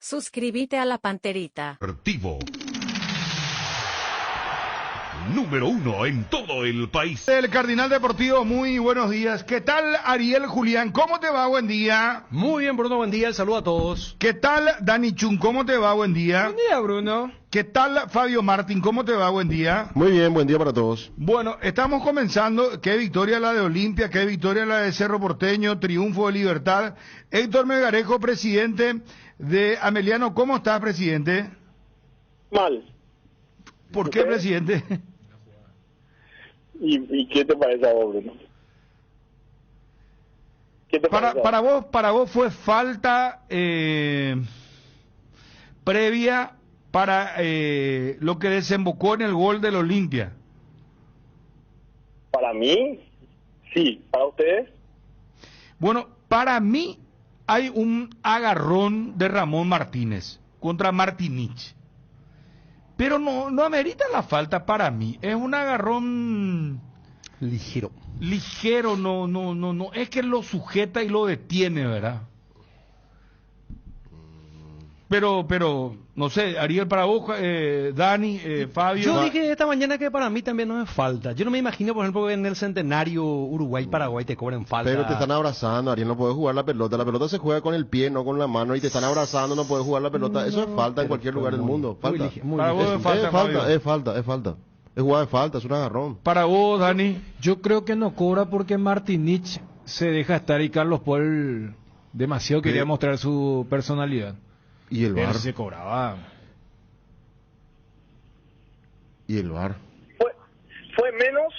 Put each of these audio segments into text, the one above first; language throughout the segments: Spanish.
Suscríbete a la Panterita. Deportivo. Número 1 en todo el país. El Cardinal Deportivo, muy buenos días. ¿Qué tal, Ariel Julián? ¿Cómo te va? Buen día. Muy bien, Bruno, buen día. El saludo a todos. ¿Qué tal, Dani Chun? ¿Cómo te va? Buen día. Buen día, Bruno. ¿Qué tal, Fabio Martín? ¿Cómo te va? Buen día. Muy bien, buen día para todos. Bueno, estamos comenzando. Qué victoria la de Olimpia, qué victoria la de Cerro Porteño, triunfo de Libertad. Héctor Melgarejo, presidente de Ameliano. ¿Cómo estás, presidente? Mal. ¿Por qué, presidente? ¿Y qué te parece a vos, Bruno? ¿Qué te parece a vos? Para vos fue falta previa para lo que desembocó en el gol del Olimpia. Para mí, sí. ¿Para ustedes? Bueno, para mí hay un agarrón de Ramón Martínez contra Martinich. Pero no amerita la falta para mí. Es un agarrón Ligero. ligero, no. Es que lo sujeta y lo detiene, ¿verdad? Pero, no sé, Ariel, para vos, Dani, Fabio. Yo dije esta mañana que para mí también no es falta. Yo no me imagino, por ejemplo, que en el centenario Uruguay-Paraguay te cobren falta. Pero te están abrazando, Ariel, no puedes jugar la pelota. La pelota se juega con el pie, no con la mano, y te están abrazando, no puedes jugar la pelota. Eso es falta en cualquier lugar del mundo. Falta. Para vos es falta, Fabio. Es falta. Es jugada de falta, es un agarrón. Para vos, Dani. Yo creo que no cobra porque Martinich se deja estar y Carlos Paul demasiado quería mostrar su personalidad. ¿Y el Él VAR? se cobraba. ¿Y el VAR? ¿Fue menos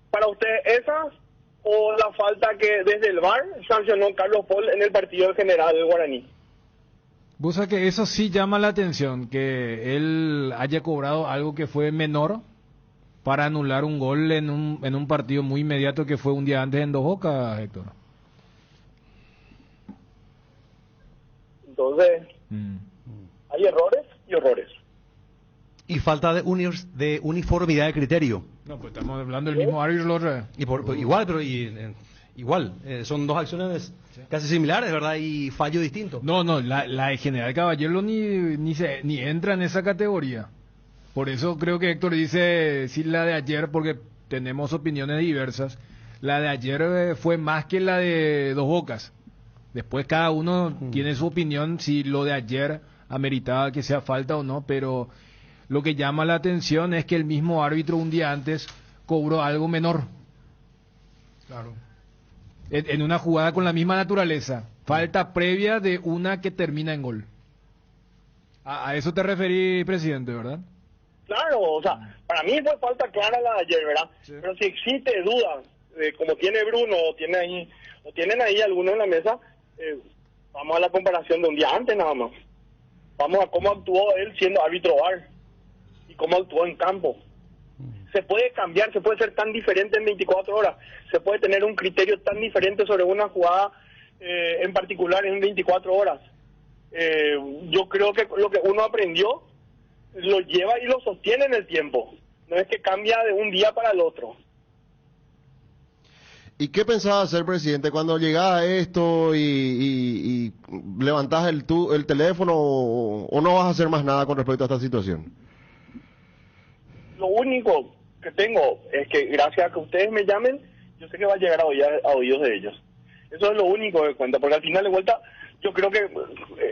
para ustedes esa o la falta que desde el VAR sancionó Carlos Paul en el partido del General del Guaraní? Vos sabés que eso sí llama la atención, que él haya cobrado algo que fue menor para anular un gol en un partido muy inmediato que fue un día antes en Dos Bocas, Héctor. Entonces, hay errores y errores. Y falta de uniformidad de criterio. No, pues estamos hablando del mismo árbitro. Igual, son dos acciones casi similares, ¿verdad? Y fallo distinto. No, la de General Caballero ni entra en esa categoría. Por eso creo que Héctor dice sí la de ayer, porque tenemos opiniones diversas. La de ayer fue más que la de Dos Bocas. Después cada uno tiene su opinión si lo de ayer ameritaba que sea falta o no, pero lo que llama la atención es que el mismo árbitro un día antes cobró algo menor. Claro. En una jugada con la misma naturaleza. Falta previa de una que termina en gol. A eso te referí, presidente, ¿verdad? Claro, o sea, para mí fue falta clara la de ayer, ¿verdad? Sí. Pero si existe dudas, como tiene Bruno o tienen ahí algunos en la mesa, vamos a la comparación de un día antes nada más. Vamos a cómo actuó él siendo árbitro VAR y cómo actuó en campo. Se puede cambiar, se puede ser tan diferente en 24 horas, se puede tener un criterio tan diferente sobre una jugada en particular en 24 horas. Yo creo que lo que uno aprendió lo lleva y lo sostiene en el tiempo. No es que cambia de un día para el otro. ¿Y qué pensaba hacer, presidente, cuando llegaba a esto y levantás el teléfono o no vas a hacer más nada con respecto a esta situación? Lo único que tengo es que gracias a que ustedes me llamen, yo sé que va a llegar a oídos de ellos. Eso es lo único que cuenta, porque al final de vuelta, yo creo que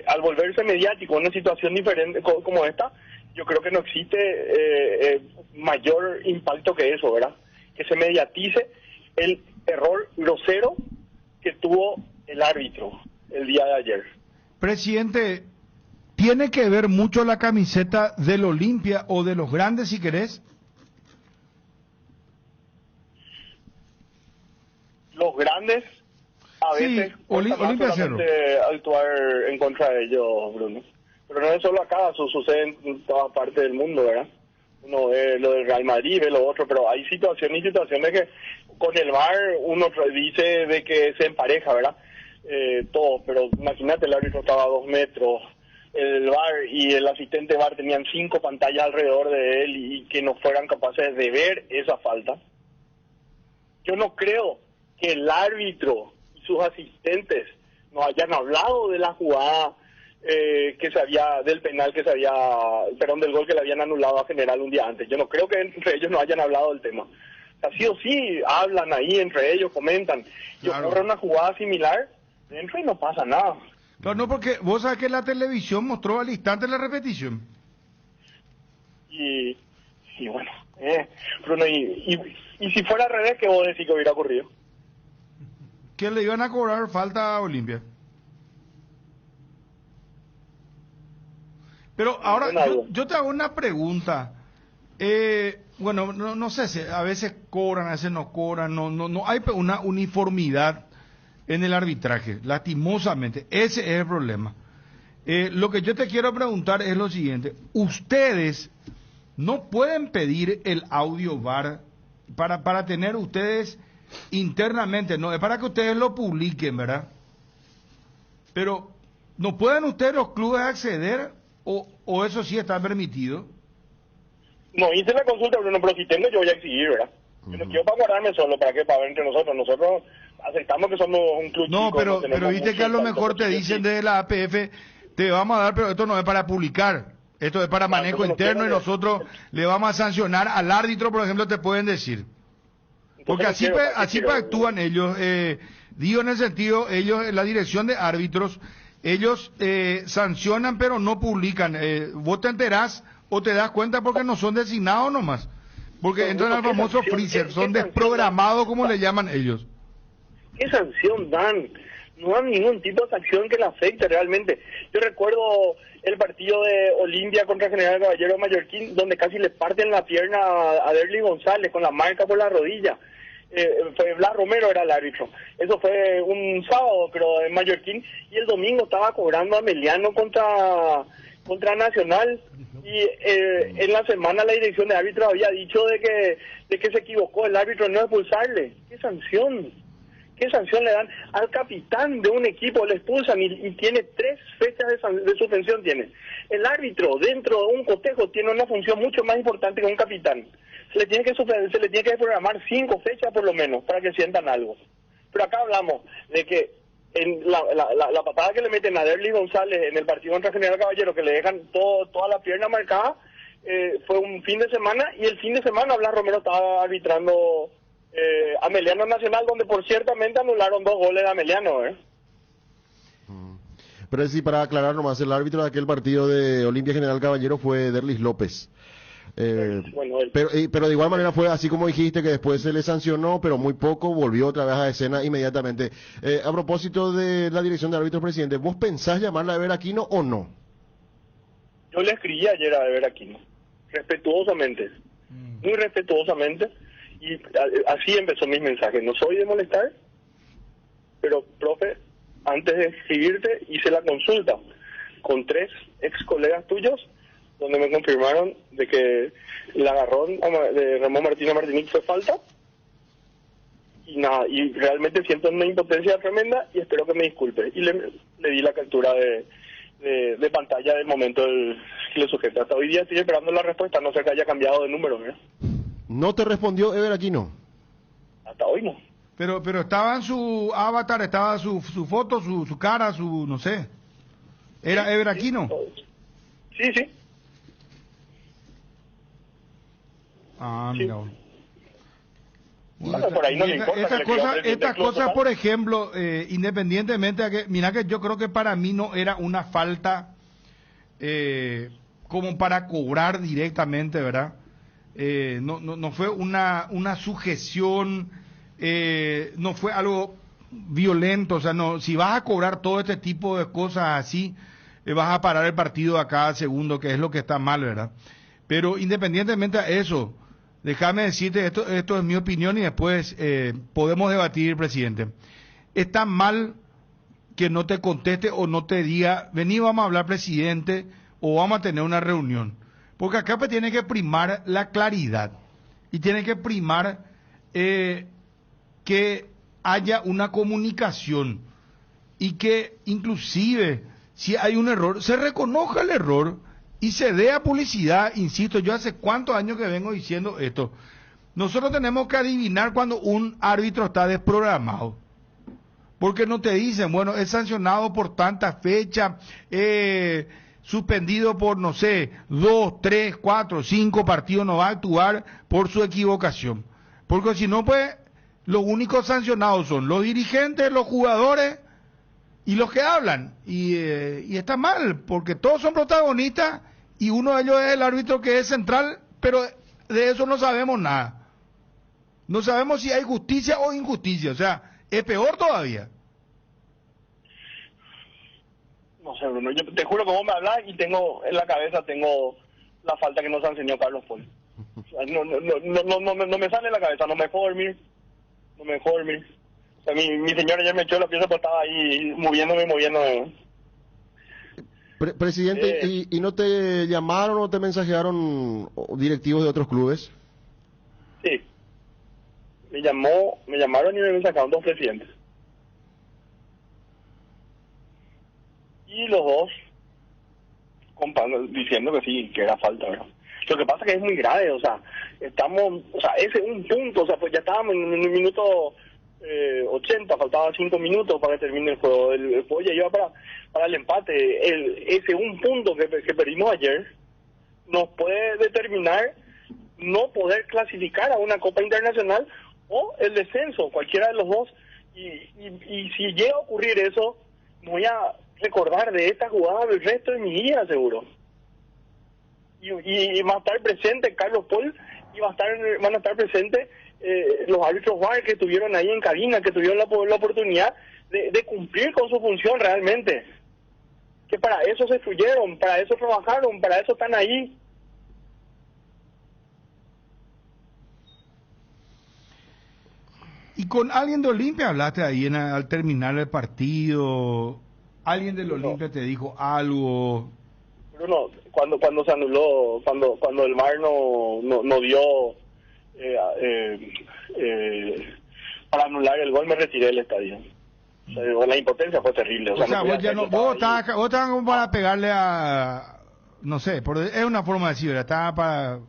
al volverse mediático en una situación diferente como esta, yo creo que no existe mayor impacto que eso, ¿verdad? Que se mediatice el error grosero que tuvo el árbitro el día de ayer. Presidente, ¿tiene que ver mucho la camiseta del Olimpia o de los grandes, si querés? Los grandes a veces Olimpia Cerro actuar en contra de ellos, Bruno. Pero no es solo acá, eso sucede en todas partes del mundo, ¿verdad? Uno ve lo del Real Madrid, ve lo otro, pero hay situaciones que con el VAR uno dice de que se empareja, ¿verdad? Todo, pero imagínate, el árbitro estaba a 2 metros, el VAR y el asistente VAR tenían 5 pantallas alrededor de él y que no fueran capaces de ver esa falta. Yo no creo que el árbitro y sus asistentes no hayan hablado de la jugada del penal que se había, perdón, del gol que le habían anulado a General un día antes. Yo no creo que entre ellos no hayan hablado del tema. O sea, sí o sí hablan ahí entre ellos, comentan. Y Claro. ocurre una jugada similar dentro y no pasa nada. Claro, no, porque vos sabés que la televisión mostró al instante la repetición. Y bueno, Bruno, y si fuera al revés, ¿qué vos decís que hubiera ocurrido? Que le iban a cobrar falta a Olimpia. Pero ahora, Buena duda. yo te hago una pregunta. Bueno, no sé si a veces cobran, a veces no cobran, no hay una uniformidad en el arbitraje, lastimosamente. Ese es el problema. Lo que yo te quiero preguntar es lo siguiente. Ustedes no pueden pedir el audio VAR para tener ustedes internamente, no, es para que ustedes lo publiquen, ¿verdad? Pero, ¿no pueden ustedes los clubes acceder o eso sí está permitido? No hice la consulta, Bruno, pero si tengo yo voy a exigir, ¿verdad? Yo no quiero para guardarme solo, ¿para qué? Para ver entre nosotros. Nosotros aceptamos que somos un club No, chico, pero tenemos viste mucho que a lo tanto mejor te posible, dicen sí. desde la APF, te vamos a dar, pero esto no es para publicar, esto es para manejo entonces no interno y quiero nosotros le vamos a sancionar al árbitro, por ejemplo, te pueden decir. Porque Entonces no quiero, así actúan ellos, digo en el sentido, ellos, la dirección de árbitros, ellos sancionan pero no publican. Vos te enterás o te das cuenta porque no son designados nomás. Porque Pero, entran al ¿qué famoso sanción? freezer, ¿Qué son sanción desprogramados dan? como le llaman ellos. ¿Qué sanción dan? No dan ningún tipo de sanción que le afecte realmente. Yo recuerdo el partido de Olimpia contra General Caballero de Mallorquín, donde casi le parten la pierna a Derly González con la marca por la rodilla. Fue Blas Romero era el árbitro. Eso fue un sábado, creo, en Mallorquín, y el domingo estaba cobrando a Meliano contra Nacional, y en la semana la dirección de árbitro había dicho de que se equivocó el árbitro en no expulsarle. ¿Qué sanción? ¿Qué sanción le dan al capitán de un equipo? Le expulsan y tiene 3 fechas de suspensión. Tiene el árbitro dentro de un cotejo, tiene una función mucho más importante que un capitán. Se le tiene que programar 5 fechas por lo menos para que sientan algo. Pero acá hablamos de que en la patada que le meten a Derly González en el partido contra General Caballero, que le dejan toda la pierna marcada, fue un fin de semana, y el fin de semana Blas Romero estaba arbitrando a Meliano Nacional, donde por ciertamente anularon 2 goles de Meliano. Pero sí, para aclarar nomás, el árbitro de aquel partido de Olimpia General Caballero fue Derlis López. Bueno, Pero de igual manera fue así como dijiste, que después se le sancionó, pero muy poco, volvió otra vez a escena inmediatamente. A propósito de la dirección de árbitros, presidente, ¿vos pensás llamarla a Ever Aquino o no? yo le escribí ayer a Ever Aquino, respetuosamente, muy respetuosamente, y así empezó mis mensajes. No soy de molestar, pero, profe, antes de escribirte hice la consulta con 3 ex colegas tuyos, donde me confirmaron de que el agarrón de Ramón Martínez Martinic fue falta, y nada, y realmente siento una impotencia tremenda y espero que me disculpe. Y le di la captura de pantalla del momento que le sujeta. Hasta hoy día estoy esperando la respuesta, no sé que haya cambiado de número, ¿no? ¿No te respondió Ever Aquino? Hasta hoy no. Pero estaba en su avatar, estaba su foto, su cara, no sé. ¿Era Ever Aquino? Sí, sí. Ah, Sí. mira. Bueno. Bueno, por ahí no le importa que le escriba al presidente Estas del club cosas, total. por ejemplo, independientemente de que, mira que yo creo que para mí no era una falta como para cobrar directamente, ¿verdad? No fue una sujeción, no fue algo violento, o sea, no, si vas a cobrar todo este tipo de cosas así, vas a parar el partido a cada segundo, que es lo que está mal, ¿verdad? Pero independientemente de eso, déjame decirte, esto es mi opinión y después podemos debatir, presidente. Está mal que no te conteste o no te diga, vení, vamos a hablar, presidente, o vamos a tener una reunión. Porque acá pues tiene que primar la claridad y tiene que primar que haya una comunicación y que inclusive si hay un error, se reconozca el error y se dé a publicidad. Insisto, yo hace cuántos años que vengo diciendo esto. Nosotros tenemos que adivinar cuando un árbitro está desprogramado. Porque no te dicen, bueno, es sancionado por tanta fecha, suspendido por, no sé, 2, 3, 4, 5 partidos, no va a actuar por su equivocación. Porque si no, pues, los únicos sancionados son los dirigentes, los jugadores y los que hablan. Y está mal, porque todos son protagonistas y uno de ellos es el árbitro que es central, pero de eso no sabemos nada. No sabemos si hay justicia o injusticia, o sea, es peor todavía. No sé, Bruno, yo te juro que vos me hablas y tengo en la cabeza la falta que nos enseñó Carlos Paul. O sea, no me sale de la cabeza, no me dejo dormir. O sea, mi señora ayer me echó la pieza, pues estaba ahí moviéndome. Presidente, ¿y no te llamaron o te mensajearon directivos de otros clubes? Sí. Me llamaron y me mensajearon 2 presidentes. Y los 2 diciendo que sí, que era falta, ¿verdad? Lo que pasa es que es muy grave, o sea, ese es un punto, o sea, pues ya estábamos en el minuto 80, faltaban 5 minutos para que termine el juego. El juego ya iba para el empate. Ese un punto que perdimos ayer nos puede determinar no poder clasificar a una Copa Internacional o el descenso, cualquiera de los dos. Y si llega a ocurrir eso, me voy a recordar de esta jugada el resto de mi vida, seguro. Y va a estar presente Carlos Paul y van a estar presentes los árbitros VAR que estuvieron ahí en cabina, que tuvieron la oportunidad de cumplir con su función realmente. Que para eso se fluyeron, para eso trabajaron, para eso están ahí. ¿Y con alguien de Olimpia hablaste ahí al terminar el partido? ¿Alguien del Olimpia te dijo algo? Bruno, cuando se anuló, cuando el VAR no dio para anular el gol, me retiré del estadio. O sea, la impotencia fue terrible. O sea, vos estabas como para pegarle a... No sé, es una forma de decir, ¿verdad? Estaba para...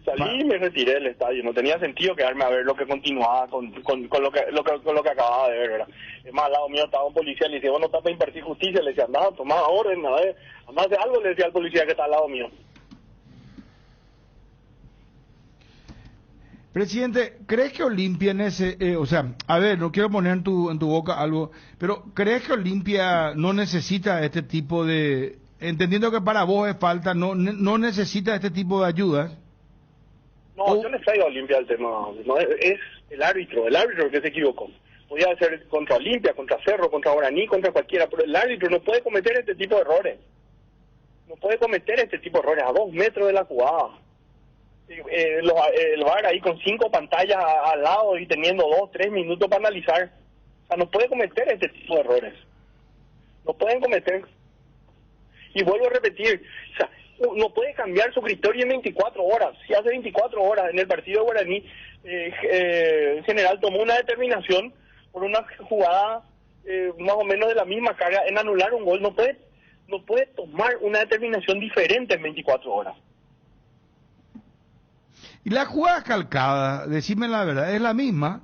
Salí y me retiré del estadio. No tenía sentido quedarme a ver lo que continuaba con lo que acababa de ver, ¿verdad? Es más, al lado mío estaba un policía, le decía, vos no estás para impartir justicia, le decía, andá, tomá orden, a ver, andá, hace algo, le decía al policía que está al lado mío. Presidente, ¿crees que Olimpia o sea, a ver, no quiero poner en tu boca algo, pero ¿crees que Olimpia no necesita este tipo de, entendiendo que para vos es falta, no necesita este tipo de ayudas? No, yo le traigo a Olimpia el tema, no, es el árbitro que se equivocó. Podía ser contra Olimpia, contra Cerro, contra Guaraní, contra cualquiera, pero el árbitro no puede cometer este tipo de errores. No puede cometer este tipo de errores a 2 metros de la jugada. El VAR ahí con 5 pantallas al lado y teniendo 2, 3 minutos para analizar. O sea, no puede cometer este tipo de errores. No pueden cometer. Y vuelvo a repetir, o sea, no puede cambiar su criterio en 24 horas. Si hace 24 horas en el partido de Guaraní, General tomó una determinación por una jugada más o menos de la misma carga en anular un gol. No puede tomar una determinación diferente en 24 horas. Y la jugada calcada, decime la verdad, ¿es la misma?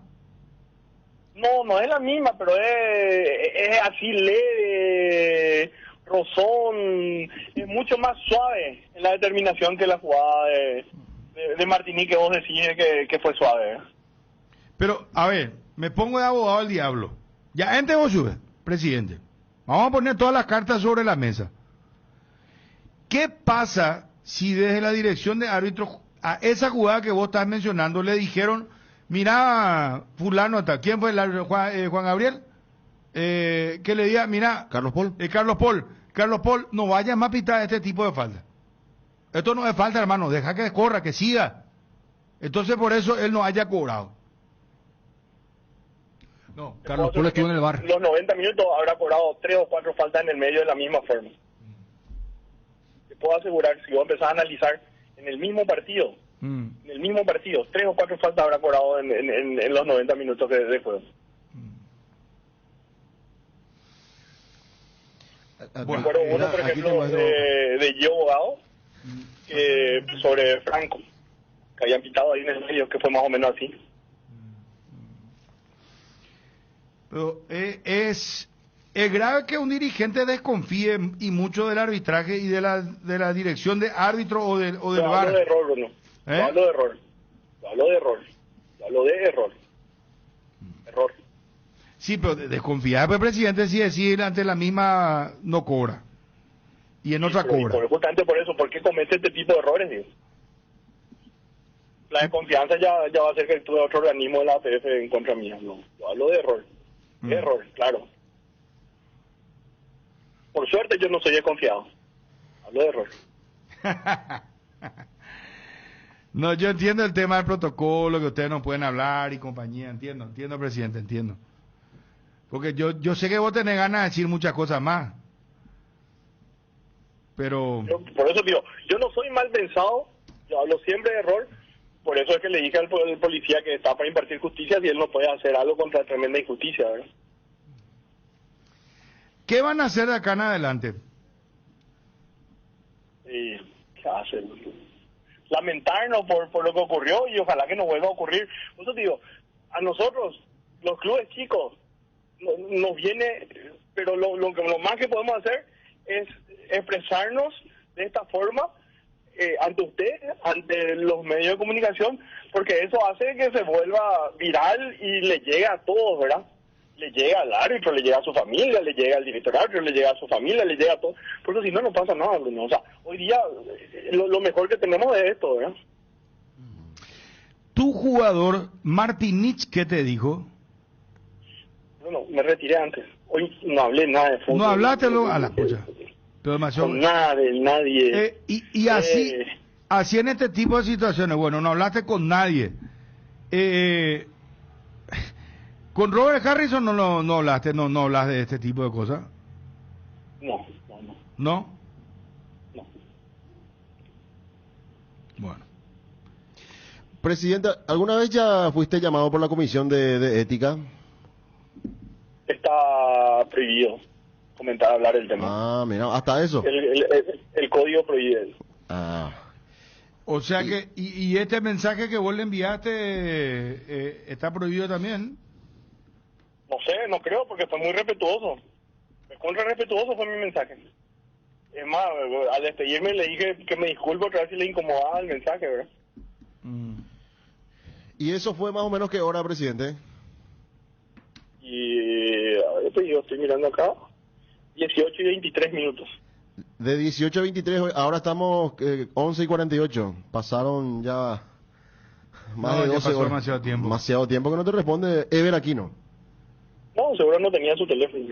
No es la misma, pero es así leve, rozón, es mucho más suave en la determinación que la jugada de Martini, que vos decís que fue suave. Pero, a ver, me pongo de abogado al diablo. Ya, ente vos sube, presidente. Vamos a poner todas las cartas sobre la mesa. ¿Qué pasa si desde la dirección de árbitros a esa jugada que vos estás mencionando le dijeron, mira, fulano, ¿quién fue el árbitro? Juan Gabriel? Que le diga, mira, Carlos Paul. Carlos Paul, no vaya más a pitar este tipo de falta. Esto no es falta, hermano, deja que corra, que siga. Entonces por eso él no haya cobrado. No, Carlos Paul estuvo en el VAR. Los 90 minutos habrá cobrado 3 o 4 faltas en el medio de la misma forma. Te puedo asegurar, si vos empezás a analizar en el mismo partido, 3 o 4 faltas habrá cobrado en los 90 minutos de juego. Bueno, Recuerdo uno, por ejemplo, de Gio Bogado, sobre Franco, que habían pitado ahí en el medio, que fue más o menos así. Pero es grave que un dirigente desconfíe y mucho del arbitraje y de la dirección de árbitro o del Yo VAR. hablo de error, Bruno. Yo ¿Eh? hablo de error. Yo hablo de error. Yo hablo de error. Error. Sí, pero desconfiar del presidente si decir ante la misma no cobra. Y en otra Pero, cobra. justamente por eso, ¿por qué comete este tipo de errores, digo? La desconfianza ya va a hacer que actúe otro organismo de la APF en contra mía. No, yo hablo de error. Error, claro. Por suerte yo no soy desconfiado. Hablo de error. No, yo entiendo el tema del protocolo, que ustedes no pueden hablar y compañía. Entiendo, presidente, entiendo. Porque yo sé que vos tenés ganas de decir muchas cosas más. Pero... Por eso digo, yo no soy mal pensado, yo hablo siempre de error. Por eso es que le dije al policía que está para impartir justicia si él no puede hacer algo contra tremenda injusticia, ¿verdad? ¿Qué van a hacer de acá en adelante? Y ¿qué hacen? Lamentarnos por lo que ocurrió y ojalá que no vuelva a ocurrir. Por eso digo, a nosotros, los clubes chicos, nos viene, pero lo más que podemos hacer es expresarnos de esta forma ante usted, ante los medios de comunicación, porque eso hace que se vuelva viral y le llegue a todos, ¿verdad? Le llega al árbitro, le llega a su familia, le llega al director árbitro, le llega a su familia, le llega a todo. Porque si no, no pasa nada, Bruno. O sea, hoy día lo mejor que tenemos es esto, ¿verdad? Tu jugador, Martinich, ¿qué te dijo? Bueno, me retiré antes. Hoy no hablé nada de fútbol. No hablaste luego a la polla. Pero demasiado... Con nada de nadie. Y así en este tipo de situaciones, bueno, no hablaste con nadie. Con Robert Harrison no hablaste, no hablas de este tipo de cosas. No. ¿No? No. Bueno. Presidenta, ¿alguna vez ya fuiste llamado por la Comisión de Ética? Está prohibido comentar, hablar del tema. Ah, mira, hasta eso. El código prohíbe. Ah. O sea que, y este mensaje que vos le enviaste está prohibido también. No sé, no creo, porque fue muy respetuoso. Contra respetuoso fue mi mensaje. Es más, al despedirme le dije que me disculpo otra vez si le incomodaba el mensaje, ¿verdad? ¿Y eso fue más o menos qué hora, presidente? Y yo estoy mirando acá, 18 y 23 minutos. De 18 a 23, ahora estamos 11 y 48. Pasaron ya más de 12 horas. Demasiado tiempo. Demasiado tiempo que no te responde Ever Aquino. No, seguro no tenía su teléfono.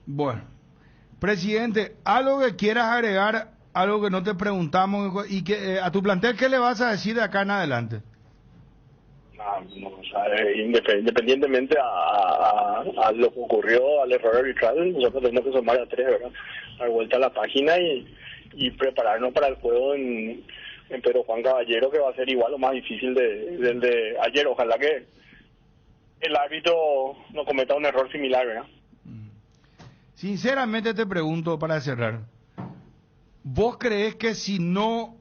Bueno, presidente, algo que quieras agregar, algo que no te preguntamos, y que a tu plantel, ¿qué le vas a decir de acá en adelante? No, o sea, independientemente a lo que ocurrió, al error arbitral, nosotros tenemos que sumar a 3, ¿verdad? Dar vuelta a la página y prepararnos para el juego en Pedro Juan Caballero, que va a ser igual o más difícil del de ayer. Ojalá que el árbitro no cometa un error similar, ¿verdad? Sinceramente te pregunto para cerrar, ¿vos crees que si no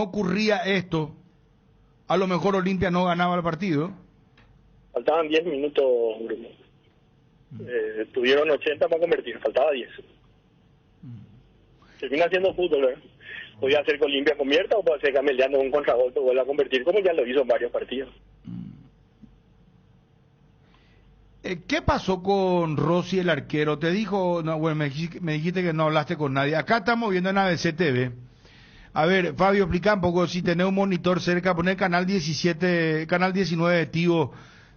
ocurría esto, a lo mejor Olimpia no ganaba el partido? Faltaban 10 minutos, Bruno. Tuvieron 80 para convertir, faltaba 10. Termina siendo fútbol, ¿verdad? Podía hacer que Olimpia convierta o puede hacer que Ameliano un contragolpe vuelva a convertir, como ya lo hizo en varios partidos. ¿Qué pasó con Rossi, el arquero? Te dijo, no, bueno, me dijiste que no hablaste con nadie. Acá estamos viendo en ABC TV. A ver, Fabio, explica un poco, si tenés un monitor cerca, poner canal 17, canal 19 de Tigo.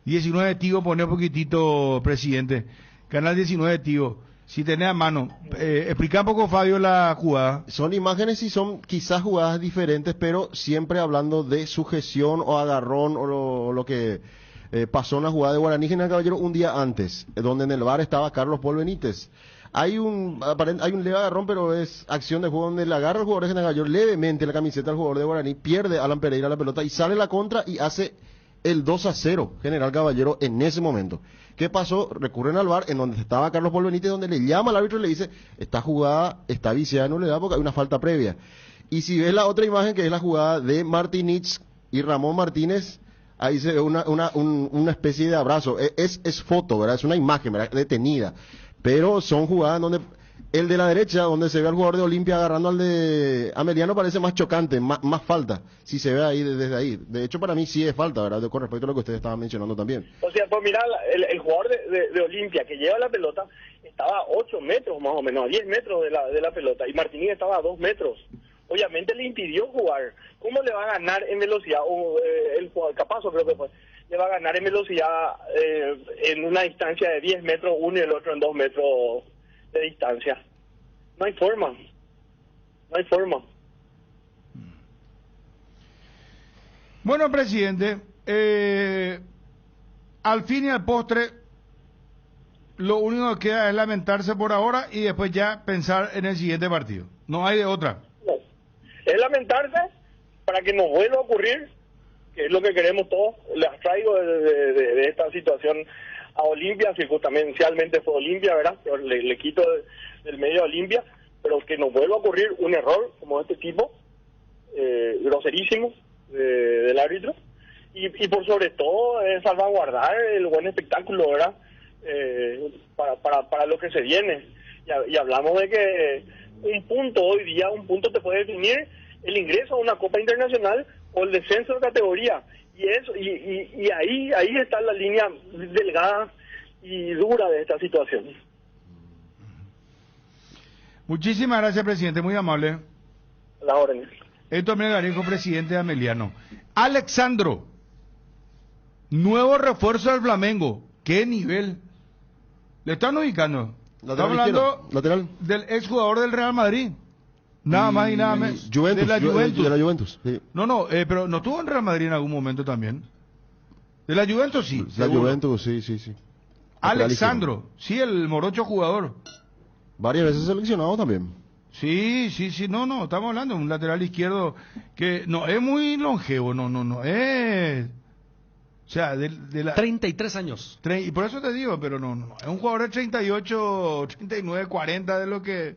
19 de Tigo, poné un poquitito, presidente. Canal 19 de Tigo. Si tenés a mano. Explica un poco, Fabio, la jugada. Son imágenes y son quizás jugadas diferentes, pero siempre hablando de sujeción o agarrón o lo que pasó en la jugada de Guaraní General Caballero un día antes, donde en el VAR estaba Carlos Paul Benítez. Hay un leve agarrón, pero es acción de juego donde le agarra el jugador de General Caballero levemente la camiseta al jugador de Guaraní, pierde Alan Pereira la pelota y sale la contra y hace el 2-0 General Caballero en ese momento. ¿Qué pasó? Recurren al VAR en donde estaba Carlos Paul Benítez, donde le llama al árbitro y le dice, esta jugada está viciada, no le da porque hay una falta previa. Y si ves la otra imagen, que es la jugada de Martinich y Ramón Martínez, ahí se ve una especie de abrazo. Es foto, ¿verdad? Es una imagen, ¿verdad? Detenida. Pero son jugadas donde el de la derecha, donde se ve al jugador de Olimpia agarrando al de Ameliano, parece más chocante, más falta, si se ve ahí desde ahí. De hecho, para mí sí es falta, ¿verdad? Con respecto a lo que ustedes estaban mencionando también. O sea, pues mira, el jugador de Olimpia que lleva la pelota estaba a 8 metros más o menos, a 10 metros de la pelota, y Martínez estaba a 2 metros. Obviamente le impidió jugar. ¿Cómo le va a ganar en velocidad? El jugador Capazo creo que fue. Le va a ganar en velocidad en una distancia de 10 metros uno y el otro en 2 metros de distancia. No hay forma. No hay forma. Bueno, presidente, al fin y al postre, lo único que queda es lamentarse por ahora y después ya pensar en el siguiente partido. No hay de otra. No. Es lamentarse para que no vuelva a ocurrir, que es lo que queremos todos. Les traigo de esta situación a Olimpia, circunstancialmente fue Olimpia, ¿verdad? Pero le quito del medio a Olimpia, pero que no vuelva a ocurrir un error como este tipo, groserísimo, del árbitro, y por sobre todo salvaguardar el buen espectáculo, ¿verdad? Para lo que se viene. Y hablamos de que un punto te puede definir el ingreso a una Copa Internacional o el descenso de categoría. Y eso y ahí está la línea delgada y dura de esta situación. Muchísimas gracias, presidente, muy amable. A la orden. Héctor Melgarejo, presidente de Ameliano. Alexandro, nuevo refuerzo del Flamengo. ¿Qué nivel? ¿Le están ubicando? Estamos hablando lateral del exjugador del Real Madrid. Nada más y nada menos. Juventus, de la Juventus. De la Juventus, sí. No, pero no estuvo en Real Madrid en algún momento también. De la Juventus sí. La seguro. Juventus, sí. Alexandro, sí, el morocho jugador. Varias veces seleccionado también. Sí, no, estamos hablando de un lateral izquierdo que no es muy longevo, no, es... O sea, de la... 33 años. Y por eso te digo, pero no, es un jugador de 38, 39, 40 de lo que...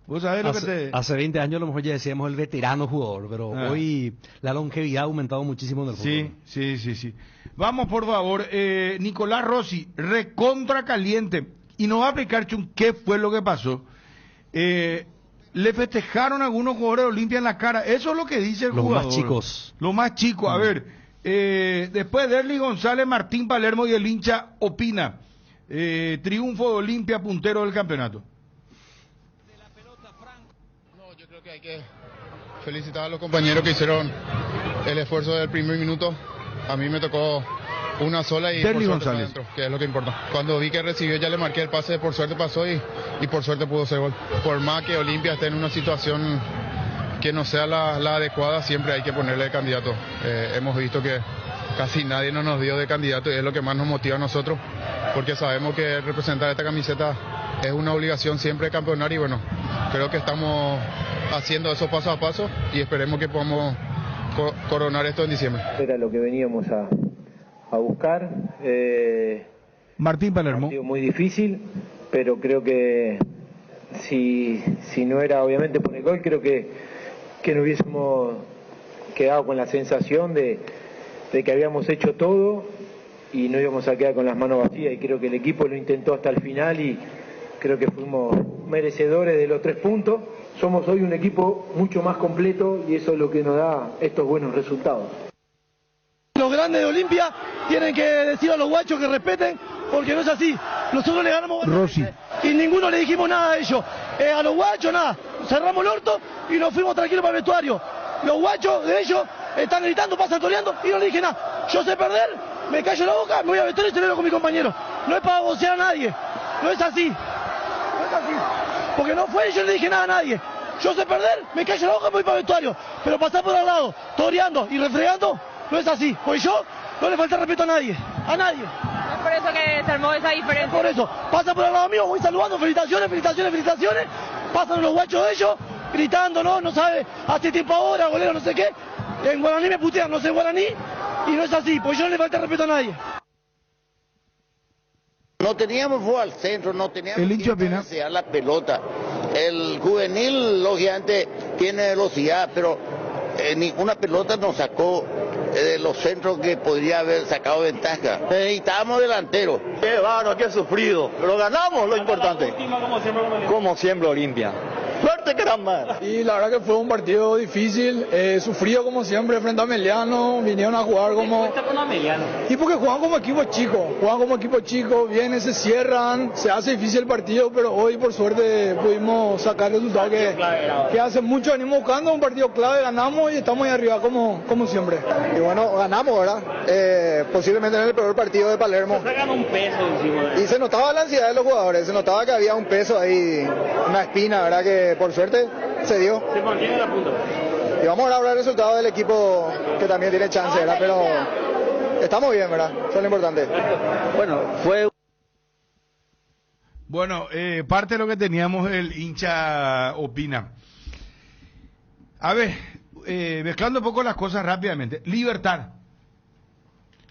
¿Vos sabés lo que te...? Hace 20 años a lo mejor ya decíamos el veterano jugador, pero hoy la longevidad ha aumentado muchísimo en el fútbol. Sí. Vamos, por favor, Nicolás Rossi, recontra caliente, y nos va a explicar, Chun, qué fue lo que pasó. Le festejaron a algunos jugadores de Olimpia en la cara, eso es lo que dice el jugador. Los más chicos. Los más chicos, a ver, después de Erly González, Martín Palermo y el hincha opina, triunfo de Olimpia, puntero del campeonato. Yo creo que hay que felicitar a los compañeros que hicieron el esfuerzo del primer minuto. A mí me tocó una sola y Derly por suerte González, adentro, que es lo que importa. Cuando vi que recibió ya le marqué el pase, por suerte pasó y por suerte pudo ser gol. Por más que Olimpia esté en una situación que no sea la adecuada, siempre hay que ponerle de candidato. Hemos visto que casi nadie nos dio de candidato y es lo que más nos motiva a nosotros, porque sabemos que representar esta camiseta es una obligación siempre campeonar y bueno, creo que estamos haciendo eso paso a paso y esperemos que podamos coronar esto en diciembre. Era lo que veníamos a buscar. Martín Palermo. Ha sido muy difícil, pero creo que si no era obviamente por el gol, creo que no hubiésemos quedado con la sensación de que habíamos hecho todo y no íbamos a quedar con las manos vacías, y creo que el equipo lo intentó hasta el final y creo que fuimos merecedores de los 3 puntos. Somos hoy un equipo mucho más completo y eso es lo que nos da estos buenos resultados. Los grandes de Olimpia tienen que decir a los guachos que respeten, porque no es así. Nosotros le ganamos Rossi. Y ninguno le dijimos nada a ellos. A los guachos nada. Cerramos el orto y nos fuimos tranquilos para el vestuario. Los guachos de ellos están gritando, pasan toreando y no le dije nada. Yo sé perder, me callo la boca, me voy a vestuario y celebro con mi compañero. No es para vocear a nadie. No es así. No es así. Porque no fue y yo no le dije nada a nadie. Yo sé perder, me callo la boca y me voy para el vestuario. Pero pasar por al lado, toreando y refregando, no es así. Pues yo no le falta respeto a nadie. A nadie. Es por eso que se armó esa diferencia. Por eso, pasa por al lado mío, voy saludando, felicitaciones. Pasan los guachos de ellos, gritando, no sabe, hace tiempo ahora, golero, no sé qué. En guaraní me putean, no sé guaraní, y no es así, pues yo no le falta respeto a nadie. No teníamos fútbol al centro, no teníamos el hincha opina. la pelota. El juvenil, lógicamente, tiene velocidad, pero ninguna pelota nos sacó de los centros que podría haber sacado ventaja. Necesitábamos delantero. Qué bárbaro, qué sufrido. Pero ganamos, lo importante. Como siempre, Olimpia. ¡Suerte, caramba! Y la verdad que fue un partido difícil, sufrido como siempre frente a Meliano, vinieron a jugar como... ¿Qué con Meliano? Y porque juegan como equipo chico, vienen, se cierran, se hace difícil el partido, pero hoy por suerte pudimos sacar el resultado que hace mucho venimos buscando, un partido clave, ganamos y estamos ahí arriba como siempre. Y bueno, ganamos, ¿verdad? Posiblemente en el peor partido de Palermo. Se ganó un peso encima. Y se notaba la ansiedad de los jugadores, se notaba que había un peso ahí, una espina, ¿verdad? Que por suerte se dio. Se mantiene la punta. Y vamos a ver el resultado del equipo que también tiene chance, ¿verdad? Pero estamos bien, ¿verdad? Eso es lo importante. Bueno, fue... Bueno, parte de lo que teníamos el hincha opina. A ver, mezclando un poco las cosas rápidamente. Libertad.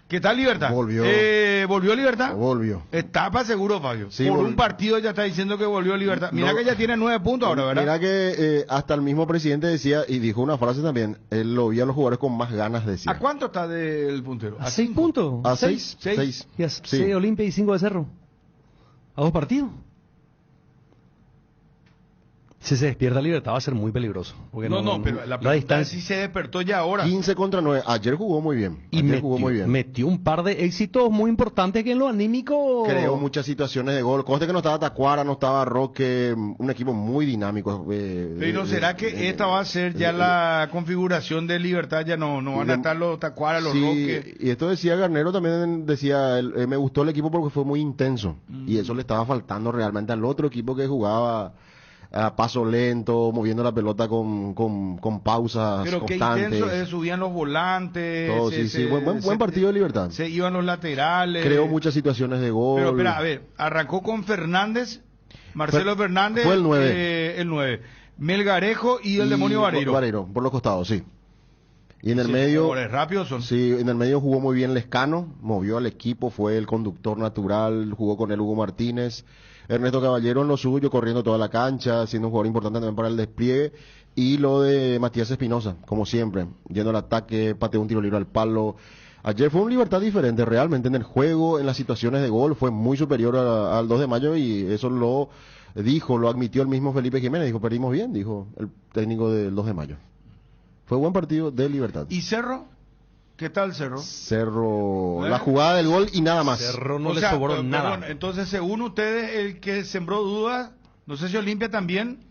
¿Qué tal Libertad? Volvió. ¿Volvió Libertad? Volvió. Está para seguro, Fabio. Sí, Por volvió. un partido ya está diciendo que volvió Libertad. Mira que ya tiene 9 puntos ahora, ¿verdad? Mira que hasta el mismo presidente decía, y dijo una frase también, él lo veía a los jugadores con más ganas, decía. ¿A cuánto está del puntero? ¿A 6 puntos? ¿A 6? 6. Y a 6 de Olimpia y 5 de Cerro. ¿A 2 partidos? Si se despierta Libertad va a ser muy peligroso. Porque No, pero la pregunta es si se despertó ya ahora. 15 contra 9. Ayer jugó muy bien. Y metió un par de éxitos muy importantes que en lo anímico... Creó muchas situaciones de gol. Conste que no estaba Tacuara, no estaba Roque, un equipo muy dinámico. Pero ¿será que esta va a ser ya la configuración de Libertad? Ya no van a estar los Tacuara, los Roque. Y esto decía Garnero, también decía, me gustó el equipo porque fue muy intenso. Y eso le estaba faltando realmente al otro equipo que jugaba a paso lento, moviendo la pelota con pausas pero constantes. Qué intenso, subían los volantes. Todo, buen partido de Libertad. Se iban los laterales. Creó muchas situaciones de gol. Pero espera, a ver, arrancó con Fernández, Marcelo Fernández. Fue el 9. El 9. Melgarejo y el demonio Vareiro. Vareiro, por los costados, sí. Y en el medio, rápidos son. Sí, en el medio jugó muy bien Lescano, movió al equipo, fue el conductor natural, jugó con el Hugo Martínez. Ernesto Caballero en lo suyo, corriendo toda la cancha, siendo un jugador importante también para el despliegue. Y lo de Matías Espinosa, como siempre, yendo al ataque, pateó un tiro libre al palo. Ayer fue un Libertad diferente, realmente en el juego, en las situaciones de gol, fue muy superior al 2 de mayo y eso lo admitió el mismo Felipe Jiménez, dijo, perdimos bien, dijo el técnico del 2 de mayo. Fue buen partido de Libertad. ¿Y Cerro? ¿Qué tal Cerro? Cerro, la jugada del gol y nada más. Cerro no le sobró nada. Perdón, entonces, según ustedes, el que sembró dudas, no sé si Olimpia también.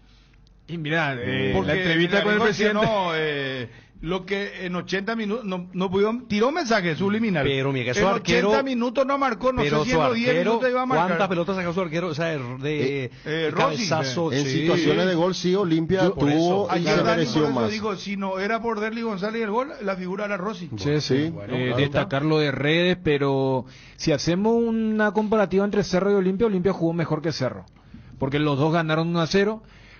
Y mira, porque la entrevista con el presidente... Lo que en 80 minutos no pudieron, tiró un mensaje subliminal. Pero mira, que su en arquero, 80 minutos no marcó, no sé si en los 10 minutos iba a marcar. ¿Cuántas pelotas sacó su arquero? O sea, de cabezazo. En situaciones de gol sí, Olimpia tuvo y se mereció más. Digo, si no era por Derly González y el gol, la figura era Rossi. Sí. Bueno, destacarlo de redes, pero si hacemos una comparativa entre Cerro y Olimpia jugó mejor que Cerro. Porque los dos ganaron 1-0.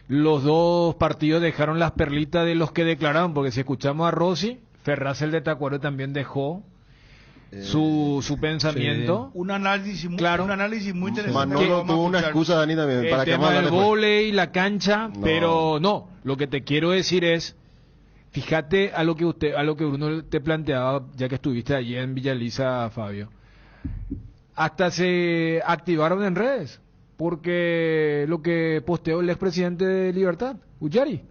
Los dos partidos dejaron las perlitas de los que declararon, porque si escuchamos a Rossi, Ferraz el de Tacuaro también dejó su pensamiento. Un análisis muy interesante. Manolo tuvo una excusa, Dani, también. El para tema del vóley, la cancha, pero no, lo que te quiero decir es, fíjate a lo que Bruno te planteaba, ya que estuviste allí en Villa Elisa, Fabio. Hasta se activaron en redes. Porque lo que posteó el expresidente de Libertad, Ullari,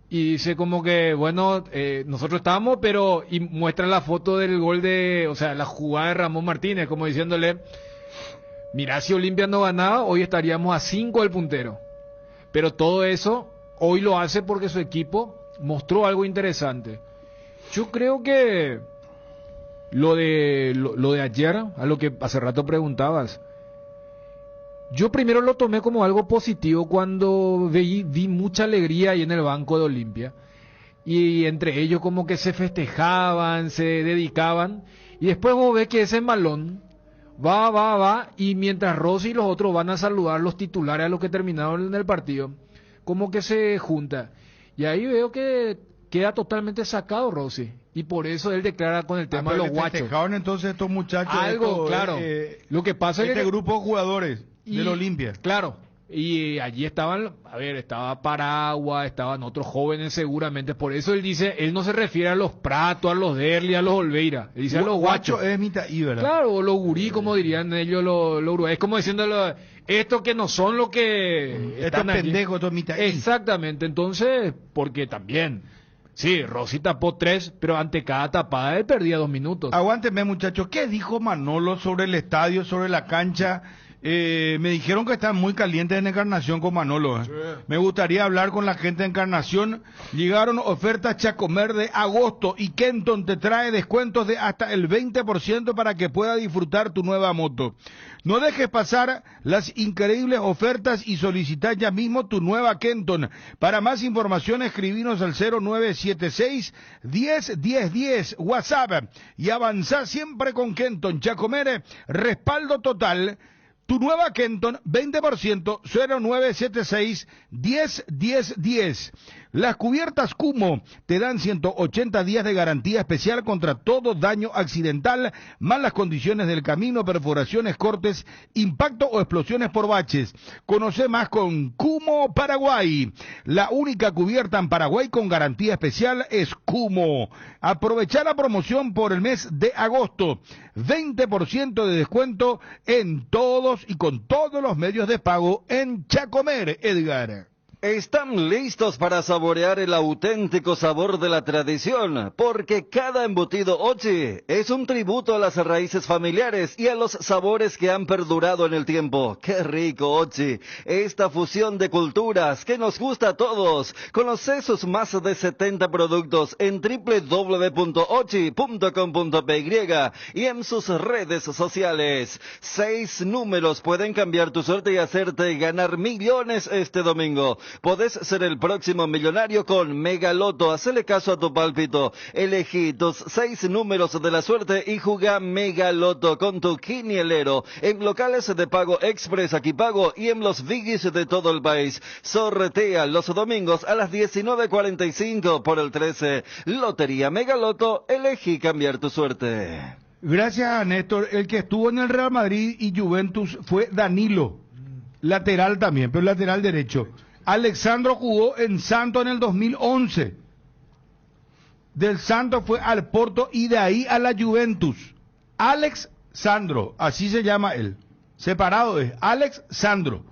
y dice como que, bueno, nosotros estábamos, y muestra la foto del gol la jugada de Ramón Martínez, como diciéndole, mira, si Olimpia no ganaba, hoy estaríamos a 5 del puntero. Pero todo eso, hoy lo hace porque su equipo mostró algo interesante. Yo creo que lo de ayer, a lo que hace rato preguntabas, yo primero lo tomé como algo positivo cuando vi mucha alegría ahí en el banco de Olimpia. Y entre ellos como que se festejaban, se dedicaban. Y después vos ves que ese malón va. Y mientras Rossi y los otros van a saludar los titulares a los que terminaron en el partido, como que se junta. Y ahí veo que queda totalmente sacado Rossi. Y por eso él declara con el tema de los guachos. Festejaron entonces estos muchachos. Algo, claro. Lo que pasa es que... grupo de jugadores... del Olimpia. Claro, Y allí estaban, a ver, estaba Paragua, estaban otros jóvenes seguramente. Por eso él dice, él no se refiere a los Prato, a los Derli, a los Olveira. Él dice a los guachos. Es mitad y, ¿verdad? Claro, o los gurí, como dirían ellos los uruguayos. Es como diciéndolo, estos que no son lo que Estos pendejos, estos mitad y. Exactamente, entonces, porque también, sí, Rossi tapó 3, pero ante cada tapada él perdía 2 minutos. Aguánteme, muchachos. ¿Qué dijo Manolo sobre el estadio, sobre la cancha? Me dijeron que están muy calientes en Encarnación con Manolo. Sí. Me gustaría hablar con la gente de Encarnación. Llegaron ofertas Chacomer de agosto y Kenton te trae descuentos de hasta el 20% para que pueda disfrutar tu nueva moto. No dejes pasar las increíbles ofertas y solicita ya mismo tu nueva Kenton. Para más información escribinos al 0976 10 10 10 WhatsApp y avanzá siempre con Kenton. Chacomer, respaldo total. Tu nueva Kenton, 20%, 0976 10 10 10. Las cubiertas Kumo te dan 180 días de garantía especial contra todo daño accidental, malas condiciones del camino, perforaciones, cortes, impacto o explosiones por baches. Conoce más con Kumo Paraguay. La única cubierta en Paraguay con garantía especial es Kumo. Aprovecha la promoción por el mes de agosto. 20% de descuento en todos y con todos los medios de pago en Chacomer, Edgar. ¿Están listos para saborear el auténtico sabor de la tradición? Porque cada embutido Ochi es un tributo a las raíces familiares y a los sabores que han perdurado en el tiempo. ¡Qué rico, Ochi! Esta fusión de culturas que nos gusta a todos. Conoce sus más de 70 productos en www.ochi.com.py y en sus redes sociales. 6 números pueden cambiar tu suerte y hacerte ganar millones este domingo. Podés ser el próximo millonario con Megaloto. Hacele caso a tu pálpito. Elegí tus 6 números de la suerte y jugá Megaloto con tu quinielero. En locales de pago express Aquí Pago y en los Vigis de todo el país. Sortea los domingos a las 19:45 por el 13. Lotería Megaloto. Elegí cambiar tu suerte. Gracias a Néstor. El que estuvo en el Real Madrid y Juventus fue Danilo. Lateral también, pero lateral derecho. Alexandro jugó en Santos en el 2011. Del Santos fue al Porto y de ahí a la Juventus. Alex Sandro, así se llama él. Separado es Alex Sandro.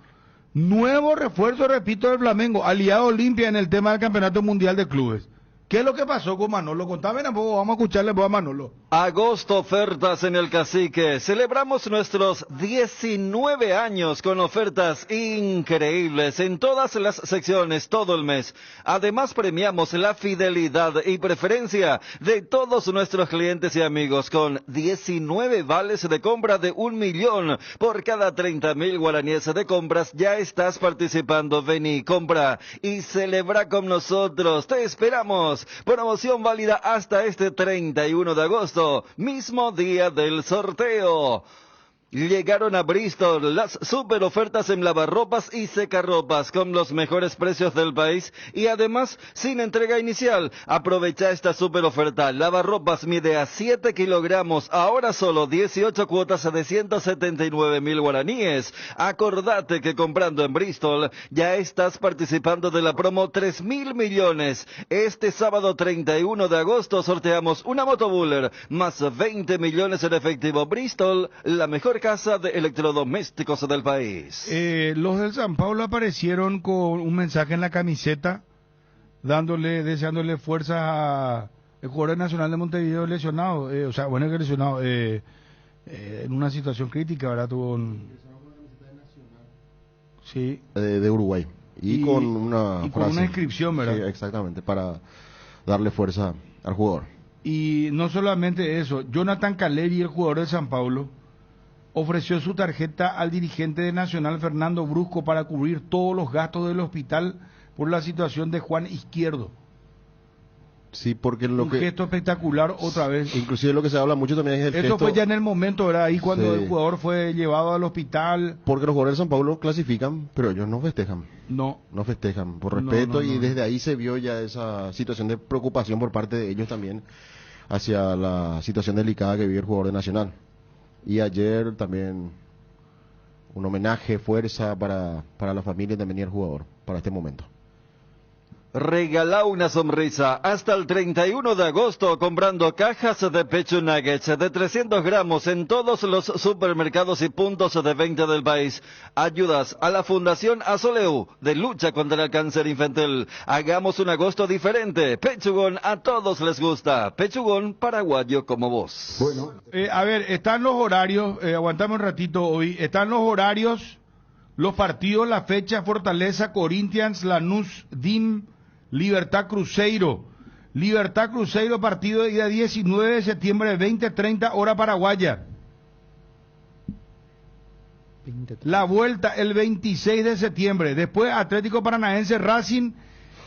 Nuevo refuerzo, repito, del Flamengo. Aliado Olimpia en el tema del Campeonato Mundial de Clubes. ¿Qué es lo que pasó con Manolo? Contame un poco, vamos a escucharle a Manolo. Agosto ofertas en el Cacique. Celebramos nuestros 19 años con ofertas increíbles en todas las secciones todo el mes. Además premiamos la fidelidad y preferencia de todos nuestros clientes y amigos con 19 vales de compra de 1 millón. Por cada 30.000 guaraníes de compras ya estás participando. Vení, compra y celebra con nosotros. Te esperamos. Promoción válida hasta este 31 de agosto, mismo día del sorteo. Llegaron a Bristol las super ofertas en lavarropas y secarropas con los mejores precios del país y además sin entrega inicial. Aprovecha esta super oferta. Lavarropas mide a 7 kilogramos, ahora solo 18 cuotas de 179.000 guaraníes. Acordate que comprando en Bristol ya estás participando de la promo 3.000 millones. Este sábado 31 de agosto sorteamos una motobuller más 20 millones en efectivo. Bristol, la mejor casa de electrodomésticos del país. Los del San Paulo aparecieron con un mensaje en la camiseta deseándole fuerza a el jugador nacional de Montevideo lesionado, que lesionado, en una situación crítica, ¿verdad? Tuvo sí. De Uruguay. Y con una con una inscripción, ¿verdad? Sí, exactamente, para darle fuerza al jugador. Y no solamente eso, Jonathan Caleri, el jugador de San Paulo, ofreció su tarjeta al dirigente de Nacional, Fernando Brusco, para cubrir todos los gastos del hospital por la situación de Juan Izquierdo. Sí, porque un gesto espectacular otra vez. Inclusive lo que se habla mucho también es el gesto. Eso fue ya en el momento, ¿verdad? Ahí cuando el jugador fue llevado al hospital. Porque los jugadores de San Paulo clasifican, pero ellos no festejan. No festejan, por respeto, y desde ahí se vio ya esa situación de preocupación por parte de ellos también hacia la situación delicada que vive el jugador de Nacional. Y ayer también un homenaje, fuerza para la familia y también y el jugador, para este momento. Regala una sonrisa hasta el 31 de agosto comprando cajas de Pechu Nuggets de 300 gramos en todos los supermercados y puntos de venta del país. Ayudas a la Fundación Azoleu de lucha contra el cáncer infantil. Hagamos un agosto diferente. Pechugón a todos les gusta. Pechugón paraguayo como vos. Bueno, a ver, están los horarios, aguantame un ratito hoy, están los horarios, los partidos, la fecha, Fortaleza, Corinthians, Lanús, DIM, Libertad Cruzeiro. Libertad Cruzeiro, partido de día 19 de septiembre, 20:30, hora paraguaya. La vuelta el 26 de septiembre. Después Atlético Paranaense, Racing.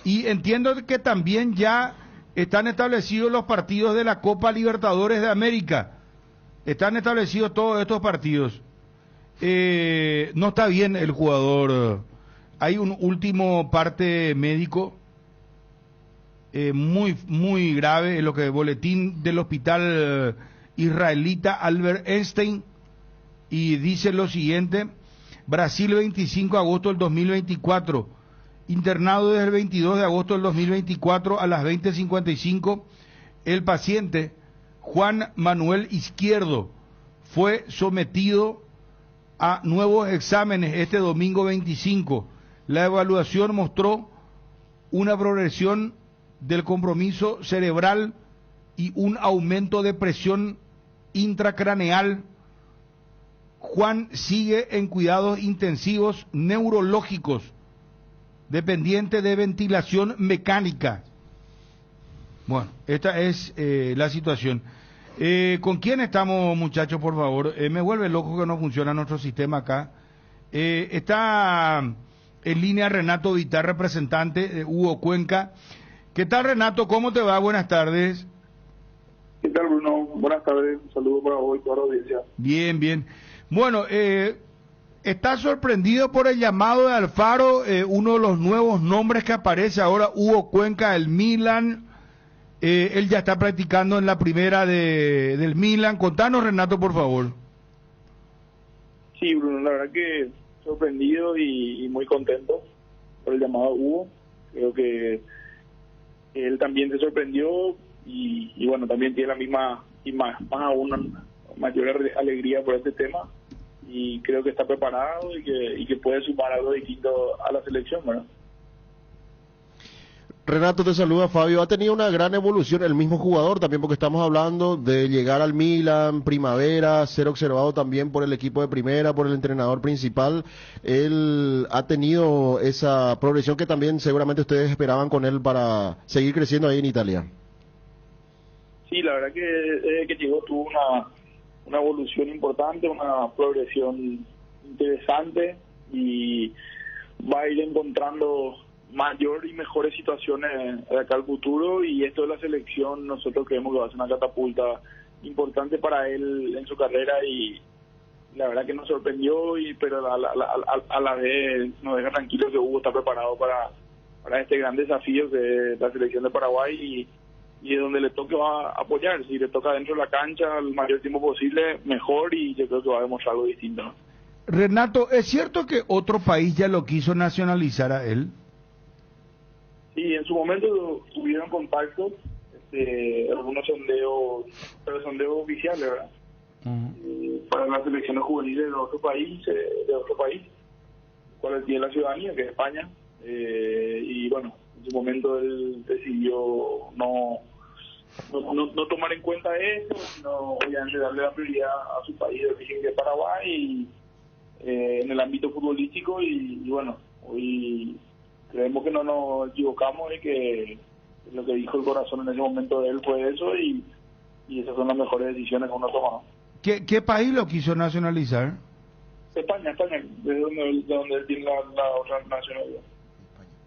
Y entiendo que también ya están establecidos los partidos de la Copa Libertadores de América. Están establecidos todos estos partidos. No está bien el jugador. Hay un último parte médico muy grave, en lo que boletín del hospital israelita Albert Einstein, y dice lo siguiente: Brasil, 25 de agosto del 2024, internado desde el 22 de agosto del 2024 a las 20:55. El paciente Juan Manuel Izquierdo fue sometido a nuevos exámenes este domingo 25. La evaluación mostró una progresión del compromiso cerebral y un aumento de presión intracraneal. Juan sigue en cuidados intensivos neurológicos, dependiente de ventilación mecánica. Bueno, esta es la situación. ¿Con quién estamos, muchachos, por favor? Me vuelve loco que no funciona nuestro sistema acá. Está en línea Renato Vitar, representante de Hugo Cuenca. ¿Qué tal, Renato? ¿Cómo te va? Buenas tardes. ¿Qué tal, Bruno? Buenas tardes. Un saludo para vos y toda la audiencia. Bien, bien. Bueno, ¿estás sorprendido por el llamado de Alfaro? Uno de los nuevos nombres que aparece ahora, Hugo Cuenca del Milan. Él ya está practicando en la primera del Milan. Contanos, Renato, por favor. Sí, Bruno, la verdad que sorprendido y muy contento por el llamado de Hugo. Creo que él también se sorprendió y bueno, también tiene la misma y más aún una mayor alegría por este tema, y creo que está preparado y que puede sumar algo distinto a la selección, ¿verdad? Renato, te saluda Fabio. Ha tenido una gran evolución el mismo jugador también, porque estamos hablando de llegar al Milan, primavera, ser observado también por el equipo de primera, por el entrenador principal. Él ha tenido esa progresión que también seguramente ustedes esperaban con él para seguir creciendo ahí en Italia. Sí, la verdad que desde que llegó tuvo una evolución importante, una progresión interesante, y va a ir encontrando mayor y mejores situaciones de acá al futuro, y esto de la selección nosotros creemos que va a ser una catapulta importante para él en su carrera, y la verdad que nos sorprendió, pero a la vez nos deja tranquilos que Hugo está preparado para este gran desafío que es la selección de Paraguay, y de donde le toque va a apoyar. Si le toca dentro de la cancha el mayor tiempo posible, mejor, y yo creo que va a demostrar algo distinto, ¿no? Renato, ¿es cierto que otro país ya lo quiso nacionalizar a él? Sí, en su momento tuvieron contacto, algunos sondeos, pero sondeos oficiales, ¿verdad? Para las selecciones juveniles de otro país, cual tiene la ciudadanía, que es España, y bueno, en su momento él decidió no tomar en cuenta eso, sino obviamente darle la prioridad a su país de origen, que es Paraguay, y en el ámbito futbolístico, y bueno, hoy creemos que no nos equivocamos y que lo que dijo el corazón en ese momento de él fue eso, y esas son las mejores decisiones que uno toma. ¿Qué país lo quiso nacionalizar? España, desde donde él tiene la otra nacionalidad.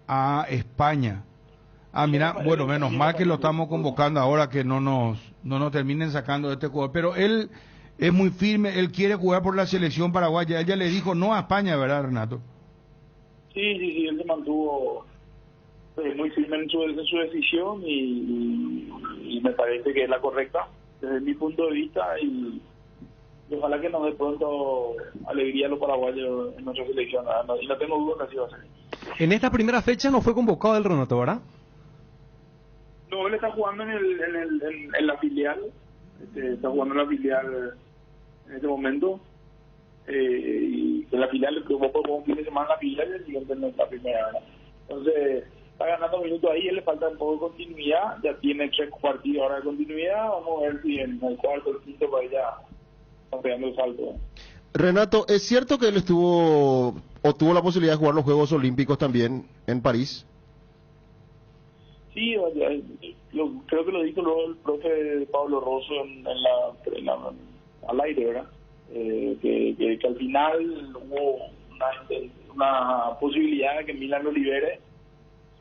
Ah, España. Ah, mira, bueno, menos mal que lo estamos convocando ahora, que no nos terminen sacando de este jugador. Pero él es muy firme, él quiere jugar por la selección paraguaya. Ella le dijo no a España, ¿verdad, Renato? Sí, él se mantuvo muy firme en su decisión, y me parece que es la correcta desde mi punto de vista, y ojalá que nos dé pronto alegría a los paraguayos en nuestra selección, ¿verdad? Y no tengo duda que así va a ser. En esta primera fecha no fue convocado el Renato, ¿verdad? No, él está jugando en la filial, está jugando en la filial en este momento, y en la filial, que vos por un fin de semana en la filial y el siguiente en la primera, ¿verdad? Entonces, está ganando minutos ahí, él le falta un poco de continuidad, ya tiene 3 partidos ahora de continuidad, vamos a ver si en el cuarto o el quinto para ella está pegando el salto, ¿verdad? Renato, ¿es cierto que él tuvo la posibilidad de jugar los Juegos Olímpicos también en París? Sí, creo que lo dijo luego el profe Pablo Rosso al aire, ¿verdad? Que al final hubo una posibilidad de que Milan lo libere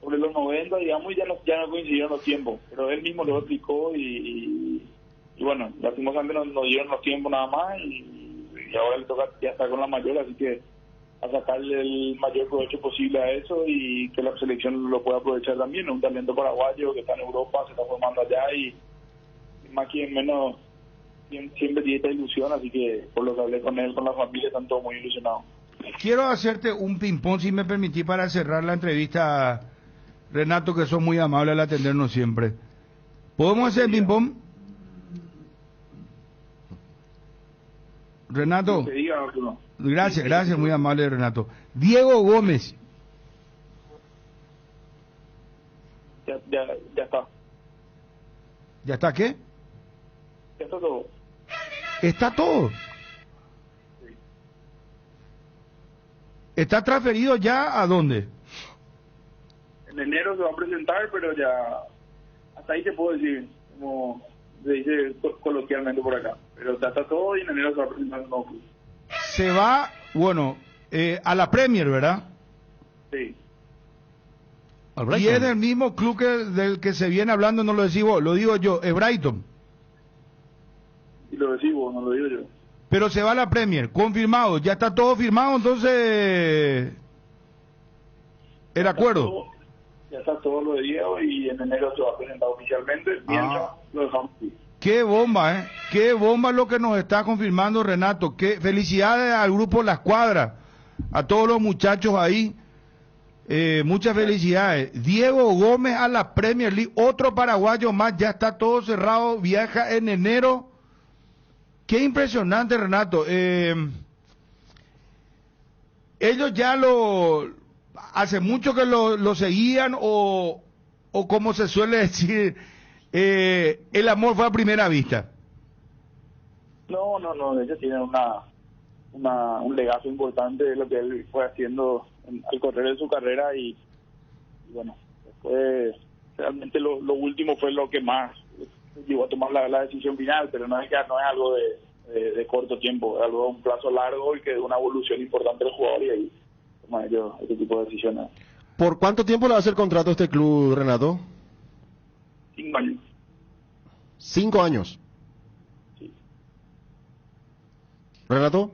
sobre los 90, digamos, y ya no coincidieron los tiempos, pero él mismo lo explicó y bueno, lastimosamente no dieron los tiempos nada más y ahora le toca ya estar con la mayor, así que a sacarle el mayor provecho posible a eso y que la selección lo pueda aprovechar también. Es un talento paraguayo que está en Europa, se está formando allá y más que menos siempre tiene esta ilusión, así que por lo que hablé con él, con la familia, están todos muy ilusionados. Quiero hacerte un ping-pong, si me permitís, para cerrar la entrevista, Renato, que sos muy amable al atendernos siempre. ¿Podemos hacer el ping-pong? Renato. Que diga, Arturo. Gracias, muy amable, Renato. Diego Gómez. Ya está. ¿Ya está qué? Ya está todo. ¿Está todo? ¿Está transferido ya a dónde? En enero se va a presentar, pero ya hasta ahí te puedo decir, como se dice coloquialmente por acá. Pero ya está todo y en enero se va a presentar un nuevo club. Se va, bueno, a la Premier, ¿verdad? Sí. Y es del mismo club del que se viene hablando, no lo decís vos, lo digo yo, es Brighton. Y lo decís vos, no lo digo yo. Pero se va a la Premier, confirmado, ya está todo firmado, entonces el acuerdo. Ya está todo lo de Diego y en enero se va a presentar oficialmente, mientras lo dejamos aquí. Qué bomba, qué bomba lo que nos está confirmando Renato. Qué felicidades al grupo La Escuadra, a todos los muchachos ahí. Muchas felicidades. Diego Gómez a la Premier League, otro paraguayo más, ya está todo cerrado, viaja en enero. Qué impresionante, Renato. Ellos ya hace mucho que lo seguían o como se suele decir, el amor fue a primera vista. No, ellos tienen un legazo importante de lo que él fue haciendo al correr de su carrera y bueno, después realmente lo último fue lo que más llegó a tomar la decisión final, pero no es algo de corto tiempo, es algo de un plazo largo y que de una evolución importante del jugador y ahí toma ellos este tipo de decisiones. ¿Por cuánto tiempo le va a hacer contrato a este club, Renato? 5 años. 5 años. Sí. ¿Renato?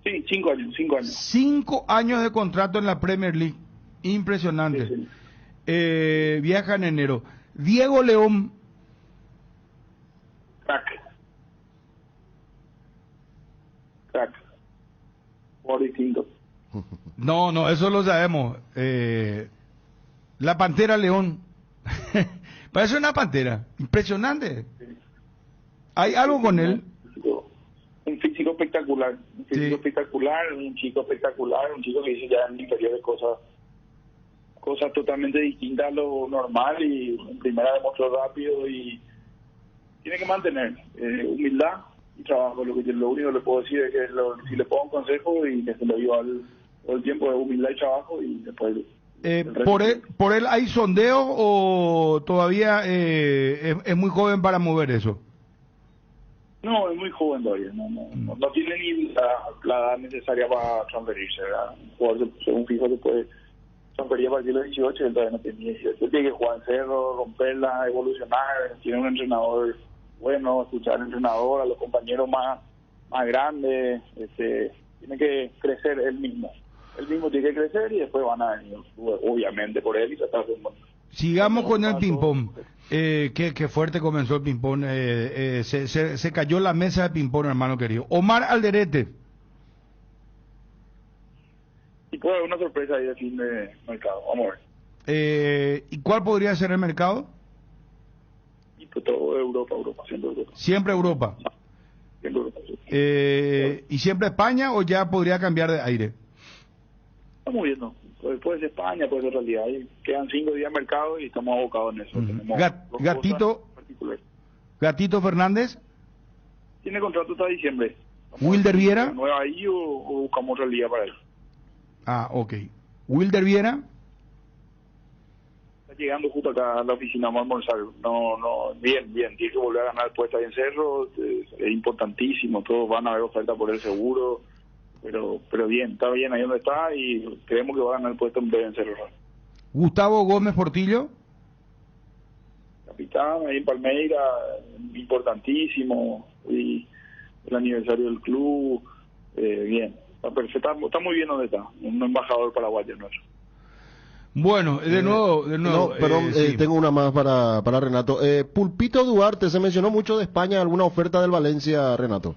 Sí, 5 años. 5 años de contrato en la Premier League. Impresionante. Sí. Viaja en enero. Diego León. Crack. Por distinto. No, eso lo sabemos. La Pantera León. Parece una pantera. Impresionante. Sí. ¿Hay algo con él? Un físico espectacular. Un chico espectacular, un chico que dice ya en inferior de cosas totalmente distintas a lo normal y en primera demostró rápido y tiene que mantener humildad y trabajo. Lo único que le puedo decir es que si le pongo un consejo y que se lo digo todo el tiempo, de humildad y trabajo y después... ¿Por él hay sondeos o todavía es muy joven para mover eso? No, es muy joven todavía, no tiene ni la edad necesaria para transferirse, ¿verdad? Un jugador según fijo se puede transferir a partir de los 18, él todavía no tiene 18. Él tiene que jugar en cerro, romperla, evolucionar, tiene un entrenador bueno, escuchar al entrenador, a los compañeros más grandes, tiene que crecer él mismo. Él mismo tiene que crecer y después van a venir, obviamente, por él y tratar de Sigamos con el ping-pong. Qué fuerte comenzó el ping-pong. Se cayó la mesa de ping-pong, hermano querido. Omar Alderete. Y puede haber una sorpresa ahí de fin de mercado. Vamos a ver. ¿Y cuál podría ser el mercado? Y pues todo Europa, siempre Europa. Siempre Europa. Siempre Europa, sí. ¿Y siempre España o ya podría cambiar de aire? Estamos viendo. Puede ser España, puede ser realidad. Y quedan 5 días de mercado y estamos abocados en eso. Tenemos Gatito Fernández. Tiene contrato hasta diciembre. Wilder Viera. ¿Nueva ahí o buscamos realidad para él? Ah, ok. Wilder Viera. Está llegando justo acá a la oficina, vamos a almorzar. Bien. Tiene que volver a ganar el puesto ahí en Cerro. Es importantísimo. Todos van a haber oferta por él seguro. Pero bien, está bien ahí donde está y creemos que va a ganar el puesto en breve en Cerro. Gustavo Gómez Portillo. Capitán ahí en Palmeira, importantísimo. Y el aniversario del club, bien. Está perfecto, está muy bien donde está. Un embajador paraguayo nuestro. Bueno, de nuevo. No, perdón, sí. Tengo una más para Renato. Pulpito Duarte, se mencionó mucho de España, alguna oferta del Valencia, Renato.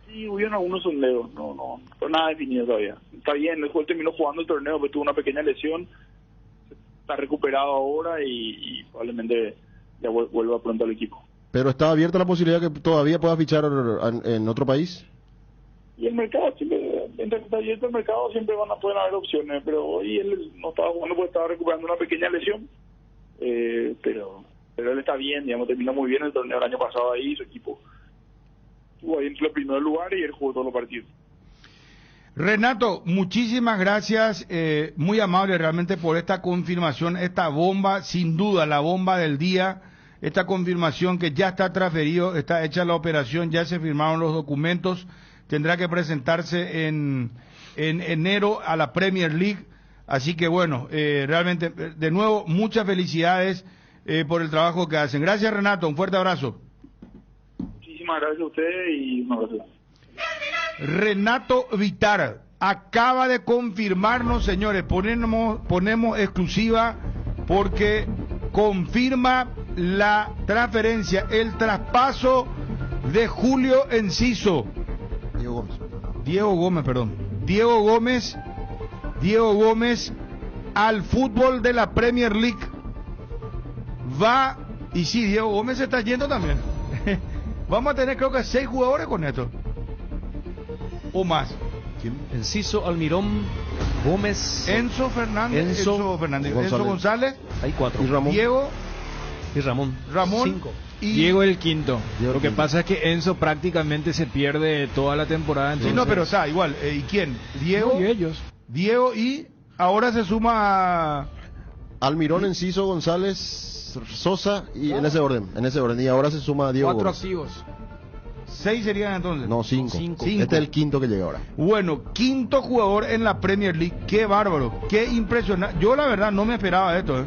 Sí, hubieron algunos sondeos, no nada definido todavía. Está bien, el jugador terminó jugando el torneo, pero tuvo una pequeña lesión, está recuperado ahora y probablemente ya vuelva pronto al equipo. ¿Pero está abierta la posibilidad que todavía pueda fichar en otro país? Y el mercado, mientras está abierto el mercado, siempre pueden haber opciones, pero hoy él no estaba jugando porque estaba recuperando una pequeña lesión, pero él está bien, digamos, terminó muy bien el torneo el año pasado ahí, su equipo estuvo ahí en los primeros lugares y él jugó todos los partidos. Renato, muchísimas gracias, muy amable realmente por esta confirmación, esta bomba, sin duda la bomba del día, esta confirmación que ya está transferido, está hecha la operación, ya se firmaron los documentos, tendrá que presentarse en enero a la Premier League, así que bueno, realmente, de nuevo, muchas felicidades por el trabajo que hacen. Gracias Renato, un fuerte abrazo. Muchísimas gracias a ustedes y un abrazo. Renato Vitar acaba de confirmarnos, señores, ponemos exclusiva porque confirma la transferencia, el traspaso de Julio Enciso. Diego Gómez al fútbol de la Premier League. Va, y sí, Diego Gómez se está yendo también. Vamos a tener creo que 6 jugadores con esto. O más. Enciso, Almirón, Gómez, Enzo González. Hay 4. Y Ramón. Diego y Ramón. 5. Y Diego el quinto. Lo que pasa es que Enzo prácticamente se pierde toda la temporada. Entonces... Sí, no, pero está igual. ¿Y quién? Diego. Y ellos. Diego y ahora se suma a... Almirón, Enciso, González, Sosa y en ese orden. Y ahora se suma a Diego 4 Gómez. activos. 6 serían entonces. No, 5. Este es el quinto que llega ahora. Bueno, quinto jugador en la Premier League. Qué bárbaro, qué impresionante. Yo la verdad no me esperaba esto.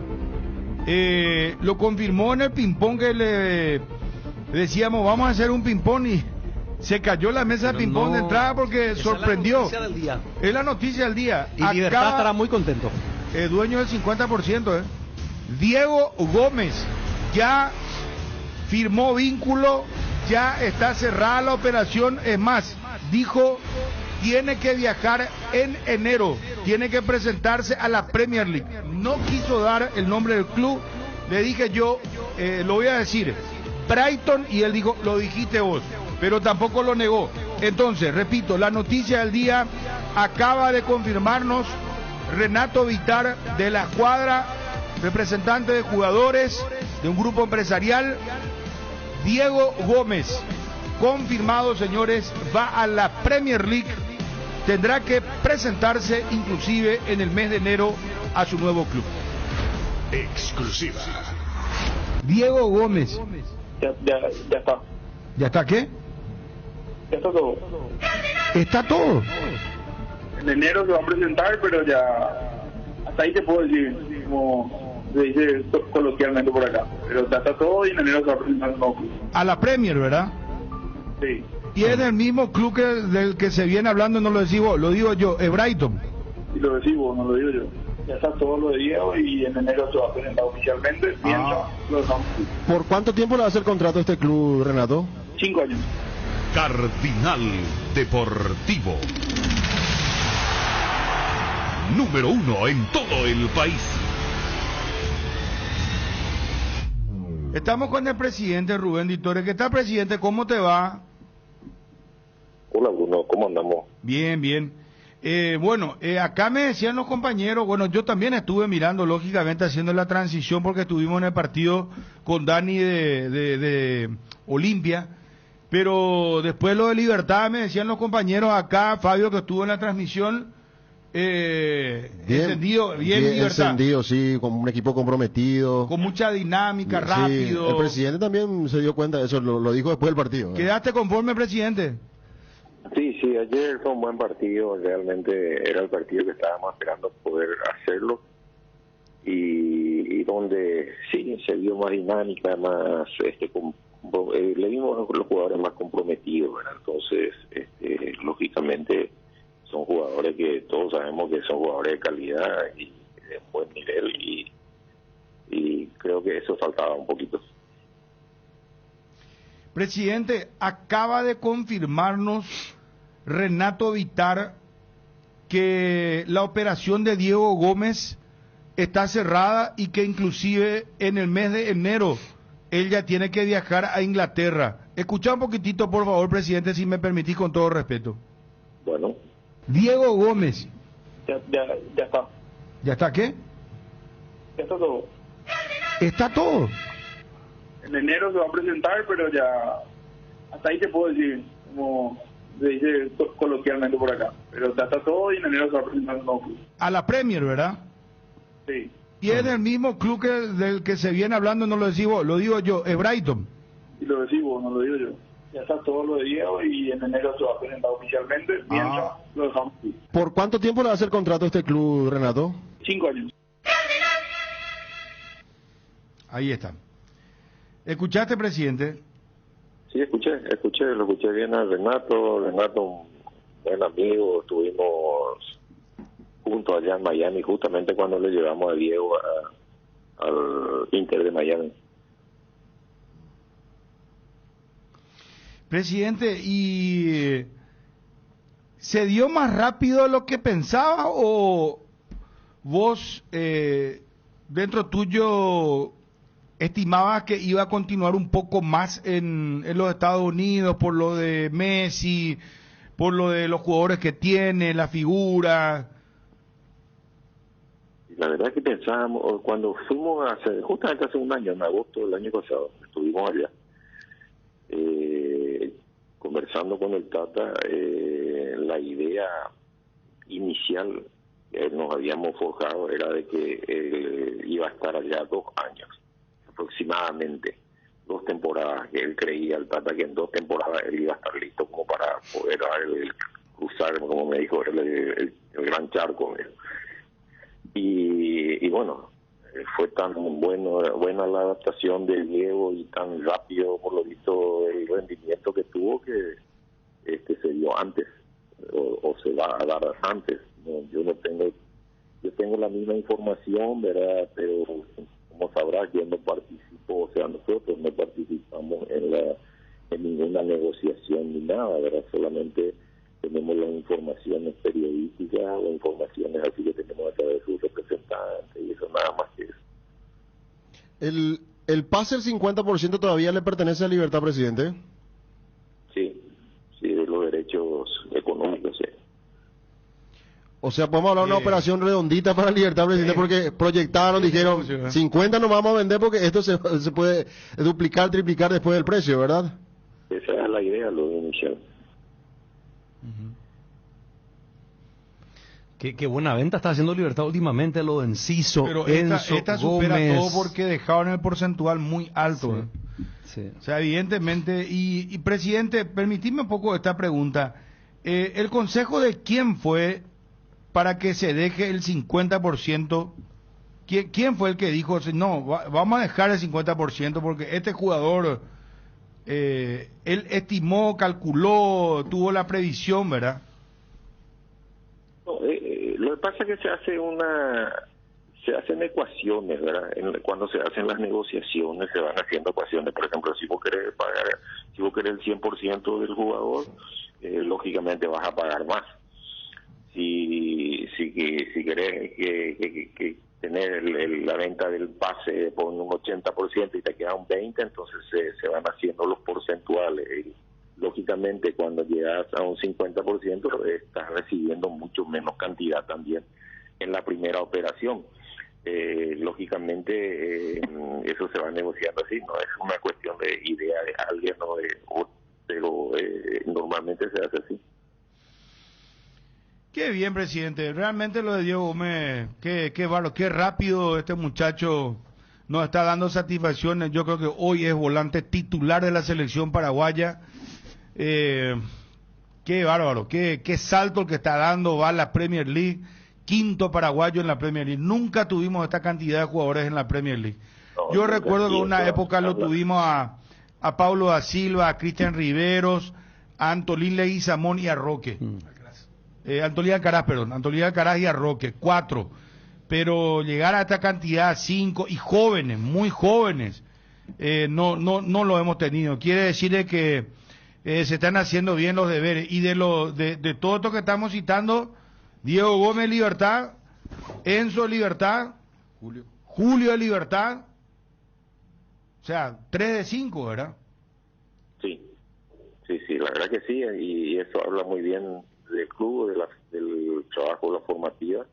Lo confirmó en el ping-pong que le decíamos, vamos a hacer un ping-pong y se cayó la mesa de ping-pong de entrada porque sorprendió. Es la noticia del día. Y Libertad estará muy contento. Dueño del 50%. Diego Gómez ya firmó vínculo, ya está cerrada la operación. Es más, dijo, tiene que viajar en enero, tiene que presentarse a la Premier League. No quiso dar el nombre del club, le dije yo, lo voy a decir, Brighton, y él dijo, lo dijiste vos, pero tampoco lo negó. Entonces, repito, la noticia del día acaba de confirmarnos Renato Vitar de la escuadra, representante de jugadores de un grupo empresarial. Diego Gómez, confirmado, señores, va a la Premier League, tendrá que presentarse inclusive en el mes de enero a su nuevo club. Exclusiva. Diego Gómez. Ya está. ¿Ya está qué? Ya está todo. ¿Está todo? En enero se va a presentar, pero ya hasta ahí te puedo decir, como se dice coloquialmente por acá. Pero ya está todo y en enero se va a presentar el nuevo club. A la Premier, ¿verdad? Sí. Y es del mismo club del que se viene hablando, no lo decís vos, lo digo yo, es Brighton. Y lo decís vos, no lo digo yo. Ya está todo lo de Diego y en enero se va a presentar oficialmente. Mientras lo dejamos. ¿Por cuánto tiempo le va a hacer contrato a este club, Renato? 5 años. Cardinal Deportivo. Número 1 en todo el país. Estamos con el presidente Rubén Di Torres. ¿Qué tal, presidente? ¿Cómo te va? Hola, Bruno, ¿cómo andamos? Bien, bien. Acá me decían los compañeros, bueno, yo también estuve mirando, lógicamente, haciendo la transición porque estuvimos en el partido con Dani de Olimpia, pero después lo de Libertad, me decían los compañeros acá, Fabio, que estuvo en la transmisión, encendido, bien Libertad. Encendido, sí, con un equipo comprometido. Con mucha dinámica, Sí, rápido. el presidente también se dio cuenta de eso, lo dijo después del partido. ¿Quedaste conforme, presidente? Sí, ayer fue un buen partido, realmente era el partido que estábamos esperando poder hacerlo y donde sí se vio más dinámica, más le vimos a los jugadores más comprometidos, ¿verdad? Entonces lógicamente son jugadores que todos sabemos que son jugadores de calidad y de buen nivel y creo que eso faltaba un poquito. Presidente, acaba de confirmarnos Renato Vitar que la operación de Diego Gómez está cerrada y que inclusive en el mes de enero él ya tiene que viajar a Inglaterra. Escucha un poquitito, por favor, presidente, si me permitís, con todo respeto. Bueno. Diego Gómez. Ya está. ¿Ya está qué? Ya está todo. ¿Está todo? En enero se va a presentar, pero ya hasta ahí te puedo decir, como se dice coloquialmente por acá. Pero ya está todo y en enero se va a presentar un nuevo club. A la Premier, ¿verdad? Sí. Y es el mismo club del que se viene hablando, no lo decimos, lo digo yo, es Brighton. Y lo decimos, no lo digo yo. Ya está todo lo de Diego y en enero se va a presentar oficialmente, mientras lo dejamos. ¿Por cuánto tiempo le va a hacer contrato a este club, Renato? 5 años. Ahí está. ¿Escuchaste, presidente? Sí, lo escuché bien a Renato, un buen amigo, estuvimos juntos allá en Miami, justamente cuando le llevamos a Diego al Inter de Miami. Presidente, ¿y se dio más rápido de lo que pensaba o vos dentro tuyo estimabas que iba a continuar un poco más en los Estados Unidos por lo de Messi, por lo de los jugadores que tiene, la figura? La verdad es que pensábamos, cuando fuimos justamente hace un año, en agosto del año pasado, estuvimos allá, conversando con el Tata, la idea inicial que nos habíamos forjado era de que él iba a estar allá 2 años, aproximadamente, 2 temporadas, que él creía, el Tata, que en 2 temporadas él iba a estar listo como para poder cruzar, como me dijo, el gran charco. Y bueno, fue tan buena la adaptación de Diego y tan rápido, por lo visto, el rendimiento que tuvo, que se dio antes o se va a dar antes. No, yo tengo la misma información, ¿verdad? Pero como sabrás, yo no participo, o sea, nosotros no participamos en ninguna negociación ni nada, ¿verdad? Solamente tenemos las informaciones periodísticas o informaciones así que tenemos a través de sus representantes y eso, nada más que eso. ¿El pase del 50% todavía le pertenece a Libertad, presidente? Sí, de los derechos económicos, sí. O sea, podemos hablar de una operación redondita para Libertad, presidente, porque proyectaron, dijeron, 50 nos vamos a vender porque esto se puede duplicar, triplicar después del precio, ¿verdad? Esa es la idea, lo inicial. Qué buena venta está haciendo Libertad últimamente, lo de Enciso, pero Enzo, esta supera Gómez. todo porque dejaron el porcentual muy alto. Sí. O sea, evidentemente, y presidente, permitidme un poco esta pregunta. ¿El consejo de quién fue para que se deje el 50%? ¿Quién fue el que dijo, no, vamos a dejar el 50% porque este jugador, él estimó, calculó, tuvo la previsión, ¿verdad? No, lo que pasa es que se hace se hacen ecuaciones, ¿verdad? Cuando se hacen las negociaciones se van haciendo ecuaciones. Por ejemplo, si vos querés pagar, si vos querés el 100% del jugador, lógicamente vas a pagar más. Si querés que tener la venta del pase por un 80% y te queda un 20%, entonces se van haciendo los porcentuales. Y, lógicamente, cuando llegas a un 50%, estás recibiendo mucho menos cantidad también en la primera operación. Lógicamente, eso se va negociando así, no es una cuestión de idea de alguien, pero normalmente se hace así. Qué bien, presidente. Realmente lo de Diego Gómez, qué rápido este muchacho nos está dando satisfacciones. Yo creo que hoy es volante titular de la selección paraguaya. Qué bárbaro, qué salto el que está dando, va a la Premier League, quinto paraguayo en la Premier League. Nunca tuvimos esta cantidad de jugadores en la Premier League. Yo recuerdo que en una época lo tuvimos a Paulo da Silva, a Cristian Riveros, a Antolín Leguizamón y a Roque. Antolín Alcaraz y a Roque, 4. Pero llegar a esta cantidad, 5, y jóvenes, muy jóvenes, no lo hemos tenido. Quiere decir que se están haciendo bien los deberes. Y de todo esto que estamos citando, Diego Gómez, Libertad, Enzo, Libertad, Julio de Libertad, o sea, 3 de 5, ¿verdad? Sí, la verdad que sí, y eso habla muy bien del club, del trabajo de la formativa,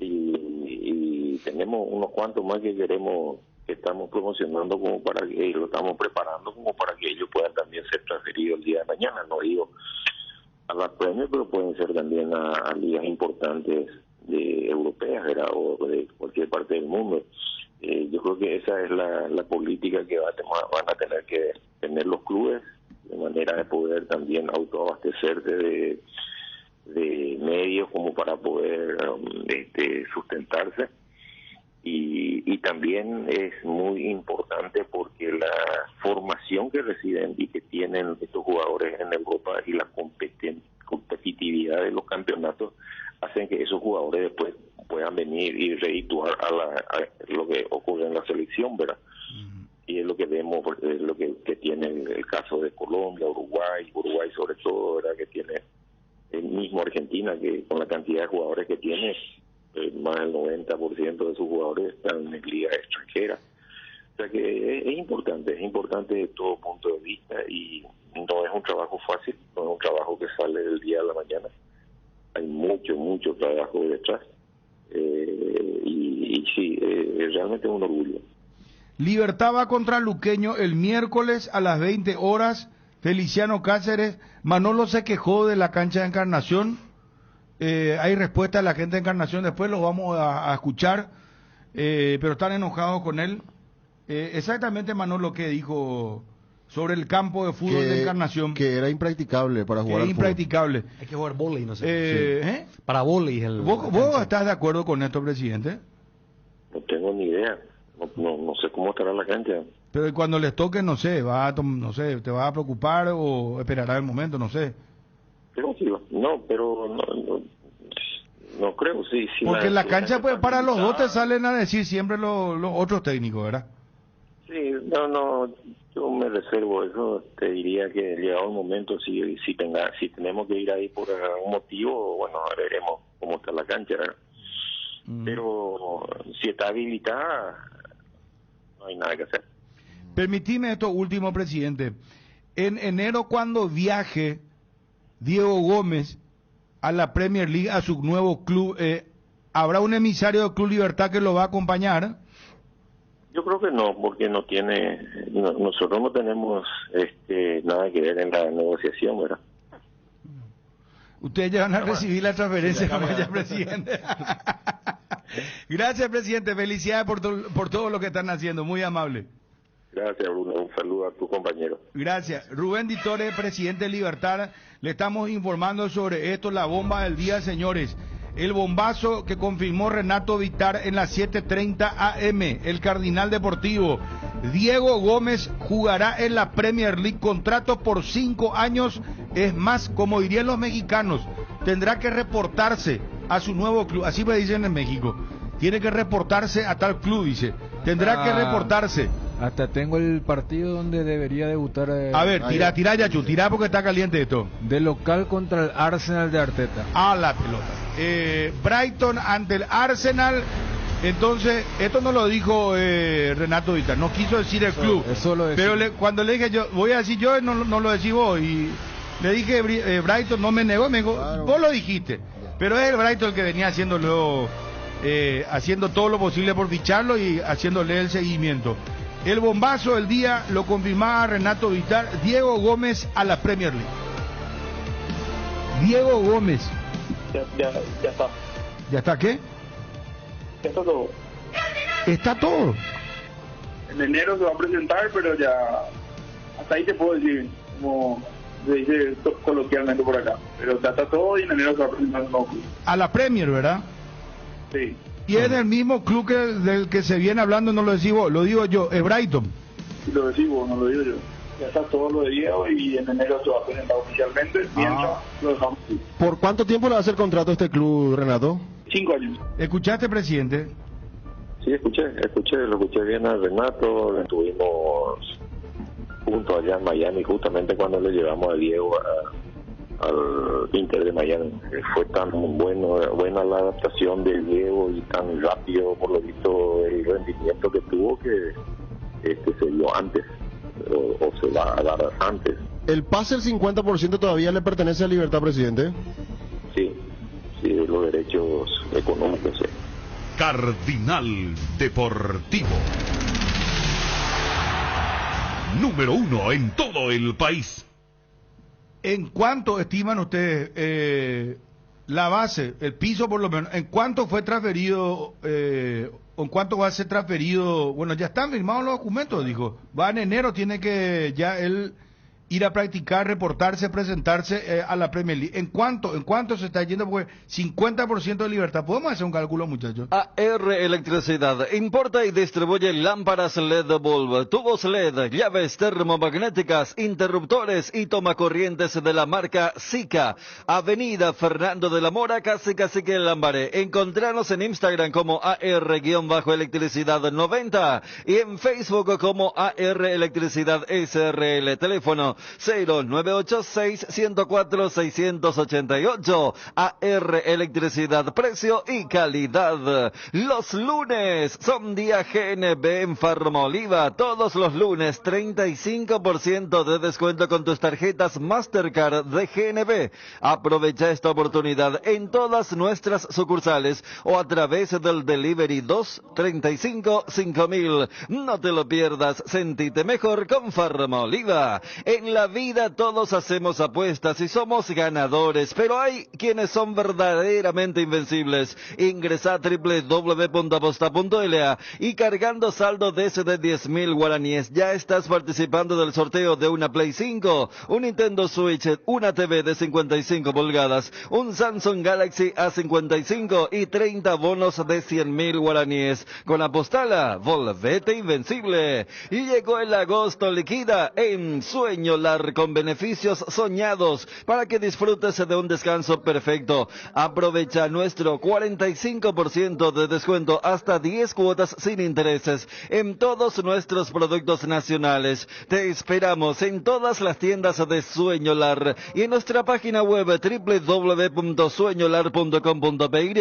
y tenemos unos cuantos más que estamos promocionando como para que, lo estamos preparando como para que ellos puedan también ser transferidos el día de mañana. No digo a las Premier, pero pueden ser también a ligas importantes europeas, ¿verdad? O de cualquier parte del mundo. Yo creo que esa es la política que van a tener que tener los clubes, de manera de poder también autoabastecerse de medios como para poder sustentarse. Y también es muy importante porque la formación que reciben y que tienen estos jugadores en Europa y la competitividad de los campeonatos hacen que esos jugadores después puedan venir y redituar a lo que ocurre en la selección, ¿verdad? Y es lo que vemos, es lo que tiene el caso de Colombia, Uruguay sobre todo, ¿verdad? Que tiene el mismo Argentina, que con la cantidad de jugadores que tiene, más del 90% de sus jugadores están en ligas extranjeras. O sea que es importante de todo punto de vista, y no es un trabajo fácil, no es un trabajo que sale del día a la mañana. Hay mucho trabajo detrás, y sí, es realmente un orgullo. Libertad va contra Luqueño el miércoles a las 20 horas. Feliciano Cáceres. Manolo se quejó de la cancha de Encarnación. Hay respuesta de la gente de Encarnación, después los vamos a escuchar, pero están enojados con él. Exactamente, Manolo, ¿qué dijo sobre el campo de fútbol de Encarnación? Que era impracticable para jugar al fútbol. Impracticable. Hay que jugar vóley, no sé. Para vóley. ¿Vos estás de acuerdo con esto, presidente? No tengo ni idea. No sé cómo estará la cancha. Pero cuando les toque, no sé, ¿te vas a preocupar o esperará el momento? No sé. No creo, sí. Porque la cancha, pues, para los dos te salen a decir siempre los otros técnicos, ¿verdad? Sí, yo me reservo eso. Te diría que llegado el momento, si tenemos que ir ahí por algún motivo, bueno, veremos cómo está la cancha, ¿verdad? Pero si está habilitada, no hay nada que hacer. Permitime esto último, presidente. En enero, cuando viaje Diego Gómez a la Premier League, a su nuevo club, ¿habrá un emisario del Club Libertad que lo va a acompañar? Yo creo que no, porque nosotros no tenemos nada que ver en la negociación, ¿verdad? Ustedes ya van a recibir la transferencia, como ya, presidente. Gracias, presidente. Felicidades por todo lo que están haciendo. Muy amable. Gracias, Bruno. Un saludo a tu compañero. Gracias. Rubén Ditore, presidente de Libertad. Le estamos informando sobre esto, la bomba del día, señores. El bombazo que confirmó Renato Vitar en las 7:30 AM. El Cardinal Deportivo. Diego Gómez jugará en la Premier League. Contrato por 5 años. Es más, como dirían los mexicanos, tendrá que reportarse a su nuevo club. Así me dicen en México. tiene que reportarse a tal club, dice. Tendrá que reportarse. Hasta tengo el partido donde debería debutar. A ver, tira, Yachu, tira porque está caliente esto. De local contra el Arsenal de Arteta. A la pelota. Brighton ante el Arsenal. Entonces, esto no lo dijo Renato Vita, no quiso decir el club. Eso lo pero cuando le dije yo, voy a decir yo, no lo decís vos. Y le dije Brighton, no me negó, claro. Vos lo dijiste. Pero es el Brighton el que venía haciéndolo, haciendo todo lo posible por ficharlo y haciéndole el seguimiento. El bombazo del día lo confirmaba Renato Vitar, Diego Gómez a la Premier League. Diego Gómez. Ya está. ¿Ya está qué? Ya está todo. ¿Está todo? En enero se va a presentar, pero ya hasta ahí te puedo decir, como se dice coloquialmente por acá. Pero ya está todo y en enero se va a presentar un nuevo club. A la Premier, ¿verdad? Sí. Y es del mismo club del que se viene hablando, no lo decís vos, lo digo yo, es Brighton. Y lo decís vos, no lo digo yo. Ya está todo lo de Diego y en enero se va a presentar oficialmente, mientras lo dejamos. ¿Por cuánto tiempo le va a hacer contrato a este club, Renato? 5 años. ¿Escuchaste, presidente? Sí, lo escuché bien a Renato, lo estuvimos juntos allá en Miami, justamente cuando le llevamos a Diego al Inter de Miami. Fue tan buena la adaptación del Diego y tan rápido, por lo visto, el rendimiento que tuvo que se dio antes, o se va a dar antes. ¿El pase del 50% todavía le pertenece a Libertad, presidente? Sí, los derechos económicos, sí. Cardinal Deportivo. Número 1 en todo el país. ¿En cuánto estiman ustedes la base, el piso por lo menos? ¿En cuánto fue transferido, en cuánto va a ser transferido? Bueno, ya están firmados los documentos, dijo. Va en enero, tiene que ya él ir a practicar, reportarse, presentarse a la Premier League. ¿En cuánto se está yendo? Porque 50% de libertad. ¿Podemos hacer un cálculo, muchachos? AR Electricidad importa y distribuye lámparas LED bulb, tubos LED, llaves termomagnéticas, interruptores y tomacorrientes de la marca Sika. Avenida Fernando de la Mora, casi que el Lambaré. Encontranos en Instagram como AR-Electricidad 90 y en Facebook como AR Electricidad SRL. Teléfono 0986-104-688. AR Electricidad, precio y calidad. Los lunes son día GNB en Farmaoliva. Todos los lunes 35% de descuento con tus tarjetas Mastercard de GNB. Aprovecha esta oportunidad en todas nuestras sucursales o a través del Delivery 235-5000. No te lo pierdas, sentite mejor con Farmaoliva. En la vida todos hacemos apuestas y somos ganadores, pero hay quienes son verdaderamente invencibles. Ingresa a www.aposta.la y cargando saldo desde 10.000 guaraníes ya estás participando del sorteo de una Play 5, un Nintendo Switch, una TV de 55 pulgadas, un Samsung Galaxy A55 y 30 bonos de 100.000 guaraníes. Con Apostala, volvete invencible. Y llegó el agosto liquida en Sueño Lar con beneficios soñados para que disfrutes de un descanso perfecto. Aprovecha nuestro 45% de descuento hasta 10 cuotas sin intereses en todos nuestros productos nacionales. Te esperamos en todas las tiendas de Sueño Lar y en nuestra página web www.sueñolar.com.py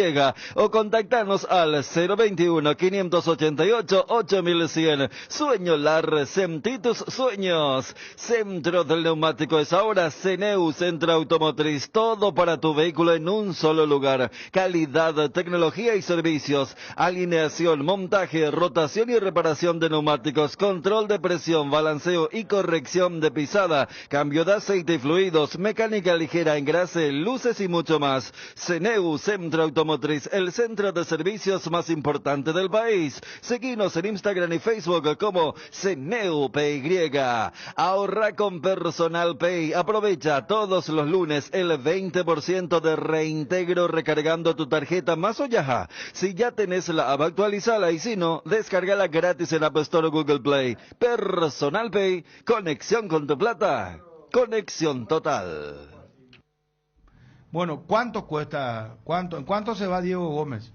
o contactanos al 021-588-8100. Sueño Lar, sentí tus sueños. Centro del neumático es ahora CNEU, Centro Automotriz, todo para tu vehículo en un solo lugar. Calidad, tecnología y servicios, alineación, montaje, rotación y reparación de neumáticos, control de presión, balanceo y corrección de pisada, cambio de aceite y fluidos, mecánica ligera, engrase, luces y mucho más. CNEU, Centro Automotriz, el centro de servicios más importante del país. Seguinos en Instagram y Facebook como CNEU PY. Ahorra con Personal Pay. Aprovecha todos los lunes el 20% de reintegro recargando tu tarjeta más o Yaja. Si ya tenés la app, actualizala y si no, descárgala gratis en App Store o Google Play. Personal Pay, conexión con tu plata. Conexión total. Bueno, ¿cuánto cuesta? ¿En cuánto se va Diego Gómez?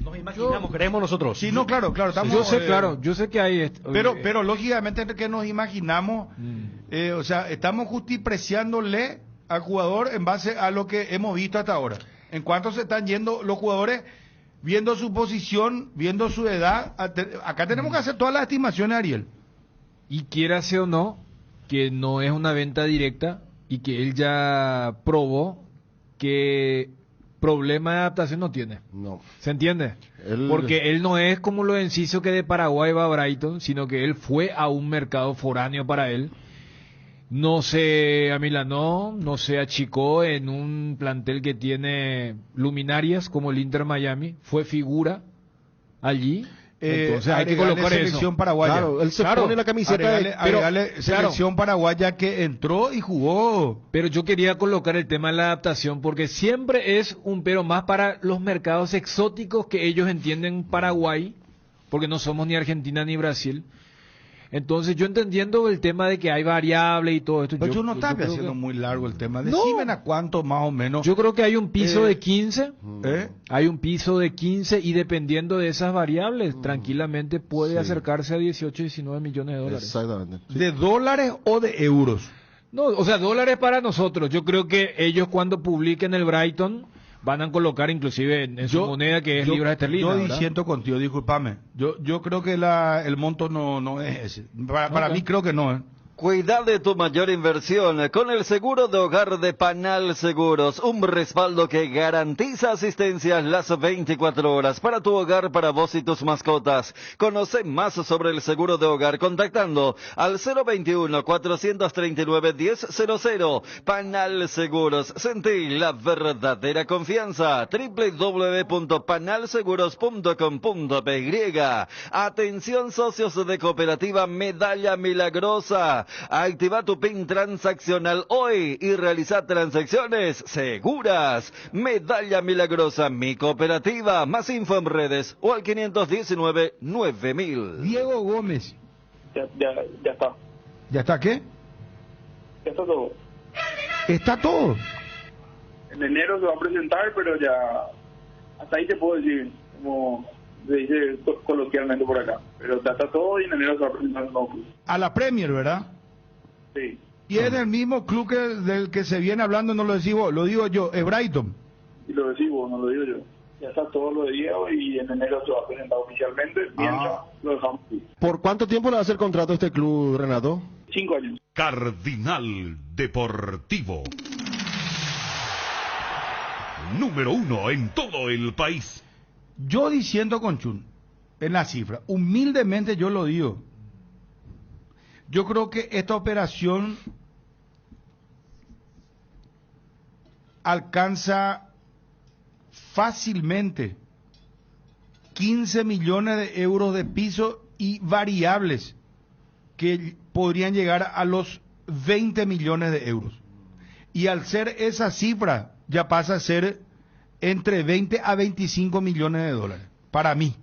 Nos imaginamos, creemos nosotros. Sí, no, claro, estamos, yo sé, claro, yo sé que hay... Pero lógicamente que nos imaginamos, o sea, estamos justipreciándole al jugador en base a lo que hemos visto hasta ahora. En cuanto se están yendo los jugadores, viendo su posición, viendo su edad, acá tenemos que hacer todas las estimaciones, Ariel. Y quiérase o no, que no es una venta directa y que él ya probó que problema de adaptación no tiene. No. ¿Se entiende? Porque él no es como lo de Enciso que de Paraguay va a Brighton, sino que él fue a un mercado foráneo para él. No se amilanó, no se achicó en un plantel que tiene luminarias como el Inter Miami, fue figura allí. Entonces hay que colocar selección eso. paraguaya. Claro, él se pone la camiseta agregale selección paraguaya que entró y jugó. Pero yo quería colocar el tema de la adaptación porque siempre es un pero más para los mercados exóticos que ellos entienden Paraguay, porque no somos ni Argentina ni Brasil. Entonces yo entendiendo el tema de que hay variable y todo esto. Pero yo no estaba haciendo muy largo el tema. Decime a cuánto más o menos. Yo creo que hay un piso de 15. Hay un piso de 15 y dependiendo de esas variables, tranquilamente puede acercarse a 18, 19 millones de dólares. Exactamente. Sí. ¿De dólares o de euros? No, o sea, dólares para nosotros. Yo creo que ellos cuando publiquen el Brighton van a colocar inclusive en su moneda que es libras esterlinas. Yo diciendo contigo, discúlpame. Yo creo que el monto no es ese. Para mí creo que no es. Cuida de tu mayor inversión con el seguro de hogar de Panal Seguros, un respaldo que garantiza asistencia las 24 horas para tu hogar, para vos y tus mascotas. Conoce más sobre el seguro de hogar contactando al 021-439-1000. Panal Seguros, sentí la verdadera confianza. www.panalseguros.com.py. Atención socios de Cooperativa Medalla Milagrosa. Activa tu PIN transaccional hoy y realiza transacciones seguras. Medalla Milagrosa, mi cooperativa. Más info en redes o al 519-9000. Diego Gómez. Ya está. ¿Ya está qué? Ya está todo. ¿Está todo? En enero se va a presentar, pero ya... Hasta ahí te puedo decir, como se dice coloquialmente por acá. Pero ya está todo y en enero se va a presentar un nuevo club. A la Premier, ¿verdad? Sí. Y es el mismo club del que se viene hablando, no lo decimos, lo digo yo, es Brighton. Y lo decimos, no lo digo yo. Ya está todo lo de Diego y en enero se va a presentar oficialmente, mientras lo dejamos aquí. ¿Por cuánto tiempo le va a hacer contrato a este club, Renato? 5 años. Cardinal Deportivo. Número 1 en todo el país. Yo diciendo con Chun, en la cifra, humildemente yo lo digo. Yo creo que esta operación alcanza fácilmente 15 millones de euros de piso y variables que podrían llegar a los 20 millones de euros. Y al ser esa cifra, ya pasa a ser entre 20 a 25 millones de dólares. Para mí.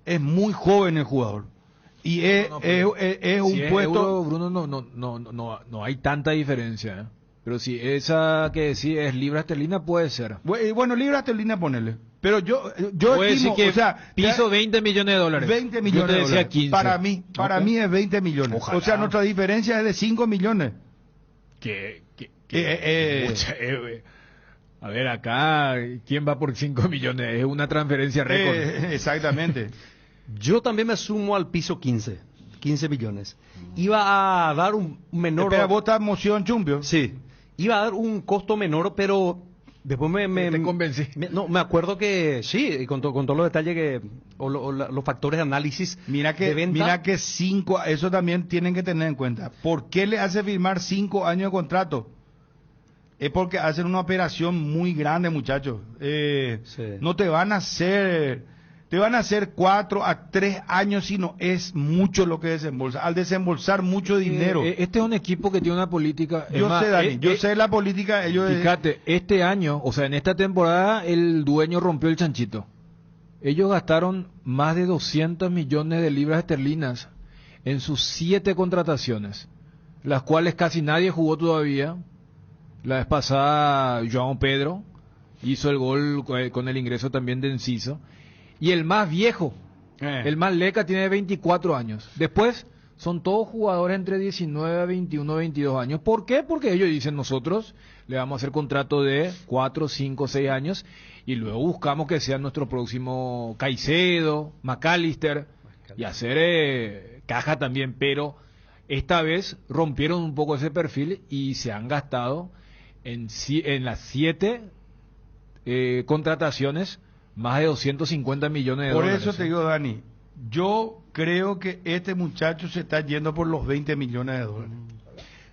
Es muy joven el jugador. Y es un puesto... Euro, Bruno, no hay tanta diferencia, ¿eh? Pero si esa que decís es libra esterlina, puede ser. Bueno, libra esterlina ponele. Pero yo puede estimo, decir que o sea, piso 20 millones de dólares. 20 millones yo te de decía dólares. 15. Para mí es 20 millones. Ojalá. O sea, nuestra diferencia es de 5 millones. A ver, acá, ¿quién va por 5 millones? Es una transferencia récord. Exactamente. Yo también me sumo al piso 15 millones. Iba a dar un menor... Espera, ¿vos estás moción, Chumbio? Sí. Iba a dar un costo menor, pero después te convencí. Me acuerdo que sí, con todos los detalles los factores de análisis de venta. Mira que 5, eso también tienen que tener en cuenta. ¿Por qué le hace firmar 5 años de contrato? Es porque hacen una operación muy grande, muchachos. Sí. No te van a hacer... Te van a hacer 4 a 3 años si no es mucho lo que desembolsa. Al desembolsar mucho dinero. Este es un equipo que tiene una política. Yo sé, Dani, yo sé la política. Fíjate, este año, o sea, en esta temporada, el dueño rompió el chanchito. Ellos gastaron más de 200 millones de libras esterlinas en sus 7 contrataciones, las cuales casi nadie jugó todavía. La vez pasada, João Pedro. hizo el gol con el ingreso también de Enciso. Y el más viejo, el más leca, tiene 24 años. Después son todos jugadores entre 19 a 21, 22 años. ¿Por qué? Porque ellos dicen, nosotros le vamos a hacer contrato de 4, 5, 6 años y luego buscamos que sea nuestro próximo Caicedo, McAllister y hacer caja también. Pero esta vez rompieron un poco ese perfil y se han gastado en las 7 contrataciones más de 250 millones de dólares. Por eso te digo, Dani, yo creo que este muchacho se está yendo por los 20 millones de dólares.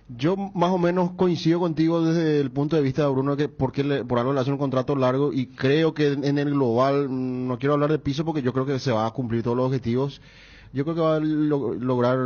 Yo más o menos coincido contigo desde el punto de vista de Bruno, que por algo le hacen un contrato largo, y creo que en el global, no quiero hablar de piso porque yo creo que se va a cumplir todos los objetivos. Yo creo que va a lograr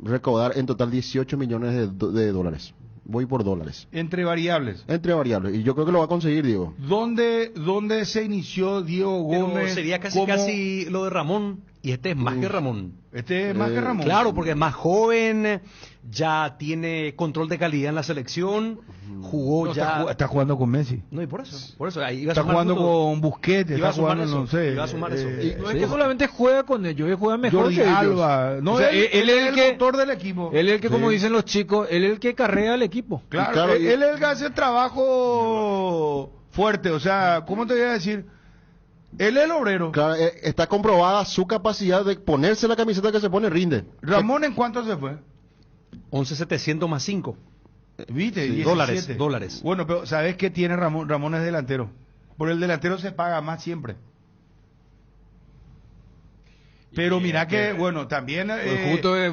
recaudar en total 18 millones de dólares. Voy por dólares. Entre variables. Entre variables. Y yo creo que lo va a conseguir, Diego. ¿Dónde se inició Diego Gómez? Pero sería casi lo de Ramón. Y este es más que Ramón. Este es más que Ramón. Claro, porque es más joven, ya tiene control de calidad en la selección, jugó ya... Está jugando con Messi. No, y por eso ahí iba a está jugando con Busquets, está jugando, eso, no sé. Iba a sumar eso. No es que solamente juega con ellos, él juega mejor Jordi que Alba. ellos. No, o sea, él es el motor del equipo. Él es el que, como dicen los chicos, él es el que carrea el equipo. Claro, él es el que hace trabajo fuerte, o sea, ¿cómo te voy a decir? Él es el obrero. Claro, está comprobada su capacidad de ponerse la camiseta que se pone, rinde. ¿Ramón en cuánto se fue? 11.700 más 5. ¿Viste? Sí, dólares. Bueno, pero ¿sabes qué tiene Ramón? Ramón es delantero. Por el delantero se paga más siempre. Pero mira que, bueno, también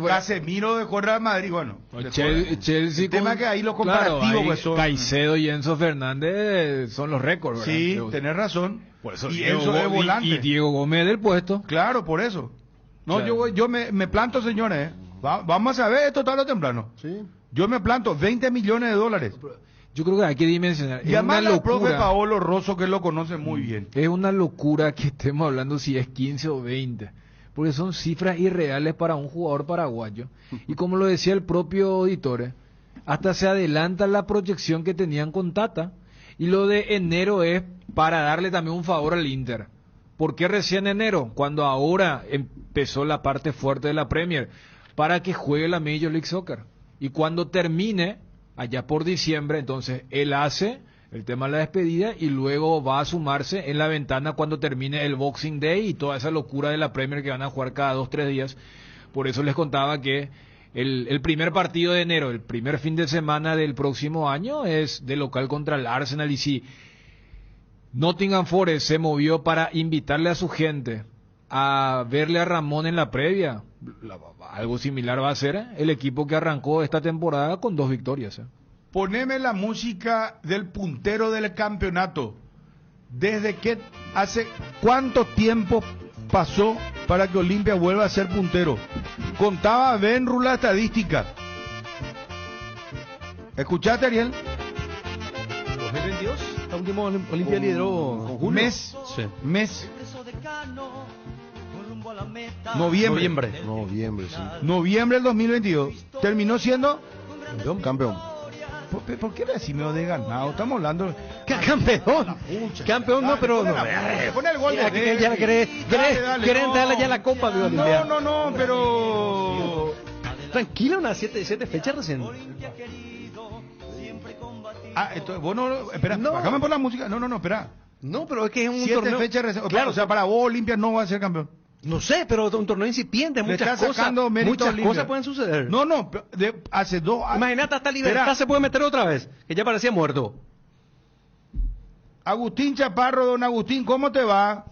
Casemiro dejó Real Madrid, bueno. Chelsea, el tema que ahí los comparativos, claro, pues, son... Caicedo y Enzo Fernández son los récords, ¿verdad? Sí, tenés razón. Por eso y Enzo es volante. Y Diego Gómez del puesto. Claro, por eso. No, claro. yo me planto, señores. Vamos a ver esto tarde o temprano. Sí. Yo me planto 20 millones de dólares. Yo creo que hay que dimensionar. Y además el profe Paolo Rosso, que lo conoce muy bien. Es una locura que estemos hablando si es 15 o 20. Porque son cifras irreales para un jugador paraguayo. Y como lo decía el propio Auditore, hasta se adelanta la proyección que tenían con Tata. Y lo de enero es para darle también un favor al Inter. ¿Por qué recién enero? Cuando ahora empezó la parte fuerte de la Premier. Para que juegue la Major League Soccer. Y cuando termine, allá por diciembre, entonces él hace el tema de la despedida y luego va a sumarse en la ventana cuando termine el Boxing Day y toda esa locura de la Premier que van a jugar cada 2-3 días. Por eso les contaba que el primer partido de enero, el primer fin de semana del próximo año es de local contra el Arsenal. Y si Nottingham Forest se movió para invitarle a su gente a verle a Ramón en la previa, algo similar va a ser el equipo que arrancó esta temporada con 2 victorias. Poneme la música del puntero del campeonato. ¿Desde qué hace cuánto tiempo pasó para que Olimpia vuelva a ser puntero? Contaba Benru la estadística. ¿Escuchaste, Ariel? 2022, la última Olimpia lideró mes. Sí. Mes. Noviembre, sí. Noviembre del 2022. Terminó siendo campeón. ¿Por qué le decimos de ganado? Estamos hablando... Campeón. Campeón no, pero... Pon el gol de... Ya quieren darle ya la copa, No, pero... Tranquilo, unas 7 fechas recién. Entonces, vos no... Espera, bájame por la música. No, espera. No, pero es que es un 7 torneo... fechas recién. Claro, o sea, para vos Olimpia no va a ser campeón. No sé, pero un torneo incipiente, muchas cosas pueden suceder. No, hace 2 años. Imagínate, hasta Libertad se puede meter otra vez, que ya parecía muerto. Agustín Chaparro, don Agustín, ¿cómo te va?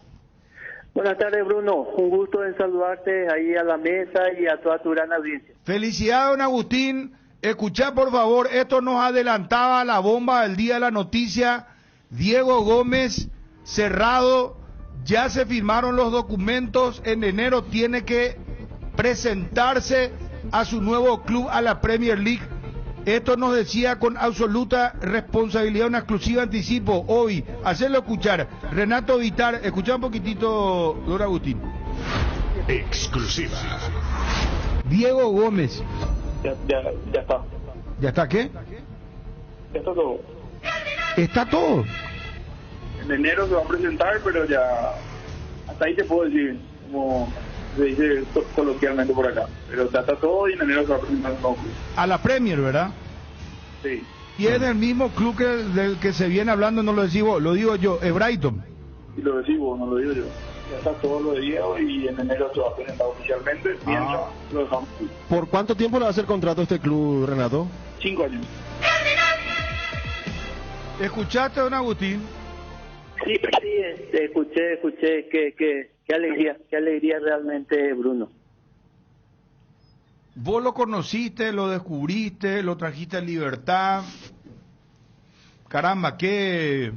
Buenas tardes, Bruno. Un gusto en saludarte ahí a la mesa y a toda tu gran audiencia. Felicidades, don Agustín. Escuchá, por favor, esto nos adelantaba la bomba del día de la noticia. Diego Gómez, cerrado. Ya se firmaron los documentos, en enero tiene que presentarse a su nuevo club, a la Premier League. Esto nos decía con absoluta responsabilidad, una exclusiva anticipo hoy. Hacerlo escuchar. Renato Vitar, escuchá un poquitito, don Agustín. Exclusiva. Diego Gómez. Ya está. ¿Ya está qué? Ya está todo. ¿Está todo? en enero se va a presentar, pero ya hasta ahí te puedo decir, como se dice coloquialmente por acá. Pero ya está todo y en enero se va a presentar un nuevo club. A la Premier, ¿verdad? Sí. Y es del mismo club del que se viene hablando, no lo digo, lo digo yo, Brighton. Y lo decimos, no lo digo yo. Ya está todo lo de Diego y en enero se va a presentar oficialmente, mientras lo dejamos. ¿Por cuánto tiempo le va a hacer contrato a este club, Renato? 5 años. ¿Escuchaste, don Agustín? Sí, escuché, qué alegría realmente, Bruno. Vos lo conociste, lo descubriste, lo trajiste a Libertad. Caramba, qué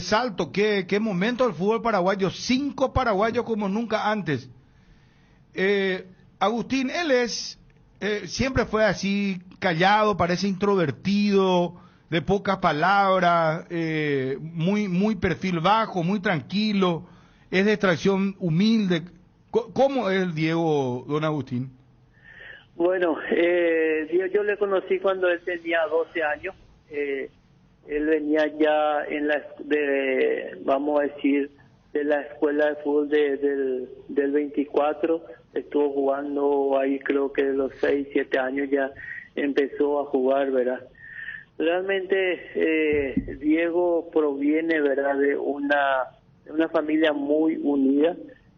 salto, qué momento del fútbol paraguayo. 5 paraguayos como nunca antes. Agustín, él siempre fue así, callado, parece introvertido, de pocas palabras, muy perfil bajo, muy tranquilo, es de extracción humilde. ¿Cómo es Diego, don Agustín? Bueno, yo le conocí cuando él tenía 12 años. Él venía ya vamos a decir, de la escuela de fútbol del 24. Estuvo jugando ahí, creo que de los 6, 7 años ya empezó a jugar, ¿verdad? Realmente Diego proviene, ¿verdad?, de una familia muy unida.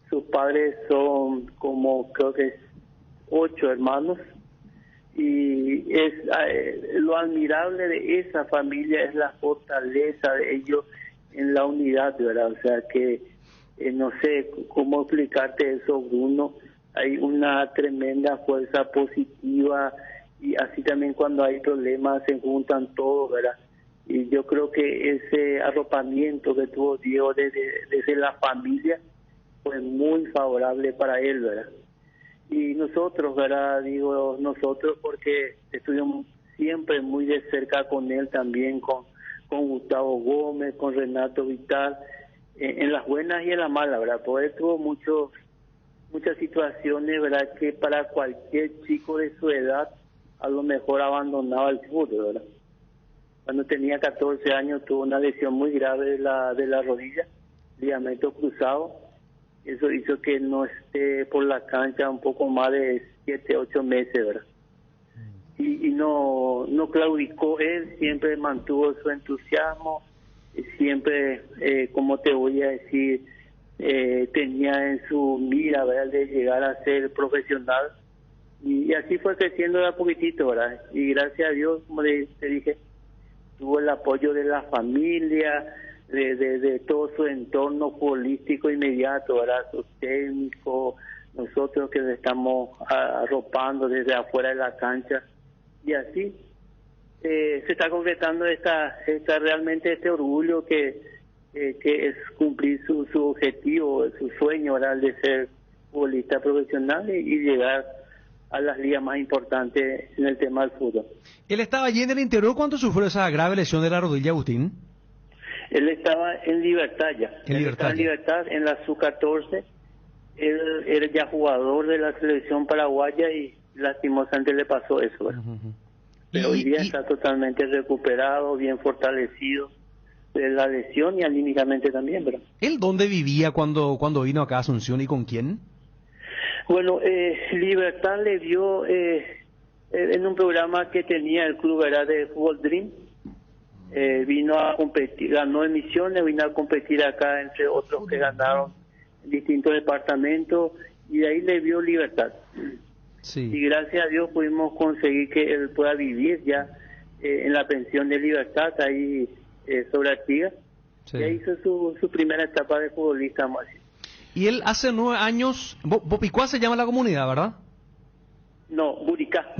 Sus padres son como, creo que 8 hermanos, y lo admirable de esa familia es la fortaleza de ellos en la unidad, ¿verdad? O sea que no sé cómo explicarte eso, Bruno. Hay una tremenda fuerza positiva, y así también cuando hay problemas se juntan todos, ¿verdad? Y yo creo que ese arropamiento que tuvo Diego desde la familia fue muy favorable para él, ¿verdad? Y nosotros, ¿verdad? Digo nosotros porque estuvimos siempre muy de cerca con él también, con Gustavo Gómez, con Renato Vital, en las buenas y en las malas, ¿verdad? Porque él tuvo muchas situaciones, ¿verdad?, que para cualquier chico de su edad a lo mejor abandonaba el fútbol, ¿verdad? Cuando tenía 14 años tuvo una lesión muy grave de la rodilla, ligamento cruzado. Eso hizo que no esté por la cancha un poco más de 7, 8 meses, ¿verdad? Y no claudicó él, siempre mantuvo su entusiasmo, siempre, como te voy a decir, tenía en su mira, ¿verdad?, de llegar a ser profesional. Y así fue creciendo de a poquitito, ¿verdad? Y gracias a Dios, como te dije, tuvo el apoyo de la familia, de todo su entorno futbolístico inmediato, ¿verdad? Sus técnicos, nosotros que le estamos arropando desde afuera de la cancha. Y así se está concretando realmente este orgullo que es cumplir su objetivo, su sueño, ¿verdad?, de ser futbolista profesional y llegar a las ligas más importantes en el tema del fútbol. Él estaba allí en el interior cuando sufrió esa grave lesión de la rodilla, Agustín. Él estaba en Libertad ya. Estaba en Libertad, en la Sub-14. Él era ya jugador de la selección paraguaya y lastimosamente le pasó eso, ¿verdad? Pero hoy día está totalmente recuperado, bien fortalecido de la lesión y anímicamente también, ¿verdad? ¿Él dónde vivía cuando vino acá a Asunción y con quién? Bueno, Libertad le dio en un programa que tenía el club, ¿verdad?, de Fútbol Dream. Vino a competir, ganó en Misiones, vino a competir acá entre otros que ganaron en distintos departamentos, y de ahí le dio Libertad. Sí. Y gracias a Dios pudimos conseguir que él pueda vivir ya en la pensión de Libertad, ahí sobre Artigas. Sí. Y ahí hizo su primera etapa de futbolista, vamos a decir. Y él hace 9 años, Bopicuá se llama la comunidad, ¿verdad? No, Buricá.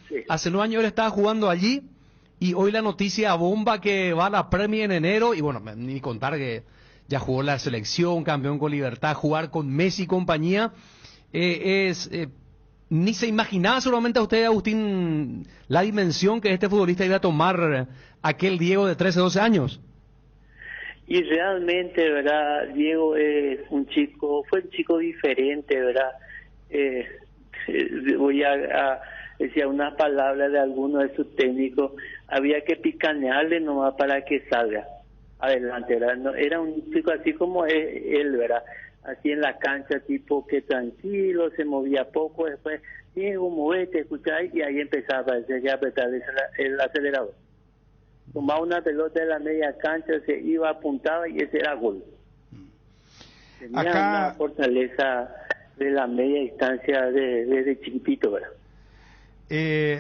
Sí. Hace 9 años él estaba jugando allí, y hoy la noticia bomba que va a la Premier en enero, y bueno, ni contar que ya jugó la selección, campeón con Libertad, jugar con Messi y compañía, ni se imaginaba seguramente a usted, Agustín, la dimensión que este futbolista iba a tomar aquel Diego de 13, 12 años. Y realmente, ¿verdad? Diego fue un chico diferente, ¿verdad? Voy a decir unas palabras de algunos de sus técnicos. había que picanearle nomás para que salga adelante, ¿verdad? No, era un chico así como él, ¿verdad? Así en la cancha, tipo que tranquilo, se movía poco, después, Diego, movete, escucháis, y ahí empezaba a parecer que apretar el acelerador. Tomaba una pelota de la media cancha, se iba, apuntaba y ese era gol. Tenía una fortaleza de la media distancia desde chiquitito, ¿verdad?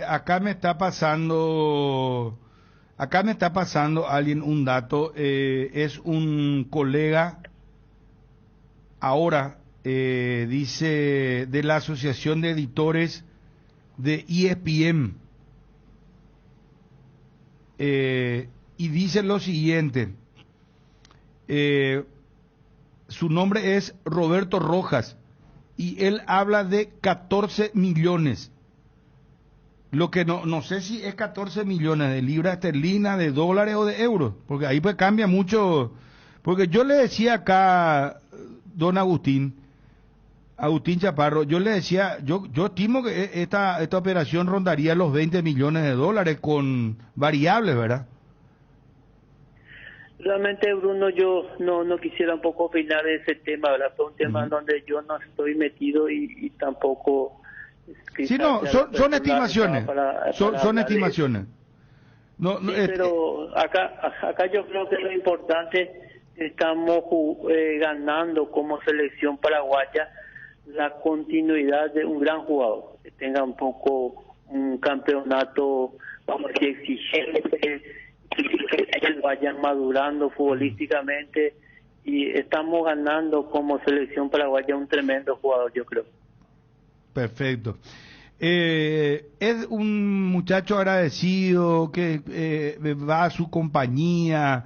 Acá me está pasando alguien un dato, es un colega ahora, dice, de la Asociación de Editores de ESPN, y dice lo siguiente, su nombre es Roberto Rojas, y él habla de 14 millones. Lo que no sé si es 14 millones de libras esterlinas, de dólares o de euros, porque ahí pues cambia mucho. Porque yo le decía acá, don Agustín Chaparro, yo le decía, yo estimo que esta operación rondaría los 20 millones de dólares con variables, ¿verdad? Realmente, Bruno, yo no quisiera un poco opinar de ese tema, ¿verdad? Fue un tema donde yo no estoy metido y tampoco... Sí, no, son estimaciones, son estimaciones. No, sí, pero acá yo creo que lo importante, estamos ganando como selección paraguaya la continuidad de un gran jugador, que tenga un poco un campeonato, vamos a decir, exigente, que vayan madurando futbolísticamente, y estamos ganando como selección paraguaya un tremendo jugador, yo creo. Perfecto. Es un muchacho agradecido que va a su compañía,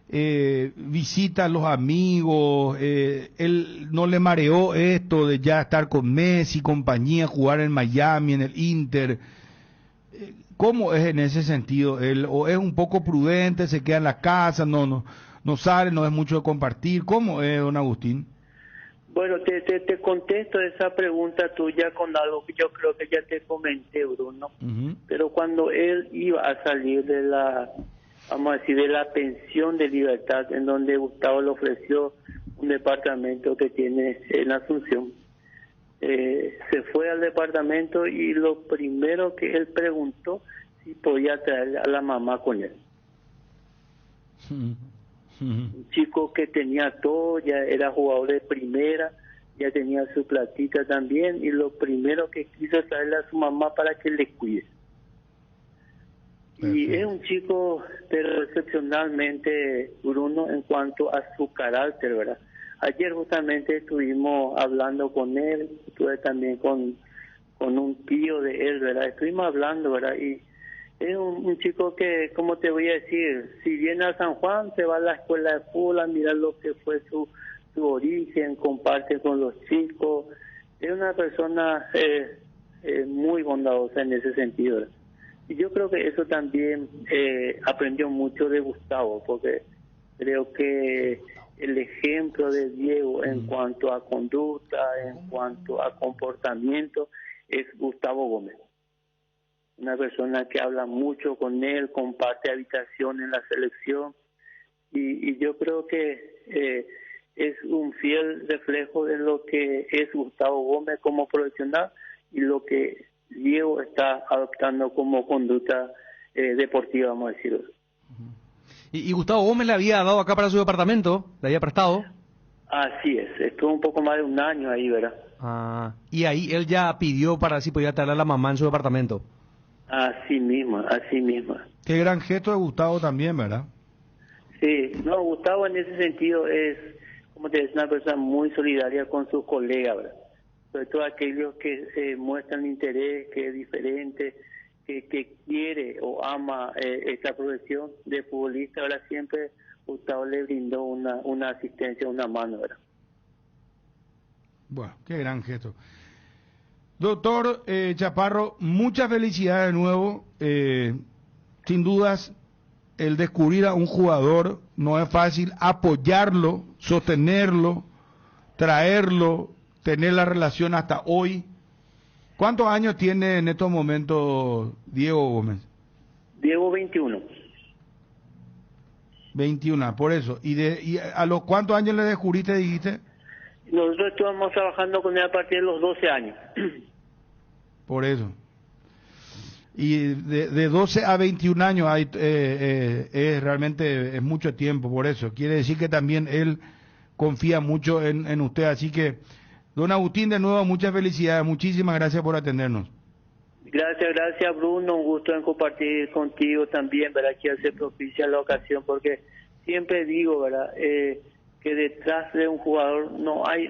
visita a los amigos, él no le mareó esto de ya estar con Messi, compañía, jugar en Miami, en el Inter. ¿Cómo es en ese sentido él? ¿O es un poco prudente, se queda en la casa, no sale, no es mucho de compartir? ¿Cómo es, don Agustín? Bueno, te contesto esa pregunta tuya con algo que yo creo que ya te comenté, Bruno. Pero cuando él iba a salir de la, vamos a decir, de la pensión de libertad, en donde Gustavo le ofreció un departamento que tiene en Asunción, se fue al departamento y lo primero que él preguntó si podía traer a la mamá con él. Un chico que tenía todo, ya era jugador de primera, ya tenía su platita también, y lo primero que quiso traerle a su mamá para que le cuide. Perfecto. Y es un chico, pero excepcionalmente, Bruno, en cuanto a su carácter, ¿verdad? Ayer justamente estuvimos hablando con él, estuve también con un tío de él, ¿verdad? Estuvimos hablando, ¿verdad? Y es un chico que, ¿cómo te voy a decir? Si viene a San Juan, se va a la escuela de fútbol a mirar lo que fue su origen, comparte con los chicos. Es una persona muy bondadosa en ese sentido, ¿verdad? Y yo creo que eso también aprendió mucho de Gustavo, porque creo que el ejemplo de Diego en cuanto a conducta, en cuanto a comportamiento, es Gustavo Gómez. Una persona que habla mucho con él, comparte habitación en la selección, y yo creo que es un fiel reflejo de lo que es Gustavo Gómez como profesional y lo que Diego está adoptando como conducta deportiva, vamos a decirlo. ¿Y Gustavo Gómez le había dado acá para su departamento? ¿Le había prestado? Así es, estuvo un poco más de un año ahí, ¿verdad? Ah, y ahí él ya pidió para si podía traer a la mamá en su departamento. Así misma, así misma. Qué gran gesto de Gustavo también, ¿verdad? Sí, no, Gustavo en ese sentido es, como te decía, una persona muy solidaria con sus colegas, ¿verdad? Sobre todo aquellos que muestran interés, que es diferente, que quiere o ama esta profesión de futbolista. Ahora siempre Gustavo le brindó una asistencia, una mano, ¿verdad? Bueno, qué gran gesto. Doctor Chaparro, muchas felicidades de nuevo. Sin dudas, el descubrir a un jugador no es fácil, apoyarlo, sostenerlo, traerlo, tener la relación hasta hoy. ¿Cuántos años tiene en estos momentos Diego Gómez? Diego 21. 21, por eso. ¿Y a los cuántos años le descubriste, dijiste? Nosotros estuvimos trabajando con él a partir de los 12 años. Por eso. Y de 12 a 21 años es realmente es mucho tiempo, por eso. Quiere decir que también él confía mucho en usted. Así que, don Agustín, de nuevo, muchas felicidades. Muchísimas gracias por atendernos. Gracias Bruno, un gusto en compartir contigo también, ¿verdad? Que hace propicia la ocasión, porque siempre digo, ¿verdad? Que detrás de un jugador no es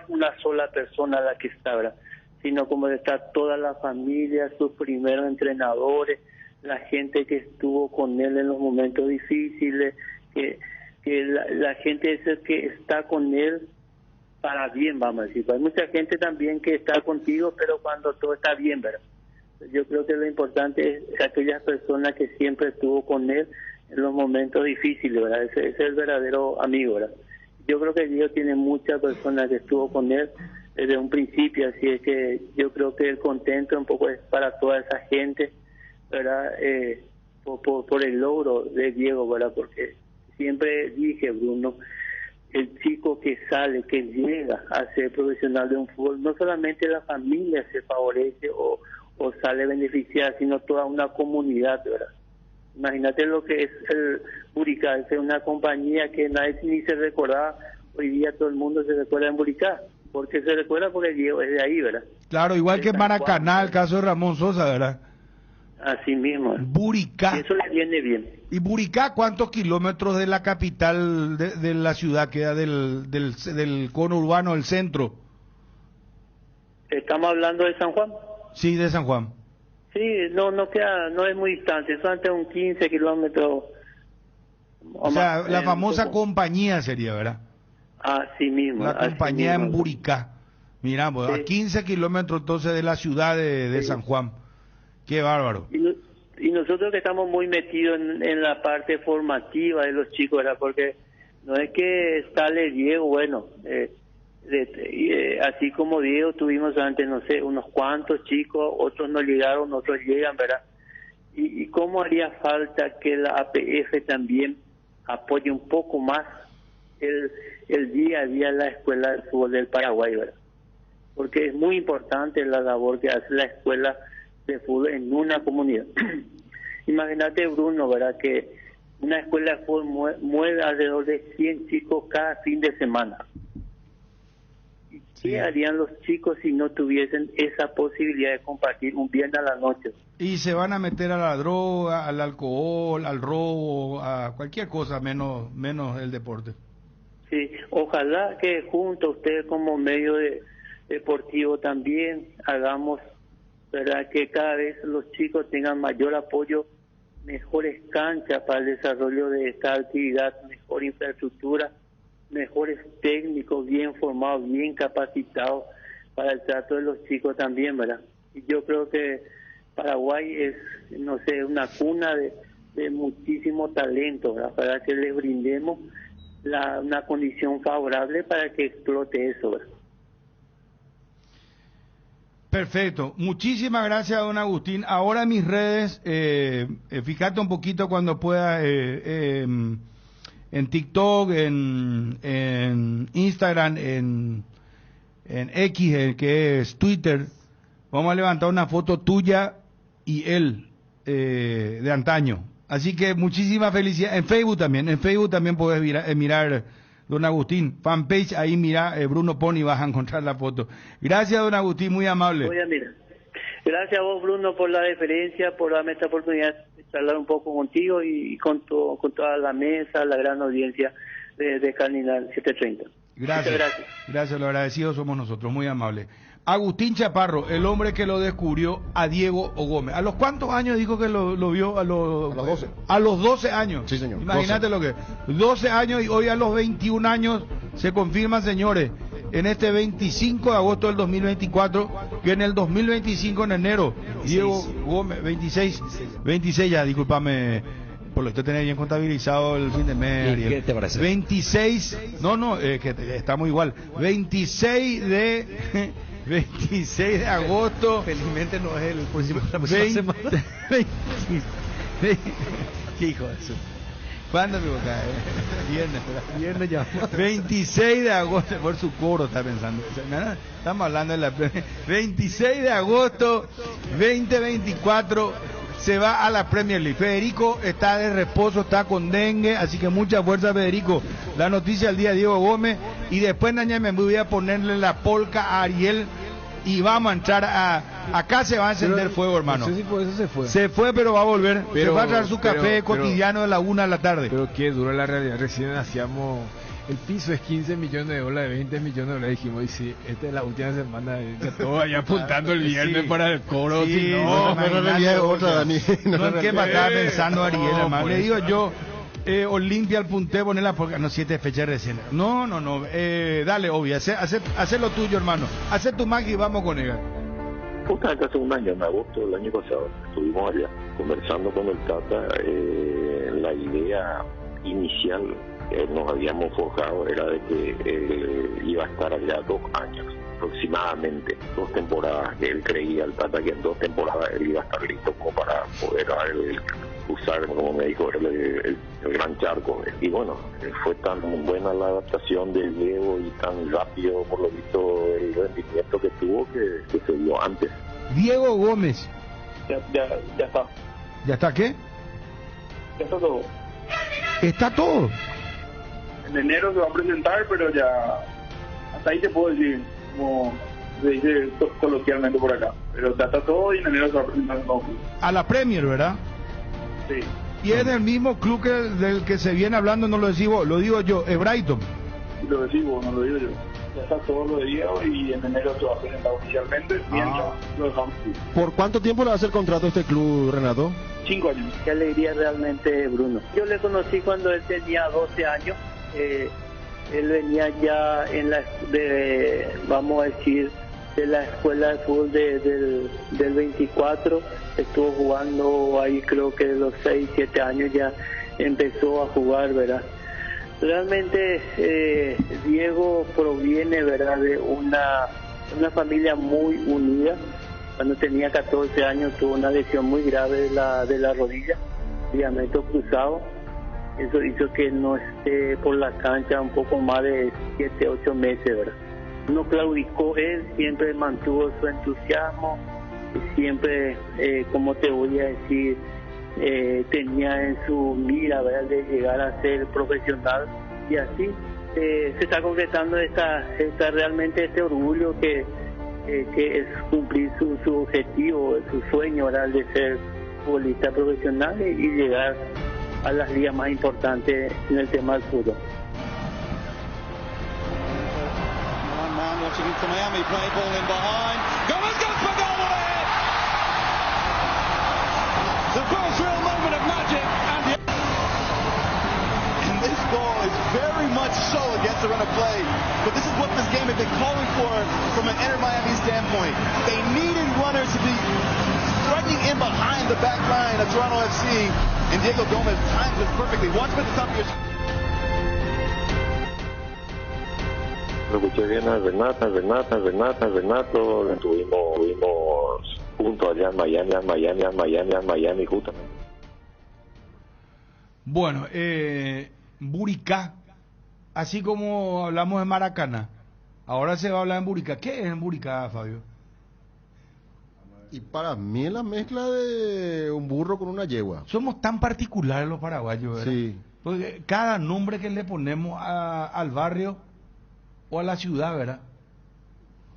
una sola persona la que está, ¿verdad? Sino como está toda la familia, sus primeros entrenadores, la gente que estuvo con él en los momentos difíciles, que la gente es el que está con él para bien, vamos a decir. Hay mucha gente también que está contigo, pero cuando todo está bien, ¿verdad? Yo creo que lo importante es aquellas personas que siempre estuvo con él en los momentos difíciles, ¿verdad? Ese es el verdadero amigo, ¿verdad? Yo creo que Dios tiene muchas personas que estuvo con él desde un principio, así es que yo creo que el contento un poco es para toda esa gente, ¿verdad? Por el logro de Diego, ¿verdad? Porque siempre dije, Bruno, el chico que sale, que llega a ser profesional de un fútbol, no solamente la familia se favorece o sale beneficiada, sino toda una comunidad, ¿verdad? Imagínate lo que es el Buricá, es una compañía que nadie ni se recordaba. Hoy día todo el mundo se recuerda en Buricá. ¿Por qué se recuerda? Porque Diego es de ahí, ¿verdad? Claro, igual que Maracaná, el caso de Ramón Sosa, ¿verdad? Así mismo. Buricá. Eso le viene bien. ¿Y Buricá cuántos kilómetros de la capital de la ciudad queda del cono urbano, del centro? ¿Estamos hablando de San Juan? Sí, de San Juan. Sí, no queda, no es muy distante, solamente un 15 kilómetros. O sea, la famosa compañía sería, ¿verdad? Así mismo. La compañía mismo. en Buricá. Mira, pues, Sí. a 15 kilómetros entonces de la ciudad de San Juan. Qué bárbaro. Y nosotros que estamos muy metidos en la parte formativa de los chicos, ¿verdad? Porque no es que sale Diego, bueno, así como Diego tuvimos antes, no sé, unos cuantos chicos, otros no llegaron, otros llegan, ¿verdad? Y cómo haría falta que la APF también apoye un poco más el día a día en la Escuela de Fútbol del Paraguay, ¿verdad? Porque es muy importante la labor que hace la Escuela de Fútbol en una comunidad. Imagínate, Bruno, ¿verdad? Que una escuela de fútbol mueve alrededor de 100 chicos cada fin de semana. ¿Qué harían los chicos si no tuviesen esa posibilidad de compartir un viernes a la noche? Y se van a meter a la droga, al alcohol, al robo, a cualquier cosa menos el deporte. Sí, ojalá que junto a ustedes como medio deportivo también hagamos, ¿verdad? Que cada vez los chicos tengan mayor apoyo, mejores canchas para el desarrollo de esta actividad, mejor infraestructura, mejores técnicos bien formados, bien capacitados para el trato de los chicos también, ¿verdad? Y yo creo que Paraguay es, no sé, una cuna de muchísimo talento, ¿verdad? Para que les brindemos una condición favorable para que explote eso, ¿verdad? Perfecto, muchísimas gracias, don Agustín. Ahora mis redes, fíjate un poquito cuando pueda en TikTok, en Instagram, en X, que es Twitter. Vamos a levantar una foto tuya y él de antaño. Así que muchísimas felicidades. En Facebook también puedes mirar, don Agustín, fanpage, ahí mira Bruno Pony, vas a encontrar la foto. Gracias, don Agustín, muy amable. Voy a mirar. Gracias a vos, Bruno, por la deferencia, por darme esta oportunidad de charlar un poco contigo y con toda la mesa, la gran audiencia de Cardinal 730. Gracias. Gracias, lo agradecidos somos nosotros, muy amable. Agustín Chaparro, el hombre que lo descubrió a Diego Gómez. ¿A los cuántos años dijo que lo vio? A los 12. A los 12 años. Sí, señor. Imagínate 12. Lo que 12 años y hoy a los 21 años se confirma, señores, en este 25 de agosto del 2024, que en el 2025, en enero, 26. Diego Gómez, 26 ya, discúlpame, por lo que usted tenía bien contabilizado el fin de mes. ¿Qué te parece? 26, que estamos igual, 26 de 26 de agosto. Felizmente no es el próximo, la próxima 20, semana. 20, ¿qué hijo de eso? ¿Cuándo me equivocás? Viernes, ¿verdad? Viernes ya. 26 de agosto, por su coro está pensando. Estamos hablando de la 26 de agosto 2024 se va a la Premier League. Federico está de reposo, está con dengue, así que mucha fuerza, Federico. La noticia del día, Diego Gómez, y después me voy a ponerle la polca a Ariel y vamos a entrar acá se va a encender fuego, hermano. No sé si por eso se fue. Se fue, pero va a volver. Se va a traer su café cotidiano de la 1 de la tarde. Pero qué dura la realidad. Recién hacíamos... El piso es 15 millones de dólares, 20 millones de dólares. Dijimos, y sí, esta es la última semana. Ya todo ahí apuntando el viernes para el coro. Sí, si no, no realidad es otra, Dani. No en qué más estaba pensando Ariel, hermano. Le digo yo, Olimpia al punteo, ponerla porque no 7 fechas recién. No. Dale, Obi, hace lo tuyo, hermano. Hace tu magia y vamos con ella. Justamente hace un año, en agosto del año pasado, estuvimos allá conversando con el Tata. La idea inicial que nos habíamos forjado era de que él iba a estar allá 2 años aproximadamente, 2 temporadas. Él creía, el Tata, que en 2 temporadas él iba a estar listo como para poder usar, como me dijo, el gran charco. Y bueno, fue tan buena la adaptación del Diego y tan rápido, por lo visto, el rendimiento que tuvo, que se dio antes. Diego Gómez. Ya está. ¿Ya está qué? Ya está todo. ¿Está todo? En enero se va a presentar, pero ya hasta ahí te puedo decir, como se dice coloquialmente por acá. Pero ya está todo y en enero se va a presentar en todo. A la Premier, ¿verdad? Sí. Y es del mismo club del que se viene hablando, no lo decimos, lo digo yo, es Brighton. Lo decimos, no lo digo yo. Ya está todo lo de Diego y en enero se va a presentar oficialmente, mientras lo dejamos. ¿Por cuánto tiempo le va a hacer contrato a este club, Renato? 5 años. Qué alegría realmente, Bruno. Yo le conocí cuando él tenía 12 años. Él venía ya vamos a decir, de la escuela de fútbol del 24. Estuvo jugando ahí, creo que de los 6, 7 años ya empezó a jugar, ¿verdad? Realmente Diego proviene, ¿verdad?, de una familia muy unida. Cuando tenía 14 años tuvo una lesión muy grave de la rodilla, ligamento cruzado. Eso hizo que no esté por la cancha un poco más de 7, 8 meses, ¿verdad? No claudicó él, siempre mantuvo su entusiasmo, siempre, como te voy a decir, tenía en su mira, ¿verdad?, de llegar a ser profesional, y así se está concretando realmente este orgullo que es cumplir su objetivo, su sueño, ¿verdad?, de ser futbolista profesional y llegar a las ligas más importantes en el tema del fútbol. Watching into Miami, play ball in behind. Gomez goes for goal ahead. The first real moment of magic, and this goal is very much so against the run of play. But this is what this game has been calling for from an Inter Miami standpoint. They needed runners to be striking in behind the back line of Toronto FC, and Diego Gomez times this perfectly. Watch at the top of your. Lo escuché bien a Renato, estuvimos juntos allá en Miami, justamente. Bueno, Buricá, así como hablamos de Maracaná, ahora se va a hablar en Buricá. ¿Qué es en Buricá, Fabio? Y para mí es la mezcla de un burro con una yegua. Somos tan particulares los paraguayos, ¿verdad? Sí. Porque cada nombre que le ponemos al barrio o a la ciudad, ¿verdad?,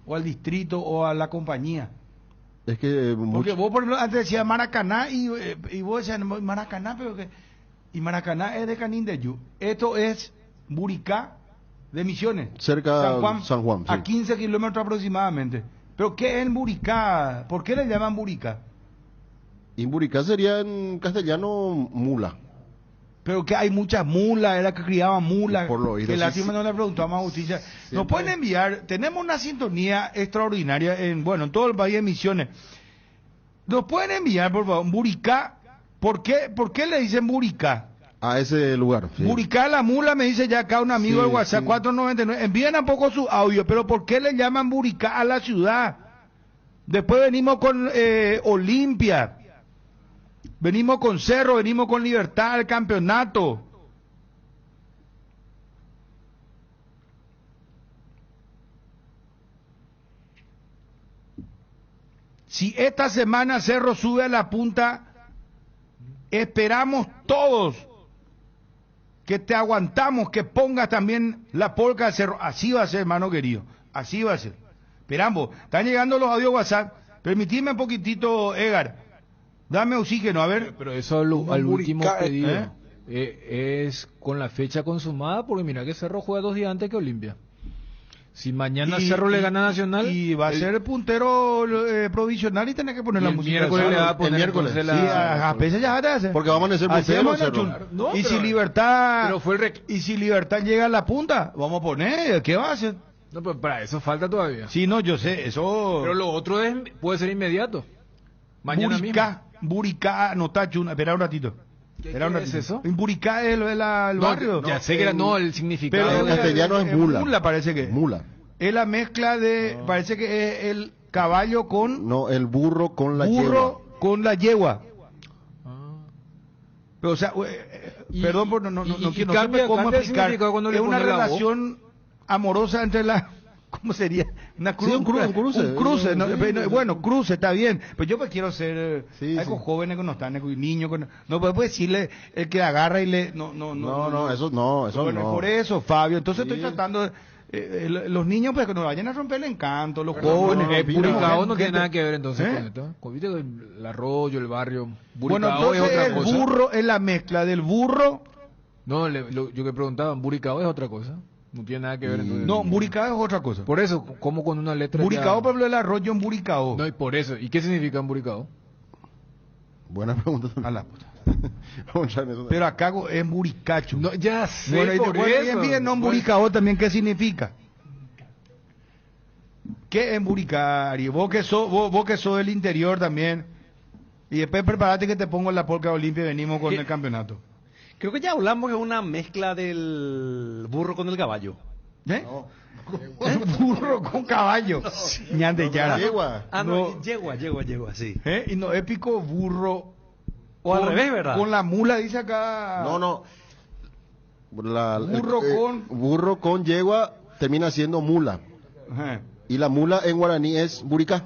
o al distrito o a la compañía. Es que porque vos, por ejemplo, antes decías Maracaná y vos decías Maracaná, pero que y Maracaná es de Canindeyú. Esto es Buricá de Misiones, cerca de San Juan, a 15 kilómetros aproximadamente. Pero ¿qué es en Buricá? ¿Por qué le llaman Buricá? Y Buricá sería en castellano mula. Pero que hay muchas mulas, era que criaban mulas. Por lo oído, que sí, lástima no le preguntamos a Justicia. Nos pueden enviar, tenemos una sintonía extraordinaria en todo el país de Misiones. Nos pueden enviar, por favor, Buricá. ¿Por qué le dicen Buricá? a ese lugar. Sí. Buricá La Mula, me dice ya acá un amigo Sí, del WhatsApp, sí. 499. Envíen un poco su audio, pero ¿por qué le llaman Buricá a la ciudad? Después venimos con Olimpia, venimos con Cerro, venimos con Libertad, el campeonato. Si esta semana Cerro sube a la punta, esperamos todos que te aguantamos, que pongas también la polca de Cerro. Así va a ser, hermano querido, así va a ser. Esperamos, están llegando los audios WhatsApp. Permitidme un poquitito, Edgar. Dame oxígeno, a ver. Pero eso al último pedido es con la fecha consumada, porque mira que Cerro juega 2 días antes que Olimpia. Si mañana Cerro le gana a Nacional... Y va a ser el puntero provisional y tenés que poner la música. Miércoles le va a poner el miércoles. entonces Sí, la... a veces ya te hace. Porque vamos a ser puntero, Cerro. No, y pero- si Libertad... pero fue el Y si Libertad llega a la punta, vamos a poner... ¿Qué va a hacer? No, pero para eso falta todavía. Sí, no, yo sé, eso... Pero lo otro puede ser inmediato. Mañana Buricá, anotá, Chuna. Espera un ratito. Espera un qué ratito. es eso? En Buricá es el barrio. Ya sé que era el significado. Pero en castellano es mula. Mula parece que. Mula. Es la mezcla de... Parece que es el caballo con... No, el burro con la burro yegua. con la yegua. Pero, o sea, perdón por no sé cambia cómo el explicar. significado cuando le Es una pones la voz. relación amorosa entre la... ¿Cómo sería? Una Sí, un cruce. Un cruce. ¿no? Sí, Pero, sí. bueno, cruce, está bien. Pero yo pues quiero ser... Sí, hay sí. con jóvenes que no están, con niños... No puedo decirle el que agarra y le... No, Eso no. Por eso, Fabio. Entonces Sí. estoy tratando... los niños pues que no vayan a romper el encanto, los jóvenes... Buricao no tiene gente- nada que ver entonces ¿Eh? con esto. ¿Viste el arroyo, el barrio? Bueno, Buricao es entonces otra el cosa. burro es la mezcla del burro... No, yo que preguntaba, Buricao es otra cosa. No tiene nada que ver. Entonces, No, Buricao es otra cosa. Por eso, como con una letra. Buricao, ya- por ejemplo, el arroyo en Buricao. No, y por eso. ¿Y qué significa en Buricao? Buena pregunta. A la puta. Vamos a echarme eso. Pero acá es Buricacho. No, ya sé, Bueno, y por después eso. bien, no en Buricao también, ¿qué significa? ¿Qué es Buricari? Vos que sos del interior también. Y después prepárate que te pongo en la polca Olimpia y venimos con ¿Qué? el campeonato. Creo que ya hablamos de una mezcla del burro con el caballo. ¿Eh? Burro con caballo. Ñande Yara. Yegua. Ah, no, yegua, sí. ¿Eh? Y no épico burro. O al con- revés, ¿verdad? Con la mula, dice acá. No. Burro con yegua termina siendo mula. Ajá. Y la mula en guaraní es buricá.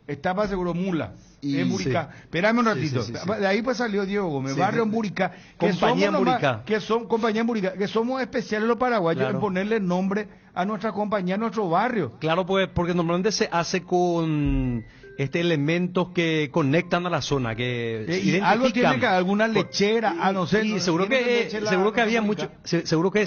Está más seguro mula. Y- En Buricá. Espérame un ratito. sí. De ahí pues salió Diego Gómez, Sí, barrio sí. en Buricá. Compañía en somos nomás- Buricá. Que son compañía en Buricá. Que somos especiales los paraguayos Claro. en ponerle nombre a nuestra compañía, a nuestro barrio. Claro, pues, porque normalmente se hace con elementos que conectan a la zona, que Y algo tiene que identifican. alguna lechera, a no ser. Y no, seguro tiene que leche la- seguro que la había Buricá. mucho, seguro que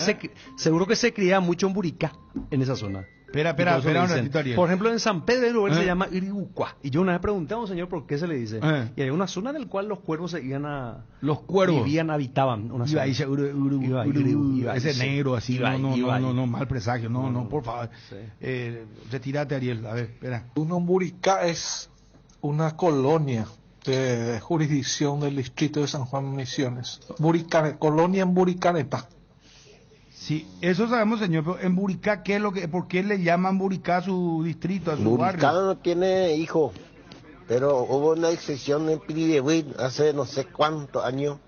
seguro que se cría mucho en Buricá en esa zona. Espera, Y por eso espera le un dicen. ratito, Ariel. Por ejemplo, en San Pedro del lugar se ¿Eh? llama Iriucuá. Y yo una vez pregunté a un señor por qué se le dice. Y hay una zona en la cual los cuervos se iban a... Los cuervos. Vivían, habitaban. Una Iba zona. ahí, seguro, Iba, ese sí. negro así, Iba, no, mal presagio, no, por favor. Sí. Retírate, Ariel, a ver, espera. Buricá es una colonia de jurisdicción del distrito de San Juan Misiones. Colonia en Buricanepa. Sí, eso sabemos, señor, pero en Buricá, ¿por qué le llaman Buricá a su distrito, a su Buricá barrio? no tiene hijo, pero hubo una excepción en Piridehuit hace no sé cuántos años